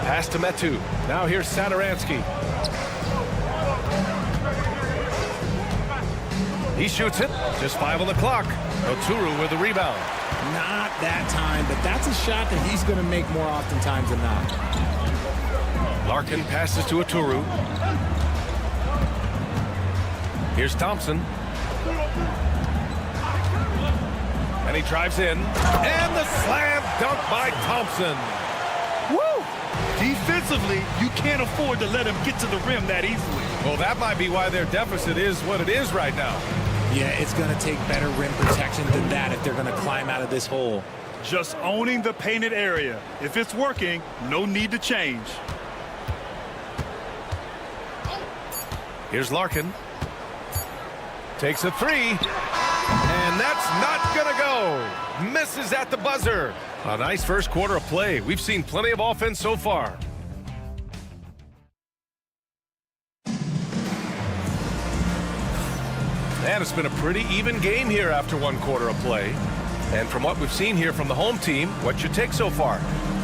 Pass to Metu. Now here's Satoransky. He shoots it. Just 5 on the clock. Oturu with the rebound. Not that time, but that's a shot that he's going to make more oftentimes than not. Larkin passes to Oturu. Here's Thompson. And he drives in. And the slam dunk by Thompson. Woo! Defensively, you can't afford to let him get to the rim that easily. Well, that might be why their deficit is what it is right now. Yeah, it's going to take better rim protection than that if they're going to climb out of this hole. Just owning the painted area. If it's working, no need to change. Here's Larkin. Takes a three. And that's not going to go. Misses at the buzzer. A nice first quarter of play. We've seen plenty of offense so far. And it's been a pretty even game here after one quarter of play. And from what we've seen here from the home team, what's your take so far?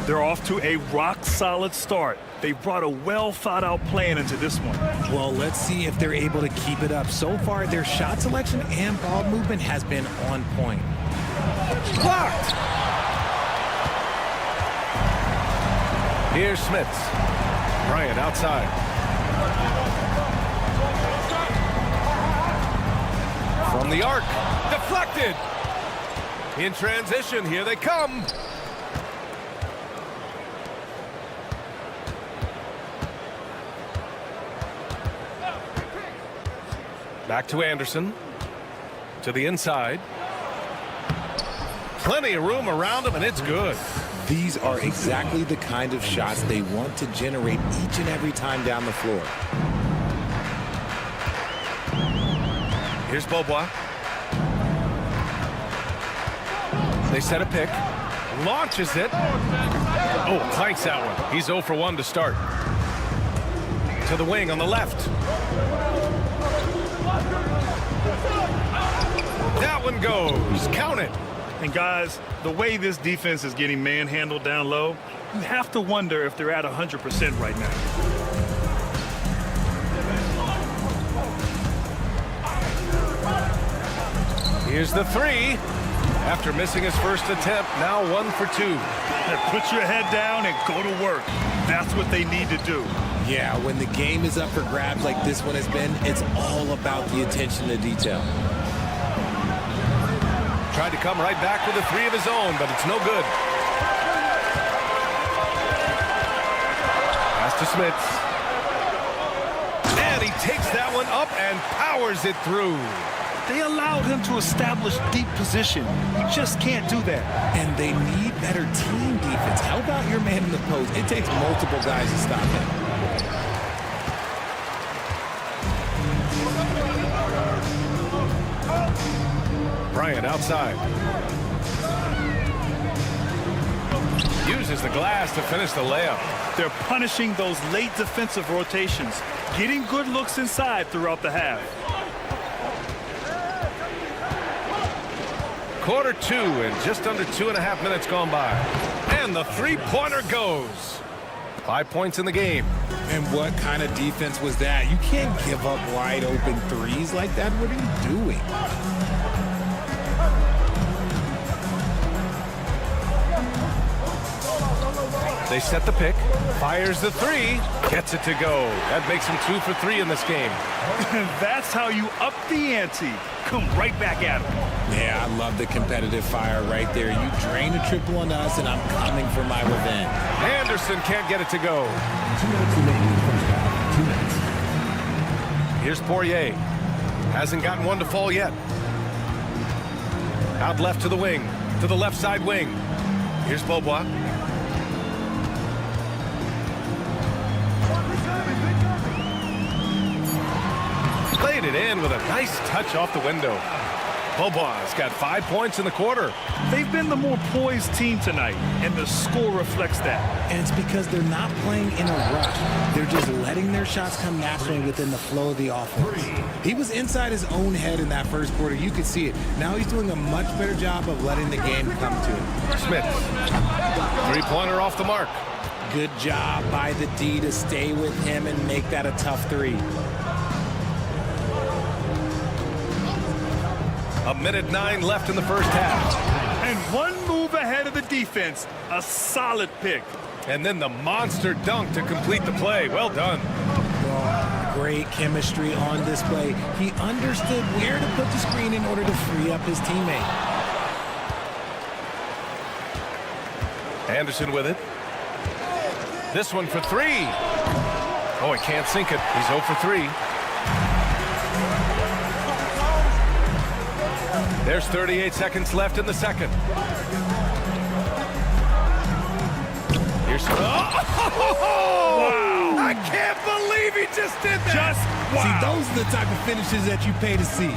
They're off to a rock-solid start. They brought a well-thought-out plan into this one. Well, let's see if they're able to keep it up. So far, their shot selection and ball movement has been on point. Blocked! Here's Smits. Bryant outside. From the arc. Deflected! In transition, here they come. Back to Anderson. To the inside. Plenty of room around him, and it's good. These are exactly the kind of shots they want to generate each and every time down the floor. Here's Beaubois. They set a pick. Launches it. Oh, clanks that one. He's 0 for 1 to start. To the wing on the left. That one goes. Count it. And guys, the way this defense is getting manhandled down low, you have to wonder if they're at 100% right now. Here's the three. After missing his first attempt, now 1 for 2. Put your head down and go to work. That's what they need to do. Yeah, when the game is up for grabs like this one has been, it's all about the attention to detail. Tried to come right back with a three of his own, but it's no good. Pass to Smits. And he takes that one up and powers it through. They allowed him to establish deep position. You just can't do that. And they need better team defense. How about your man in the post? It takes multiple guys to stop him. Bryant outside. Uses the glass to finish the layup. They're punishing those late defensive rotations, getting good looks inside throughout the half. Quarter 2 and just under 2.5 minutes gone by. And the three-pointer goes. 5 points in the game. And what kind of defense was that? You can't give up wide open threes like that. What are you doing? They set the pick. Fires the three. Gets it to go. That makes him 2 for 3 in this game. That's how you up the ante. Come right back at him. Yeah, I love the competitive fire right there. You drain a triple on us, and I'm coming for my revenge. Anderson can't get it to go. 2 minutes remaining in the first half. 2 minutes. Here's Poirier. Hasn't gotten one to fall yet. Out left to the wing. To the left side wing. Here's Beaubois. Played it in with a nice touch off the window. Beaubois got 5 points in the quarter. They've been the more poised team tonight, and the score reflects that. And it's because they're not playing in a rush. They're just letting their shots come naturally within the flow of the offense. He was inside his own head in that first quarter. You could see it. Now he's doing a much better job of letting the game come to him. Smith. Three-pointer off the mark. Good job by the D to stay with him and make that a tough three. A minute 9 left in the first half. And one move ahead of the defense. A solid pick. And then the monster dunk to complete the play. Well done. Oh, great chemistry on display. He understood where to put the screen in order to free up his teammate. Anderson with it. This one for three. Oh, he can't sink it. He's 0 for 3. There's 38 seconds left in the second. Here's wow. I can't believe he just did that. Wow. See, those are the type of finishes that you pay to see.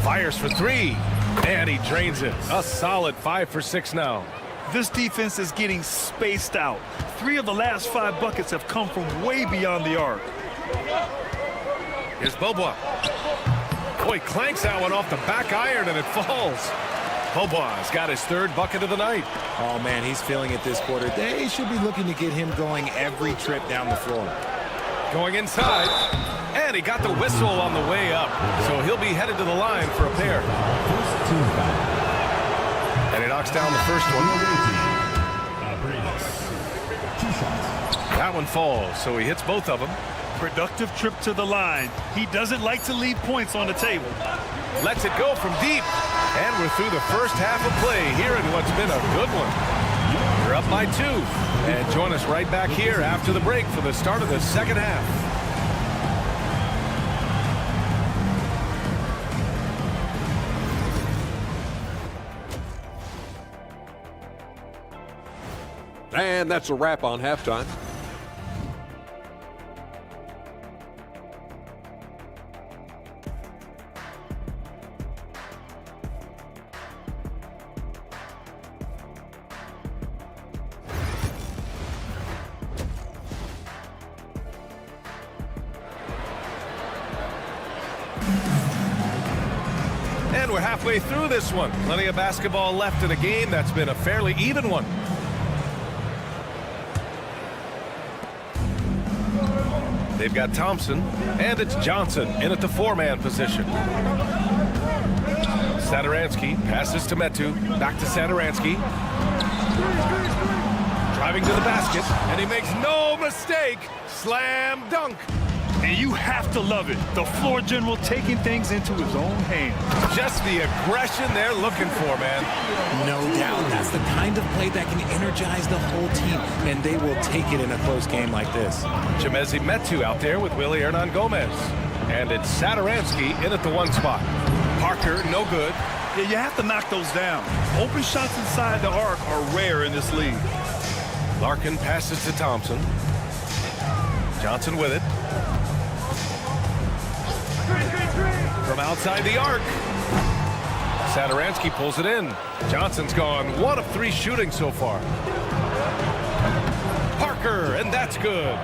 Fires for 3, and he drains it. A solid 5 for 6 now. This defense is getting spaced out. 3 of the last 5 buckets have come from way beyond the arc. Here's Bobois. Boy, clanks that one off the back iron, and it falls. Bobois got his 3rd bucket of the night. Oh, man, he's feeling it this quarter. They should be looking to get him going every trip down the floor. Going inside, and he got the whistle on the way up, so he'll be headed to the line for a pair. And he knocks down the first one. That one falls, so he hits both of them. Productive trip to the line. He doesn't like to leave points on the table. Lets it go from deep. And we're through the first half of play here in what's been a good one. We're up by 2. And join us right back here after the break for the start of the second half. And that's a wrap on halftime. And we're halfway through this one. Plenty of basketball left in a game that's been a fairly even one. They've got Thompson, and it's Johnson in at the 4-man position. Satoransky passes to Metu, back to Satoransky. Driving to the basket, and he makes no mistake. Slam dunk. And you have to love it. The floor general taking things into his own hands. Just the aggression they're looking for, man. No doubt. That's the kind of play that can energize the whole team, and they will take it in a close game like this. Chimezie Metu out there with Willie Hernan-Gomez. And it's Satoransky in at the 1 spot. Parker, no good. Yeah, you have to knock those down. Open shots inside the arc are rare in this league. Larkin passes to Thompson. Johnson with it. From outside the arc. Satoransky pulls it in. Johnson's gone 1 of 3 shooting so far. Parker, and that's good.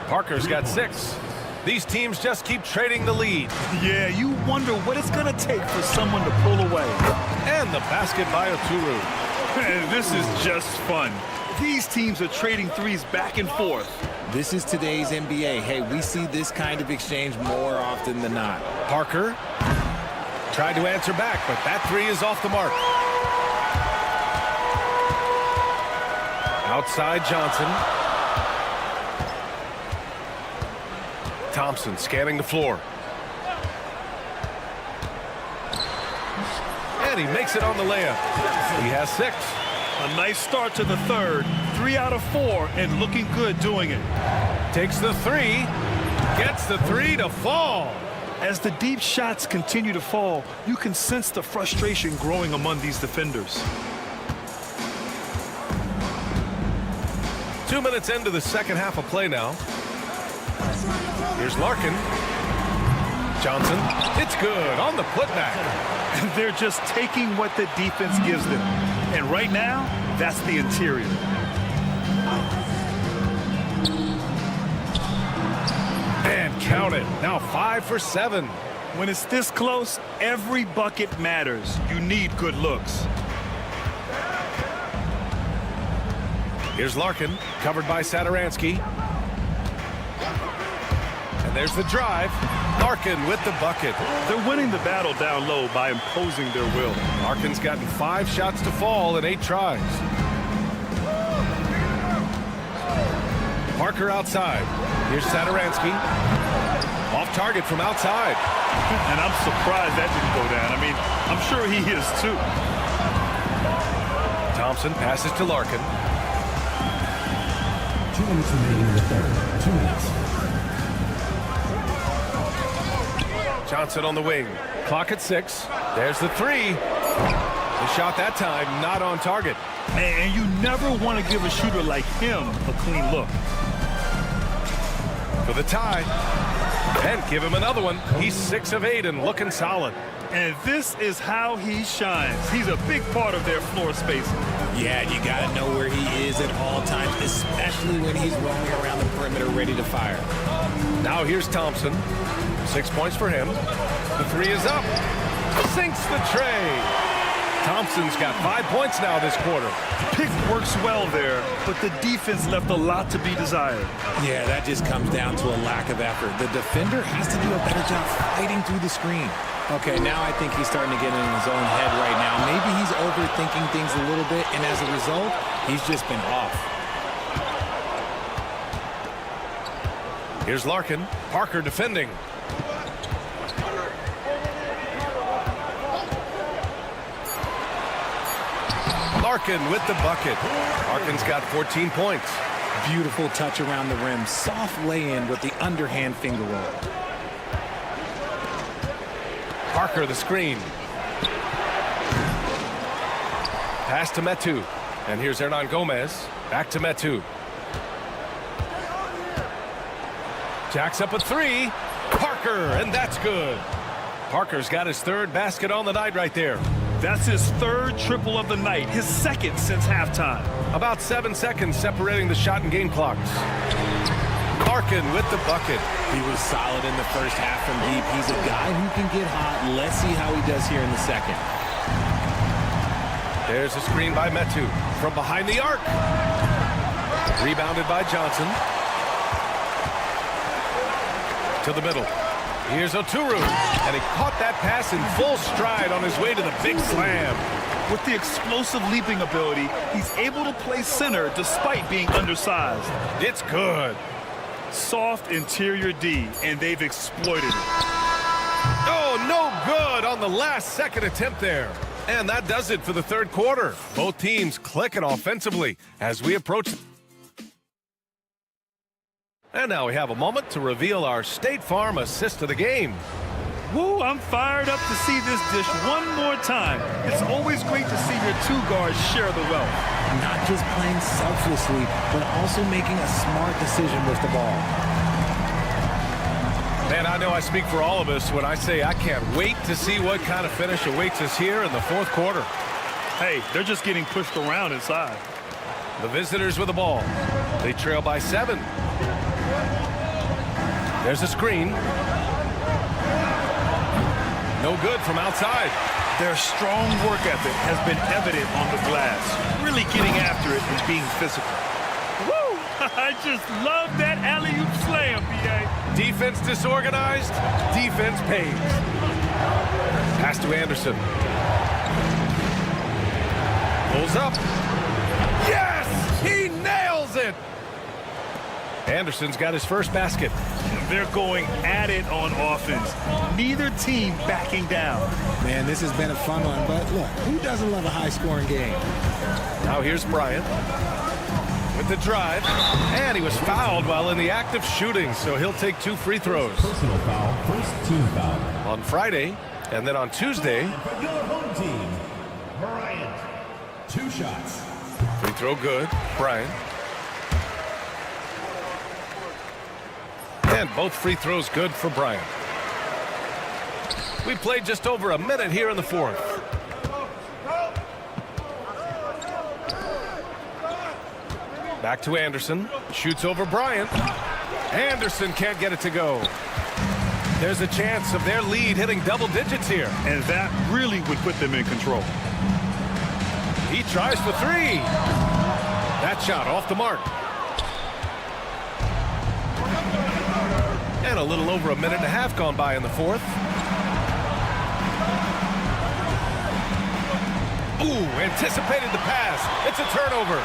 Parker's got 6. These teams just keep trading the lead. Yeah, you wonder what it's going to take for someone to pull away. And the basket by Oturu. And this is just fun. These teams are trading threes back and forth. This is today's NBA. Hey, we see this kind of exchange more often than not. Parker tried to answer back, but that 3 is off the mark. Outside Johnson. Thompson scanning the floor. And he makes it on the layup. He has 6. A nice start to the third. 3 out of 4 and looking good doing it. Takes the 3. Gets the 3 to fall. As the deep shots continue to fall, you can sense the frustration growing among these defenders. 2 minutes into the second half of play now. Here's Larkin. Johnson. It's good on the putback. They're just taking what the defense gives them. And right now, that's the interior. And count it. Now 5 for 7. When it's this close, every bucket matters. You need good looks. Here's Larkin, covered by Satoransky. And there's the drive. Larkin with the bucket. They're winning the battle down low by imposing their will. Larkin's gotten 5 shots to fall in 8 tries. Parker outside. Here's Satoransky. Off target from outside. And I'm surprised that didn't go down. I mean, I'm sure he is too. Thompson passes to Larkin. 2 minutes remaining in the third. 2 minutes. Johnson on the wing. Clock at 6. There's the three. The shot that time not on target. And you never want to give a shooter like him a clean look. For the tie. And give him another one. He's 6 of 8 and looking solid. And this is how he shines. He's a big part of their floor space. Yeah, you got to know where he is at all times, especially when he's roaming around the perimeter ready to fire. Now here's Thompson. 6 points for him. The three is up. Sinks the tray. Thompson's got 5 points now this quarter. Pick works well there, but the defense left a lot to be desired. Yeah, that just comes down to a lack of effort. The defender has to do a better job fighting through the screen. Okay, now I think he's starting to get in his own head right now. Maybe he's overthinking things a little bit, and as a result, he's just been off. Here's Larkin. Parker defending. Larkin with the bucket. Larkin's got 14 points. Beautiful touch around the rim. Soft lay-in with the underhand finger roll. Parker the screen. Pass to Metu. And here's Hernan Gomez. Back to Metu. Jacks up a three. Parker, and that's good. Parker's got his third basket on the night right there. That's his third triple of the night, his second since halftime. About 7 seconds separating the shot and game clocks. Larkin with the bucket. He was solid in the first half from deep. He's a guy who can get hot. Let's see how he does here in the second. There's a screen by Metu from behind the arc. Rebounded by Johnson. To the middle. Here's Oturu, and he caught that pass in full stride on his way to the big slam. With the explosive leaping ability, he's able to play center despite being undersized. It's good. Soft interior D, and they've exploited it. Oh, no good on the last second attempt there. And that does it for the third quarter. Both teams clicking offensively as we approach. And now we have a moment to reveal our State Farm assist of the game. Woo, I'm fired up to see this dish one more time. It's always great to see your two guards share the wealth. Not just playing selflessly, but also making a smart decision with the ball. Man, I know I speak for all of us when I say I can't wait to see what kind of finish awaits us here in the fourth quarter. Hey, they're just getting pushed around inside. The visitors with the ball. They trail by 7. There's a screen. No good from outside. Their strong work ethic has been evident on the glass. Really getting after it and being physical. Woo! I just love that alley-oop slam, B.A. Defense disorganized. Defense pays. Pass to Anderson. Pulls up. Yes! He nails it! Anderson's got his first basket. They're going at it on offense. Neither team backing down. Man, this has been a fun one, but look, who doesn't love a high-scoring game? Now here's Bryant with the drive, and he was fouled while in the act of shooting, so he'll take 2 free throws. Personal foul, first team foul. On Friday, and then on Tuesday. For your home team, Bryant. 2 shots. Free throw good, Bryant. And both free throws good for Bryant. We played just over a minute here in the fourth. Back to Anderson. Shoots over Bryant. Anderson can't get it to go. There's a chance of their lead hitting double digits here. And that really would put them in control. He tries for 3. That shot off the mark. And a little over a minute and a half gone by in the fourth. Ooh, anticipated the pass. It's a turnover.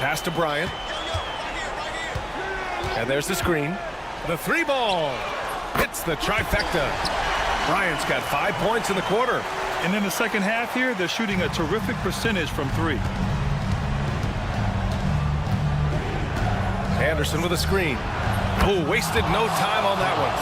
Pass to Bryant. And there's the screen. The 3 ball. Hits the trifecta. Bryant's got 5 points in the quarter. And in the second half here, they're shooting a terrific percentage from three. Anderson with a screen. Oh, wasted no time on that one.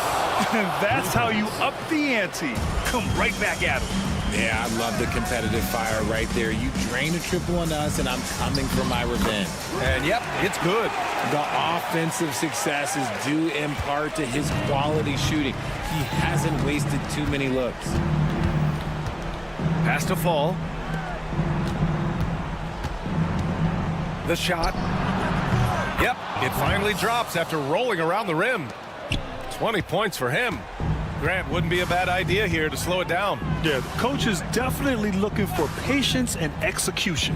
That's how you up the ante. Come right back at him. Yeah, I love the competitive fire right there. You drain a triple on us, and I'm coming for my revenge. And, yep, it's good. The offensive success is due in part to his quality shooting. He hasn't wasted too many looks. Pass to Fall. The shot. Yep, it finally drops after rolling around the rim. 20 points for him. Grant, wouldn't be a bad idea here to slow it down. Yeah, the coach is definitely looking for patience and execution.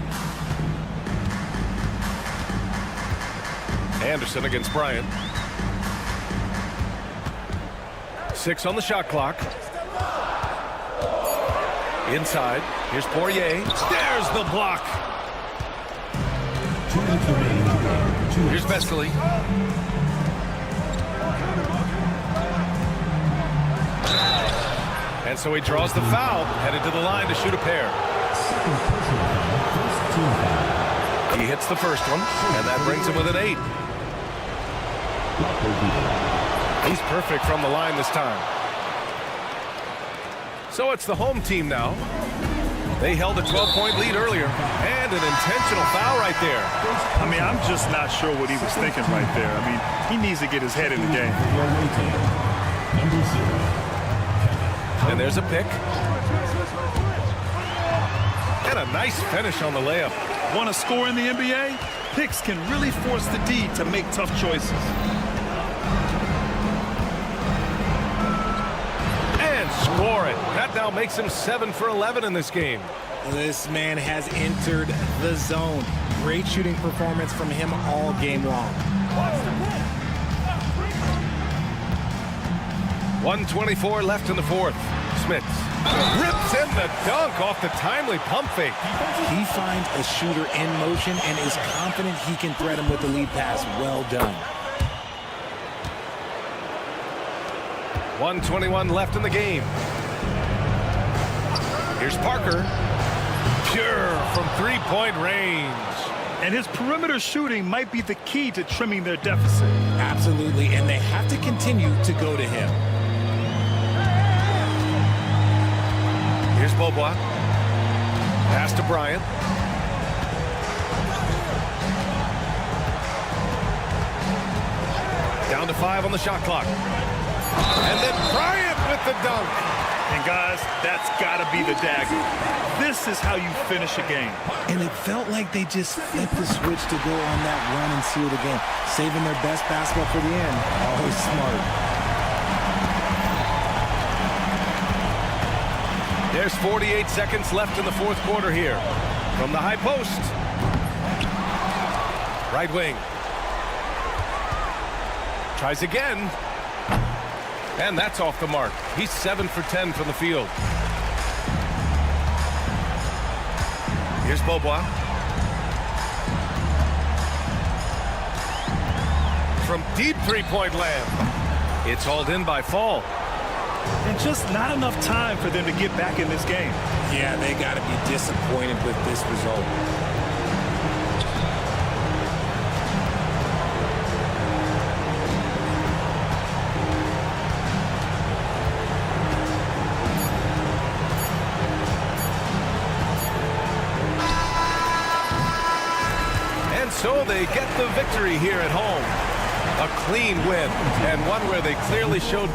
Anderson against Bryant. 6 on the shot clock. Inside. Here's Poirier. There's the block. 2 minutes remaining. Here's Vesely. And so he draws the foul, headed to the line to shoot a pair. Second personal foul, first team foul. He hits the first one, and that brings him with an 8. He's perfect from the line this time. So it's the home team now. They held a 12-point lead earlier, and an intentional foul right there. I mean, I'm just not sure what he was thinking right there. I mean, he needs to get his head in the game. Number 0. And there's a pick. And a nice finish on the layup. Want to score in the NBA? Picks can really force the D to make tough choices. And score it. That now makes him 7 for 11 in this game. This man has entered the zone. Great shooting performance from him all game long. 1:24 left in the fourth. Smith rips in the dunk off the timely pump fake. He finds a shooter in motion and is confident he can thread him with the lead pass. Well done. 1:21 left in the game. Here's Parker. Pure from three-point range. And his perimeter shooting might be the key to trimming their deficit. Absolutely, and they have to continue to go to him. Here's Beaubois. Pass to Bryant. Down to 5 on the shot clock. And then Bryant with the dunk. And guys, that's got to be the dagger. This is how you finish a game. And it felt like they just flipped the switch to go on that run and seal the game, saving their best basketball for the end. Always smart. There's 48 seconds left in the fourth quarter here. From the high post. Right wing. Tries again. And that's off the mark. He's 7 for 10 from the field. Here's Beaubois. From deep three-point land. It's hauled in by Fall. And just not enough time for them to get back in this game. Yeah, they got to be disappointed with this result. And so they get the victory here at home. A clean win, and one where they clearly showed